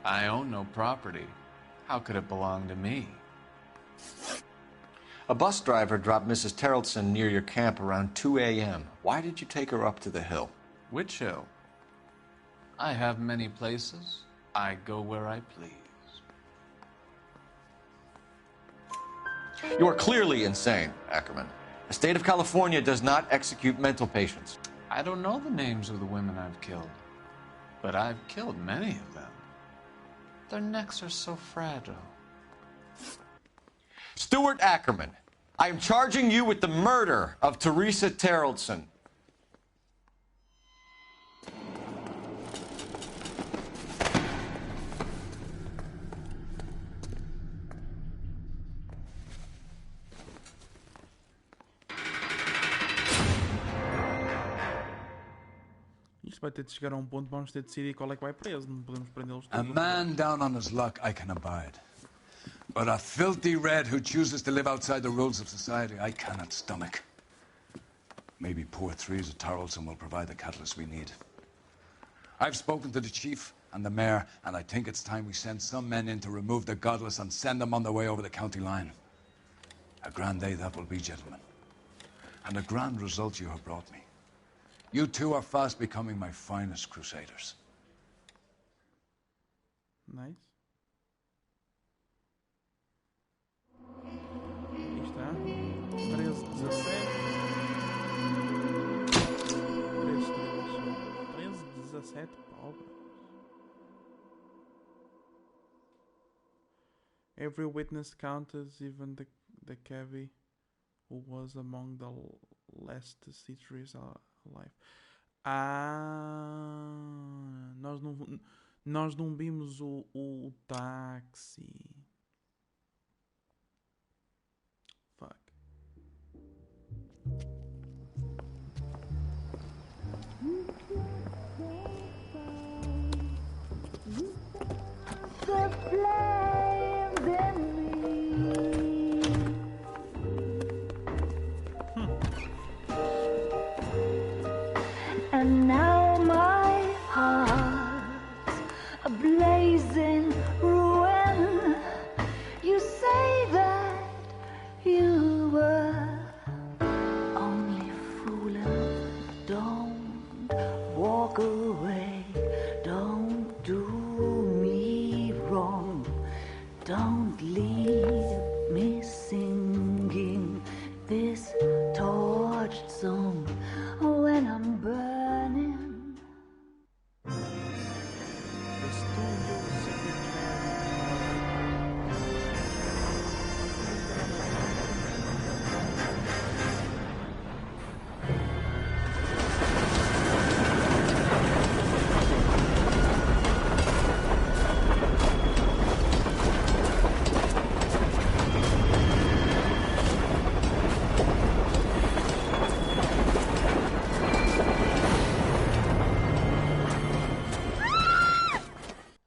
I own no property. How could it belong to me? A bus driver dropped Mrs. Terrelson near your camp around 2 a.m. Why did you take her up to the hill? Which hill? I have many places. I go where I please. You are clearly insane, Ackerman. The state of California does not execute mental patients. I don't know the names of the women I've killed, but I've killed many of them. Their necks are so fragile. Stuart Ackerman, I am charging you with the murder of Teresa Terrelson. Isto vai ter de chegar a ponto, vamos ter de decidir qual é que vai preso. Não podemos prendê-los todos. A man down on his luck I can abide. But a filthy red who chooses to live outside the rules of society, I cannot stomach. Maybe poor Teresa Tarleton will provide the catalyst we need. I've spoken to the chief and the mayor, and I think it's time we send some men in to remove the godless and send them on their way over the county line. A grand day that will be, gentlemen. And a grand result you have brought me. You two are fast becoming my finest crusaders. Nice. Aqui está. 13, 17. 13, 17 pobres. Every witness counted, even the cabbie who was among the last to see Teresa alive. Nós não vimos o táxi. Fuck. The flames in me. And now my heart's a blazing ruin. You say that you were only fooling. Don't walk away. Don't do me wrong. Don't leave me singing this torched song when I'm burning.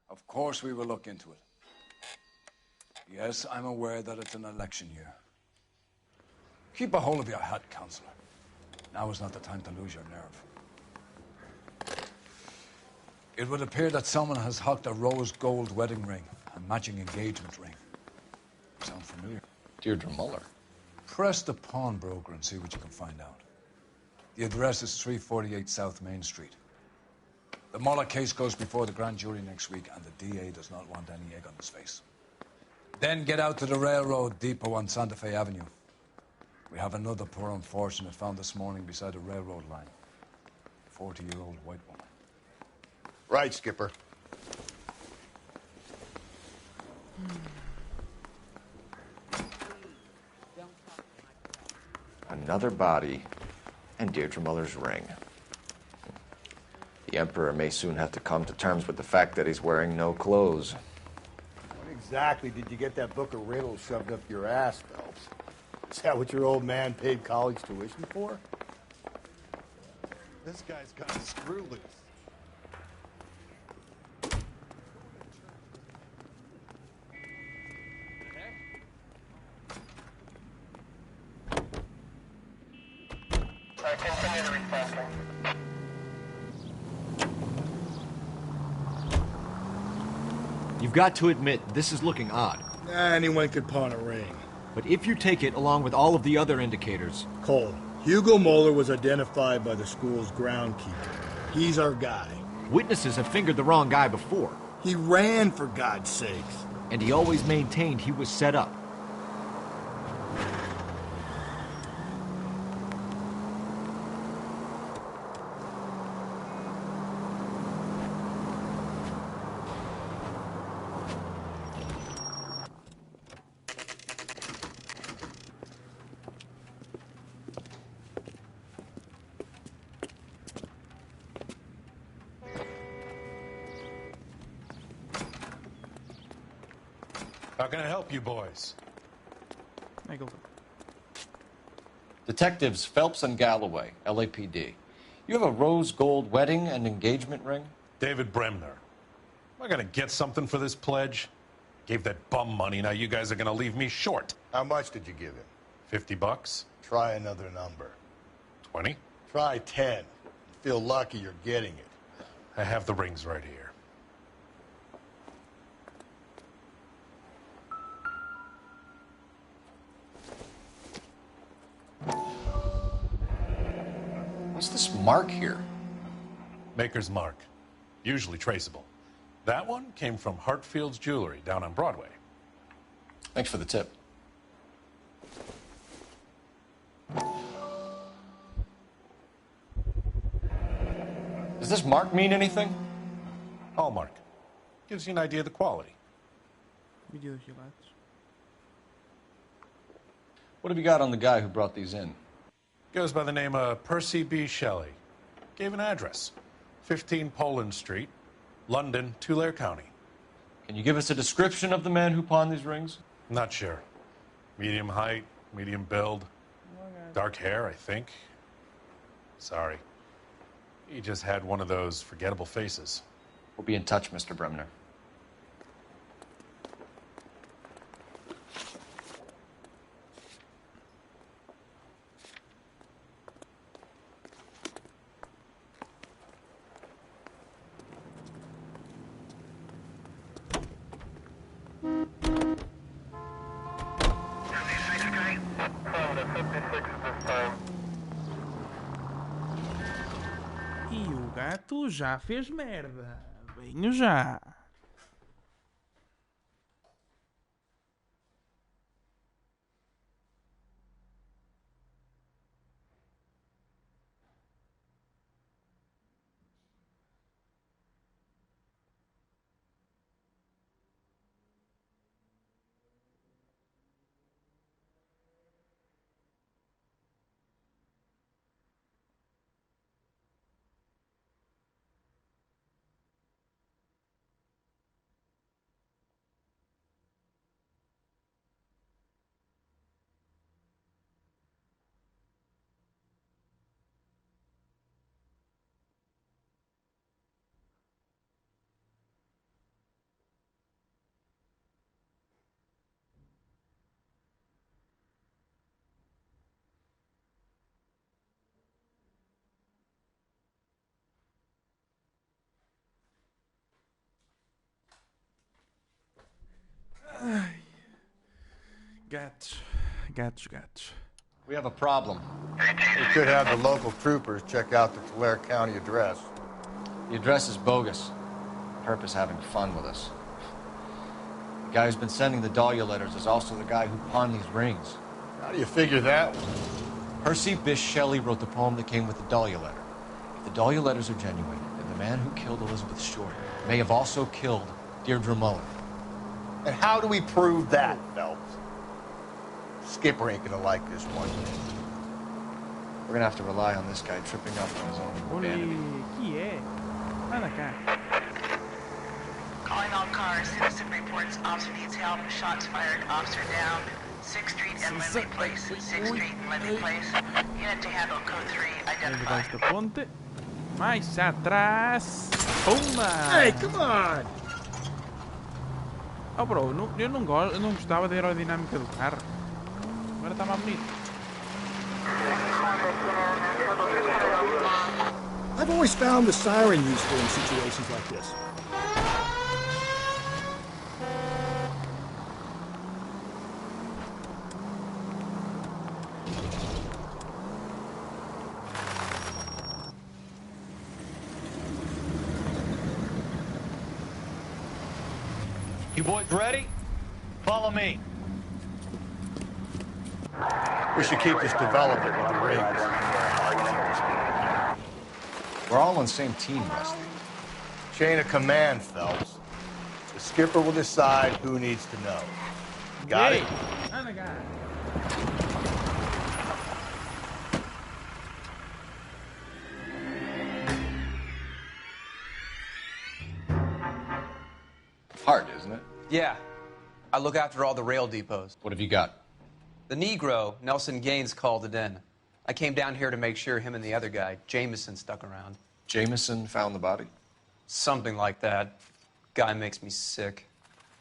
Of course we will look into it. Yes, I'm aware that it's an election year. Keep a hold of your hat, Counselor. Now is not the time to lose your nerve. It would appear that someone has hocked a rose gold wedding ring and matching engagement ring. Sound familiar? Deirdre Muller. Press the pawnbroker and see what you can find out. The address is 348 South Main Street. The Muller case goes before the grand jury next week, and the DA does not want any egg on his face. Then get out to the railroad depot on Santa Fe Avenue. We have another poor unfortunate found this morning beside a railroad line. 40-year-old white woman. Right, Skipper. Another body and Deirdre Muller's ring. The Emperor may soon have to come to terms with the fact that he's wearing no clothes. When exactly did you get that book of riddles shoved up your ass, Phelps? Is that what your old man paid college tuition for? This guy's got a screw loose. Continue to respond. You've got to admit, this is looking odd. Anyone could pawn a ring. But if you take it along with all of the other indicators... Cole, Hugo Moeller was identified by the school's groundkeeper. He's our guy. Witnesses have fingered the wrong guy before. He ran, for God's sakes. And he always maintained he was set up. How can I help you boys? Detectives Phelps and Galloway, LAPD. You have a rose gold wedding and engagement ring? David Bremner. Am I gonna get something for this pledge? Gave that bum money, now you guys are gonna leave me short. How much did you give him? $50? Try another number. 20? Try 10. Feel lucky you're getting it. I have the rings right here. What's this mark here? Maker's mark. Usually traceable. That one came from Hartfield's Jewelry down on Broadway. Thanks for the tip. Does this mark mean anything? Hallmark. Gives you an idea of the quality. What have you got on the guy who brought these in? Goes by the name of Percy B. Shelley. Gave an address. 15 Poland Street, London, Tulare County. Can you give us a description of the man who pawned these rings? Not sure. Medium height, medium build. Dark hair, I think. Sorry. He just had one of those forgettable faces. We'll be in touch, Mr. Bremner. E o gato já fez merda. Venho já. Ai. Gatos. Gatos, gatos. We have a problem. We could have the local troopers check out the Tulare County address. The address is bogus. Perp is having fun with us. The guy who's been sending the Dahlia letters is also the guy who pawned these rings. How do you figure that? Percy Bysshe Shelley wrote the poem that came with the Dahlia letter. If the Dahlia letters are genuine, then the man who killed Elizabeth Short may have also killed Deirdre Mullen. And how do we prove that, Phelps? Skipper ain't gonna like this one. We're gonna have to rely on this guy tripping up on his own vanity. Chi è? Anda cá. Calling all cars. Citizen reports officer needs help. Shots fired. Officer down. 6th Street and Lindley Place. 6th Street and Lindley Place. Unit to handle code 3. Identify. Debaixo da ponte. Mais atrás. Pumba! Hey, come on! Oh, bro, eu não gostava da aerodinâmica do carro. Agora está mais bonito. I've always found the siren useful in situations like this. You boys ready? Follow me. We should keep this development with the rings. We're all on the same team, Rusty. Chain of command, Phelps. The skipper will decide who needs to know. Got it? I'm a guy. Hard, isn't it? Yeah. I look after all the rail depots. What have you got? The Negro, Nelson Gaines, called it in. I came down here to make sure him and the other guy, Jameson, stuck around. Jameson found the body? Something like that. Guy makes me sick.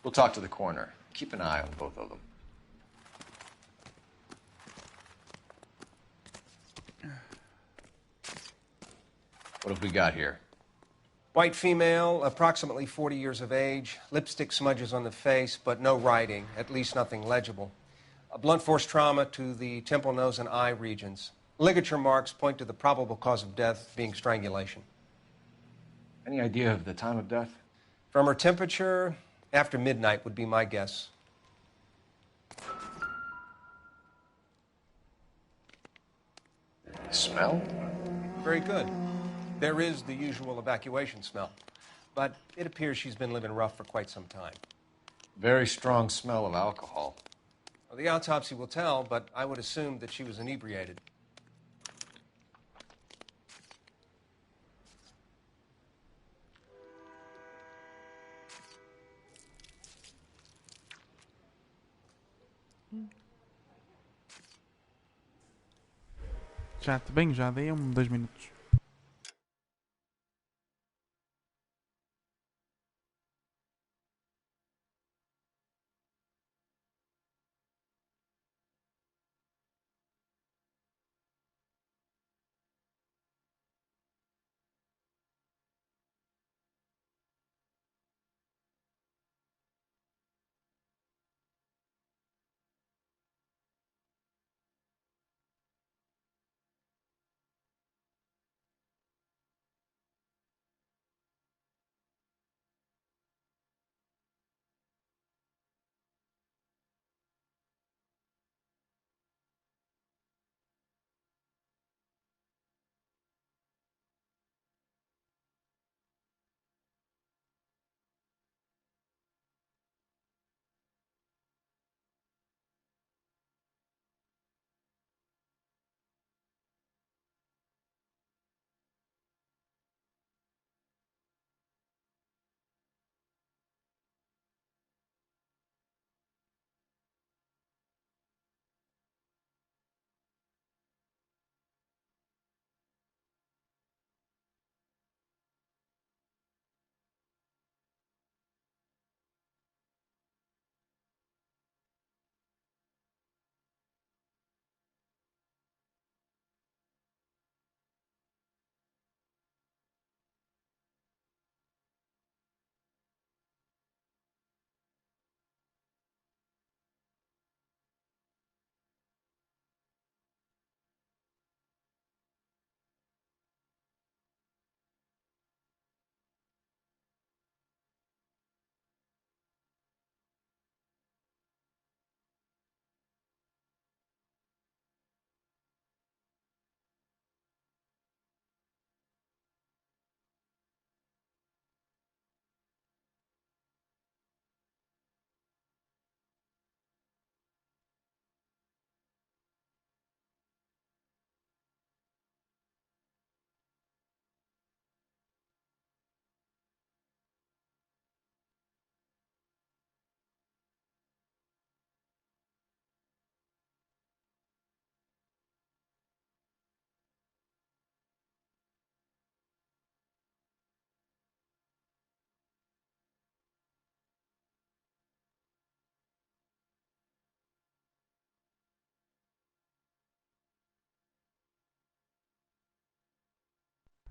We'll talk to the coroner. Keep an eye on both of them. What have we got here? White female, approximately 40 years of age, lipstick smudges on the face, but no writing, at least nothing legible. A blunt force trauma to the temple, nose, and eye regions. Ligature marks point to the probable cause of death being strangulation. Any idea of the time of death? From her temperature, after midnight would be my guess. Smell? Very good. There is the usual evacuation smell, but it appears she's been living rough for quite some time. Very strong smell of alcohol. Well, the autopsy will tell, but I would assume that she was inebriated. Já, bem, já dei 2 minutos.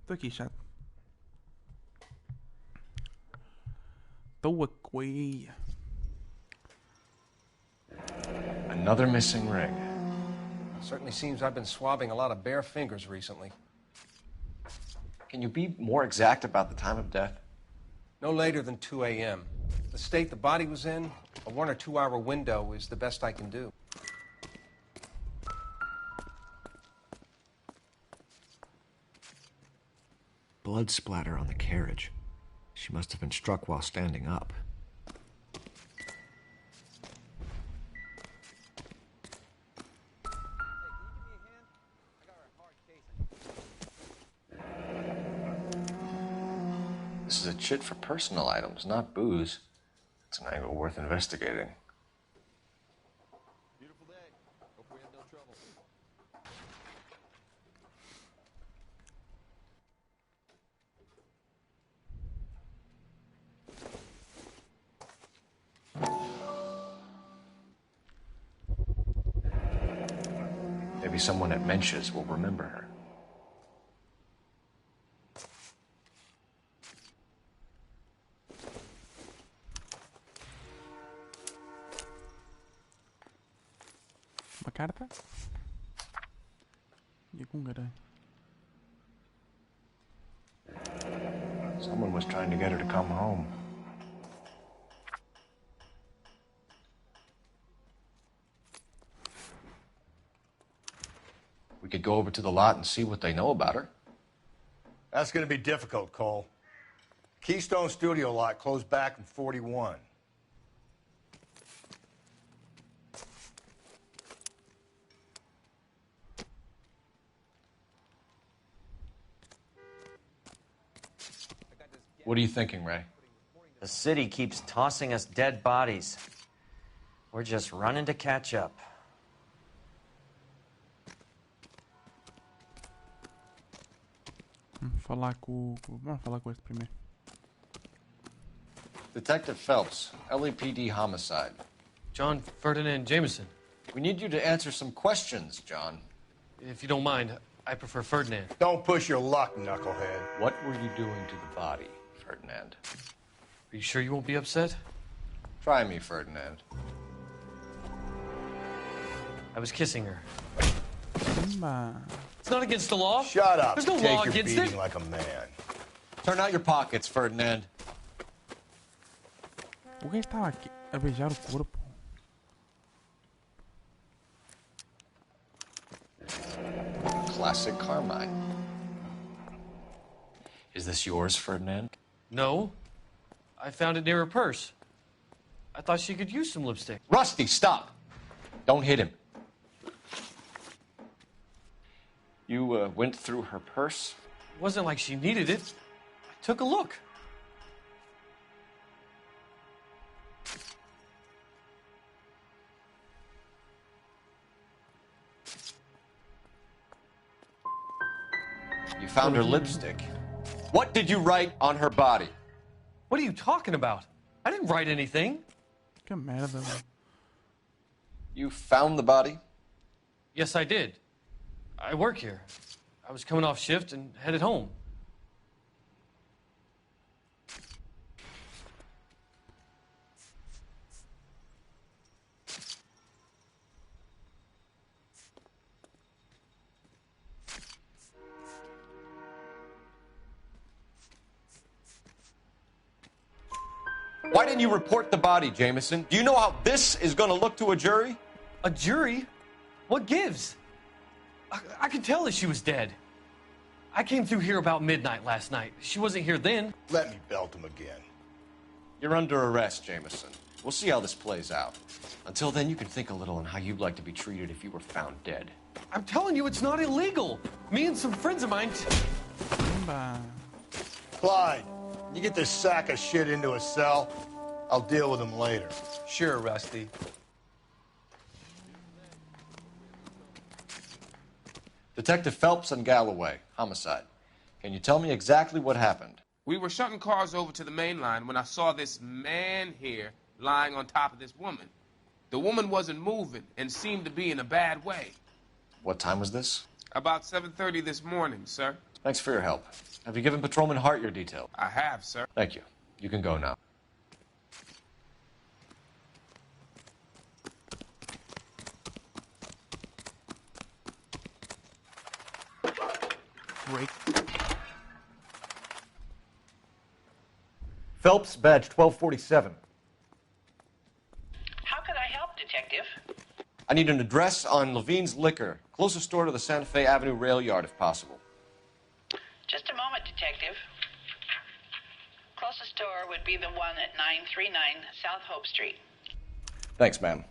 Estou aqui, chato. Estou aqui. Another missing ring. Certainly seems I've been swabbing a lot of bare fingers recently. Can you be more exact about the time of death? No later than 2 a.m. The state the body was in, a 1 or 2 hour window is the best I can do. Blood splatter on the carriage. She must have been struck while standing up. This is a chit for personal items, not booze. It's an angle worth investigating. Beautiful day. Hope we have no trouble. Maybe someone at Mensch's will remember her. Uma carta? E com caralho. Someone was trying to get her to come home. We could go over to the lot and see what they know about her. That's going to be difficult, Cole. Keystone Studio lot closed back in 41. What are you thinking, Ray? The city keeps tossing us dead bodies. We're just running to catch up. Vamos falar com este primeiro. Detective Phelps, LAPD homicide. John Ferdinand Jameson. We need you to answer some questions, John. If you don't mind, I prefer Ferdinand. Don't push your luck, knucklehead. What were you doing to the body, Ferdinand? Are you sure you won't be upset? Try me, Ferdinand. I was kissing her. Simba. It's not against the law. Shut up. There's no Take law your against beating it. like a man. Turn out your pockets, Ferdinand. O gajo estava aqui a beijar o corpo. Classic Carmine. Is this yours, Ferdinand? No. I found it near her purse. I thought she could use some lipstick. Rusty, stop! Don't hit him. You went through her purse? It wasn't like she needed it. I took a look. You found her lipstick. What did you write on her body? What are you talking about? I didn't write anything. Que merda. You found the body? Yes, I did. I work here. I was coming off shift and headed home. Why didn't you report the body, Jameson? Do you know how this is going to look to a jury? A jury? What gives? I could tell that she was dead. I came through here about midnight last night. She wasn't here then. Let me belt him again. You're under arrest, Jameson. We'll see how this plays out. Until then, you can think a little on how you'd like to be treated if you were found dead. I'm telling you, it's not illegal. Me and some friends of mine... Clyde, you get this sack of shit into a cell. I'll deal with him later. Sure, Rusty. Detective Phelps and Galloway, homicide. Can you tell me exactly what happened? We were shutting cars over to the main line when I saw this man here lying on top of this woman. The woman wasn't moving and seemed to be in a bad way. What time was this? About 7:30 this morning, sir. Thanks for your help. Have you given Patrolman Hart your details? I have, sir. Thank you. You can go now. Break. Phelps, badge 1247. How could I help, Detective? I need an address on Levine's Liquor. Closest store to the Santa Fe Avenue rail yard, if possible. Just a moment, Detective. Closest store would be the one at 939 South Hope Street. Thanks, ma'am.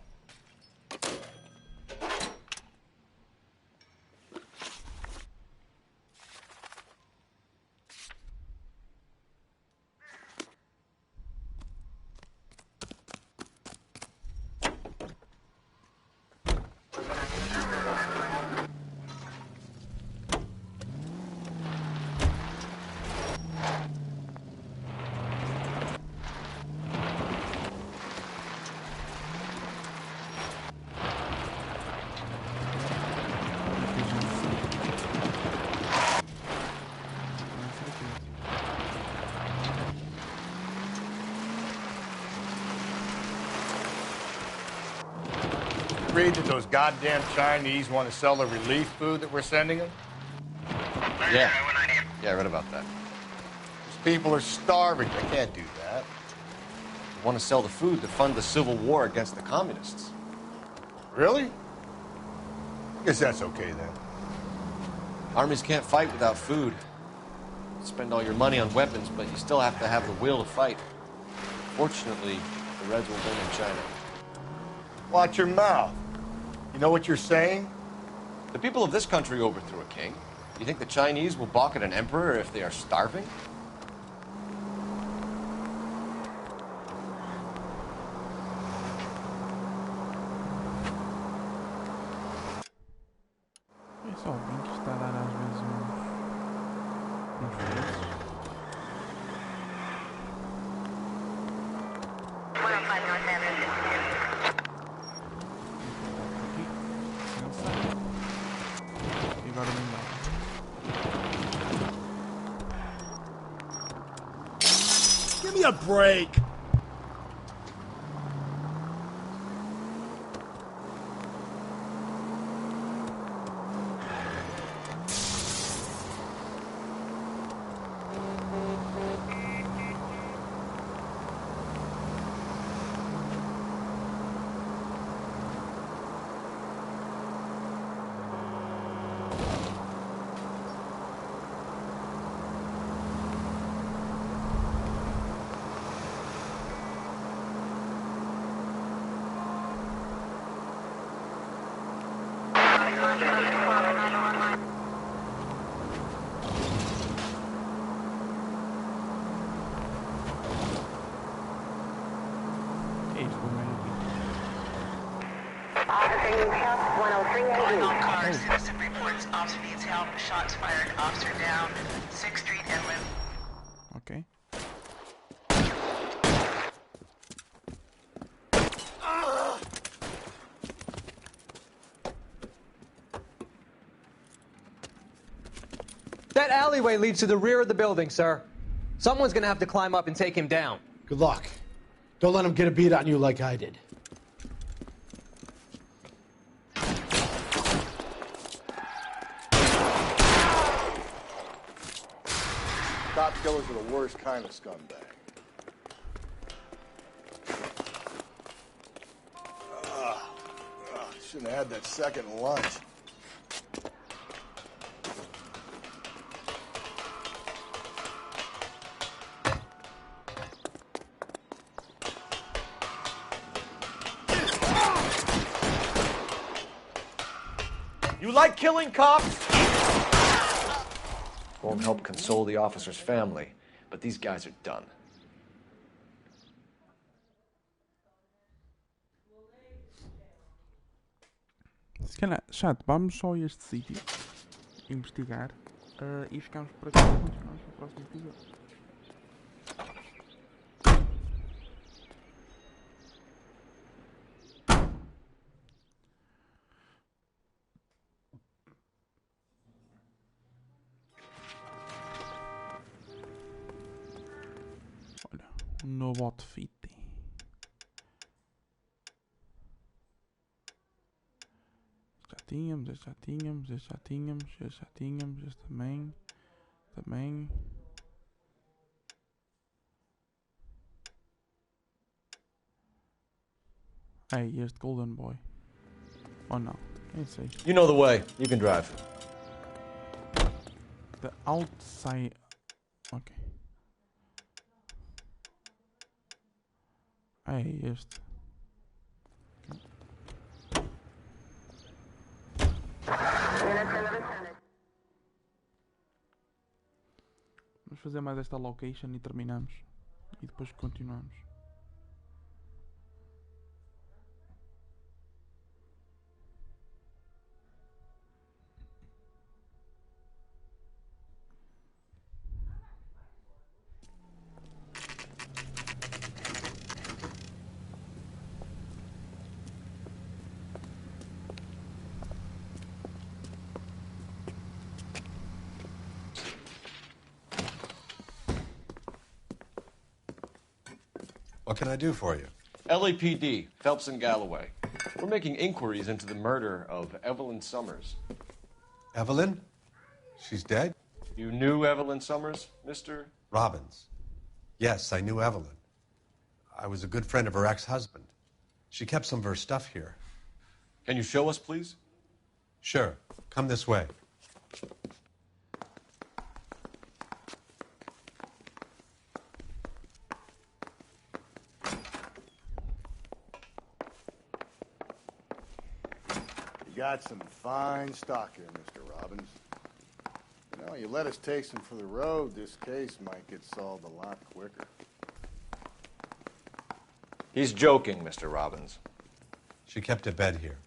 Read that those goddamn Chinese want to sell the relief food that we're sending them? Yeah. Yeah, I read about that. These people are starving. They can't do that. They want to sell the food to fund the civil war against the communists. Really? Guess that's okay then. Armies can't fight without food. You spend all your money on weapons, but you still have to have the will to fight. Fortunately, the Reds will win in China. Watch your mouth. You know what you're saying? The people of this country overthrew a king. You think the Chinese will balk at an emperor if they are starving? É só alguém que está a dar às vezes uns preços. E agora não dá. Give me a break! On car, citizen reports officer needs help. Shots fired. Officer down. 6th Street Edwin. Ok. That alleyway leads to the rear of the building, sir. Someone's gonna have to climb up and take him down. Good luck. Don't let him get a beat on you like I did. Cop killers are the worst kind of scumbag. Shouldn't have had that second lunch. You like killing cops? Won't help console the officer's family, but these guys are done. Se calhar, chato, vamos só a este sítio investigar e ficamos por aqui e continuamos no próximo episódio. Novo outfit. Já tínhamos, este já tínhamos, este já tínhamos, este já tínhamos, este também. Também. Hey, este Golden Boy. Oh não, nem sei. You know the way. You can drive. The outside. Ok. Hey, este. Vamos fazer mais esta location e terminamos. E depois continuamos. What can I do for you? LAPD, Phelps and Galloway. We're making inquiries into the murder of Evelyn Summers. Evelyn? She's dead? You knew Evelyn Summers, Mr. Robbins. Yes, I knew Evelyn. I was a good friend of her ex-husband. She kept some of her stuff here. Can you show us, please? Sure. Come this way. You got some fine stock here, Mr. Robbins. You know, you let us take some for the road, this case might get solved a lot quicker. He's joking, Mr. Robbins. She kept a bed here,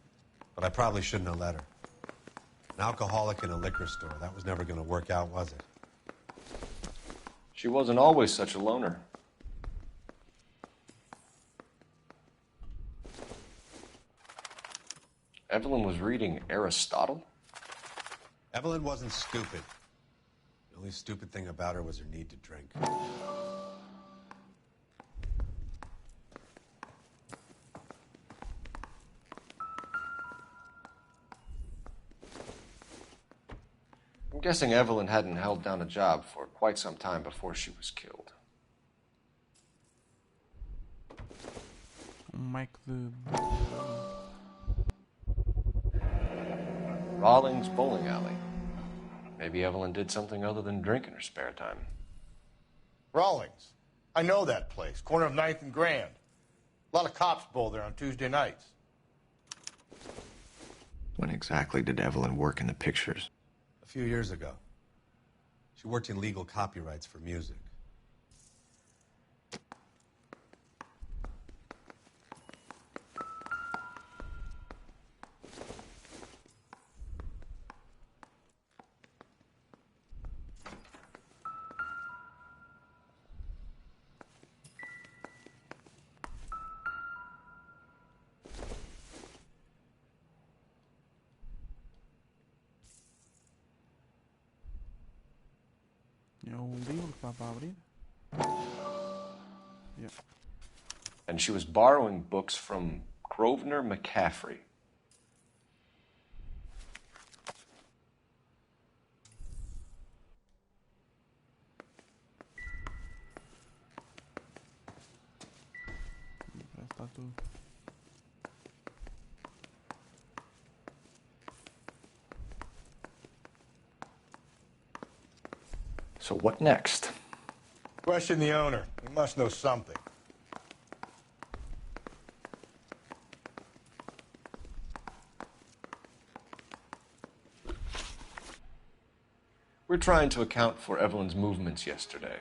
but I probably shouldn't have let her. An alcoholic in a liquor store, that was never going to work out, was it? She wasn't always such a loner. Evelyn was reading Aristotle? Evelyn wasn't stupid. The only stupid thing about her was her need to drink. I'm guessing Evelyn hadn't held down a job for quite some time before she was killed. Mike the... Rawlings Bowling Alley. Maybe Evelyn did something other than drink in her spare time. Rawlings. I know that place. Corner of 9th and Grand. A lot of cops bowl there on Tuesday nights. When exactly did Evelyn work in the pictures? A few years ago. She worked in legal copyrights for music. É o livro que está para abrir. Yeah. And she was borrowing books from Grosvenor McCaffrey. Parece que está tudo. So what next? Question the owner. He must know something. We're trying to account for Evelyn's movements yesterday.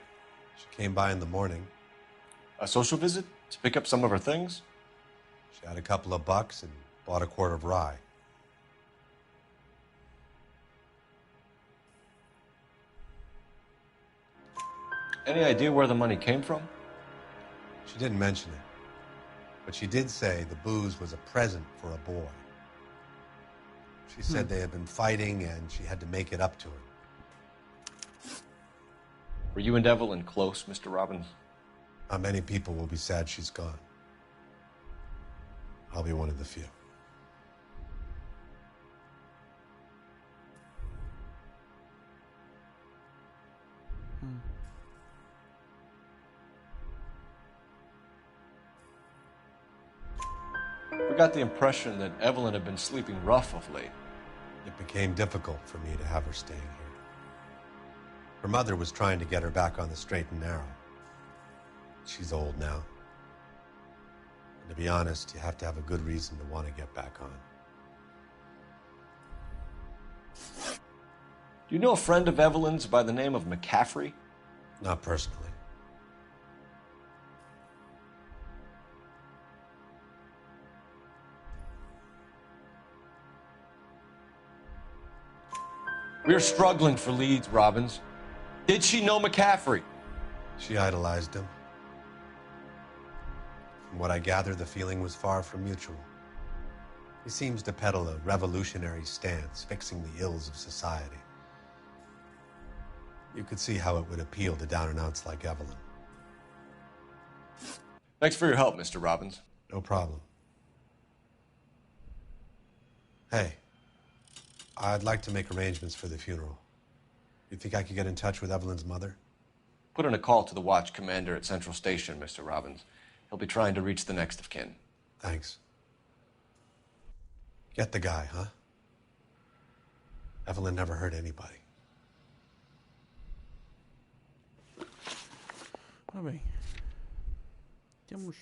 She came by in the morning. A social visit to pick up some of her things? She had a couple of bucks and bought a quart of rye. Any idea where the money came from? She didn't mention it, but she did say the booze was a present for a boy. She said they had been fighting and she had to make it up to him. Were you and Evelyn close, Mr. Robbins? Not many people will be sad she's gone. I'll be one of the few. We got the impression that Evelyn had been sleeping rough of late. It became difficult for me to have her staying here. Her mother was trying to get her back on the straight and narrow. She's old now. And to be honest, you have to have a good reason to want to get back on. Do you know a friend of Evelyn's by the name of McCaffrey? Not personally. We're struggling for leads, Robbins. Did she know McCaffrey? She idolized him. From what I gather, the feeling was far from mutual. He seems to peddle a revolutionary stance, fixing the ills of society. You could see how it would appeal to down-and-outs like Evelyn. Thanks for your help, Mr. Robbins. No problem. Hey, I'd like to make arrangements for the funeral. You think I could get in touch with Evelyn's mother? Put in a call to the watch commander at Central Station, Mr. Robbins. He'll be trying to reach the next of kin. Thanks. Get the guy, huh? Evelyn never hurt anybody. Ora bem, temos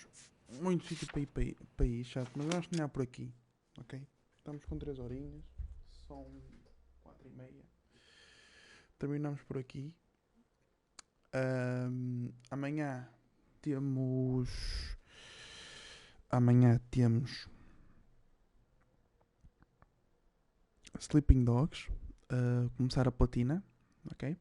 muito sítio para ir, chato, mas vamos terminar por aqui, ok? Estamos com 3 horinhas, são 4:30. Terminamos por aqui. Amanhã temos Sleeping Dogs, começar a platina, ok?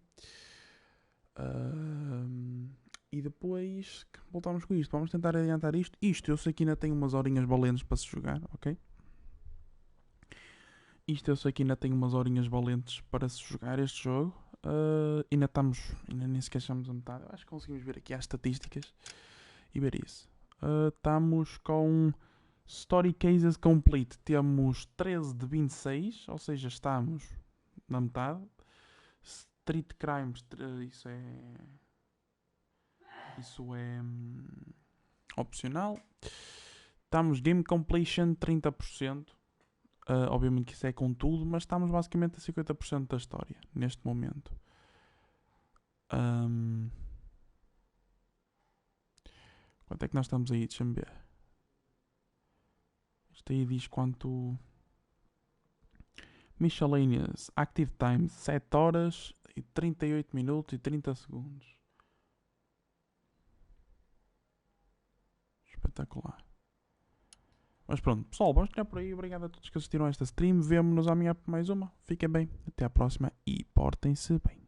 E depois voltamos com isto. Vamos tentar adiantar isto. Isto eu sei que ainda tem umas horinhas valentes para se jogar, ok? Isto eu sei que ainda tem umas horinhas valentes para se jogar este jogo. Ainda nem sequer chegamos a metade. Acho que conseguimos ver aqui as estatísticas e ver isso. Estamos com Story Cases Complete. Temos 13 de 26, ou seja, estamos na metade. Street Crimes, isso é opcional. Estamos Game Completion 30%. Obviamente que isso é com tudo, mas estamos basicamente a 50% da história neste momento. Quanto é que nós estamos aí? Deixa-me ver. Isto aí diz quanto. Miscellaneous Active Time 7 horas e 38 minutos e 30 segundos. Espetacular. Mas pronto, pessoal, vamos terminar por aí. Obrigado a todos que assistiram a esta stream. Vemo-nos amanhã por mais uma. Fiquem bem, até à próxima e portem-se bem.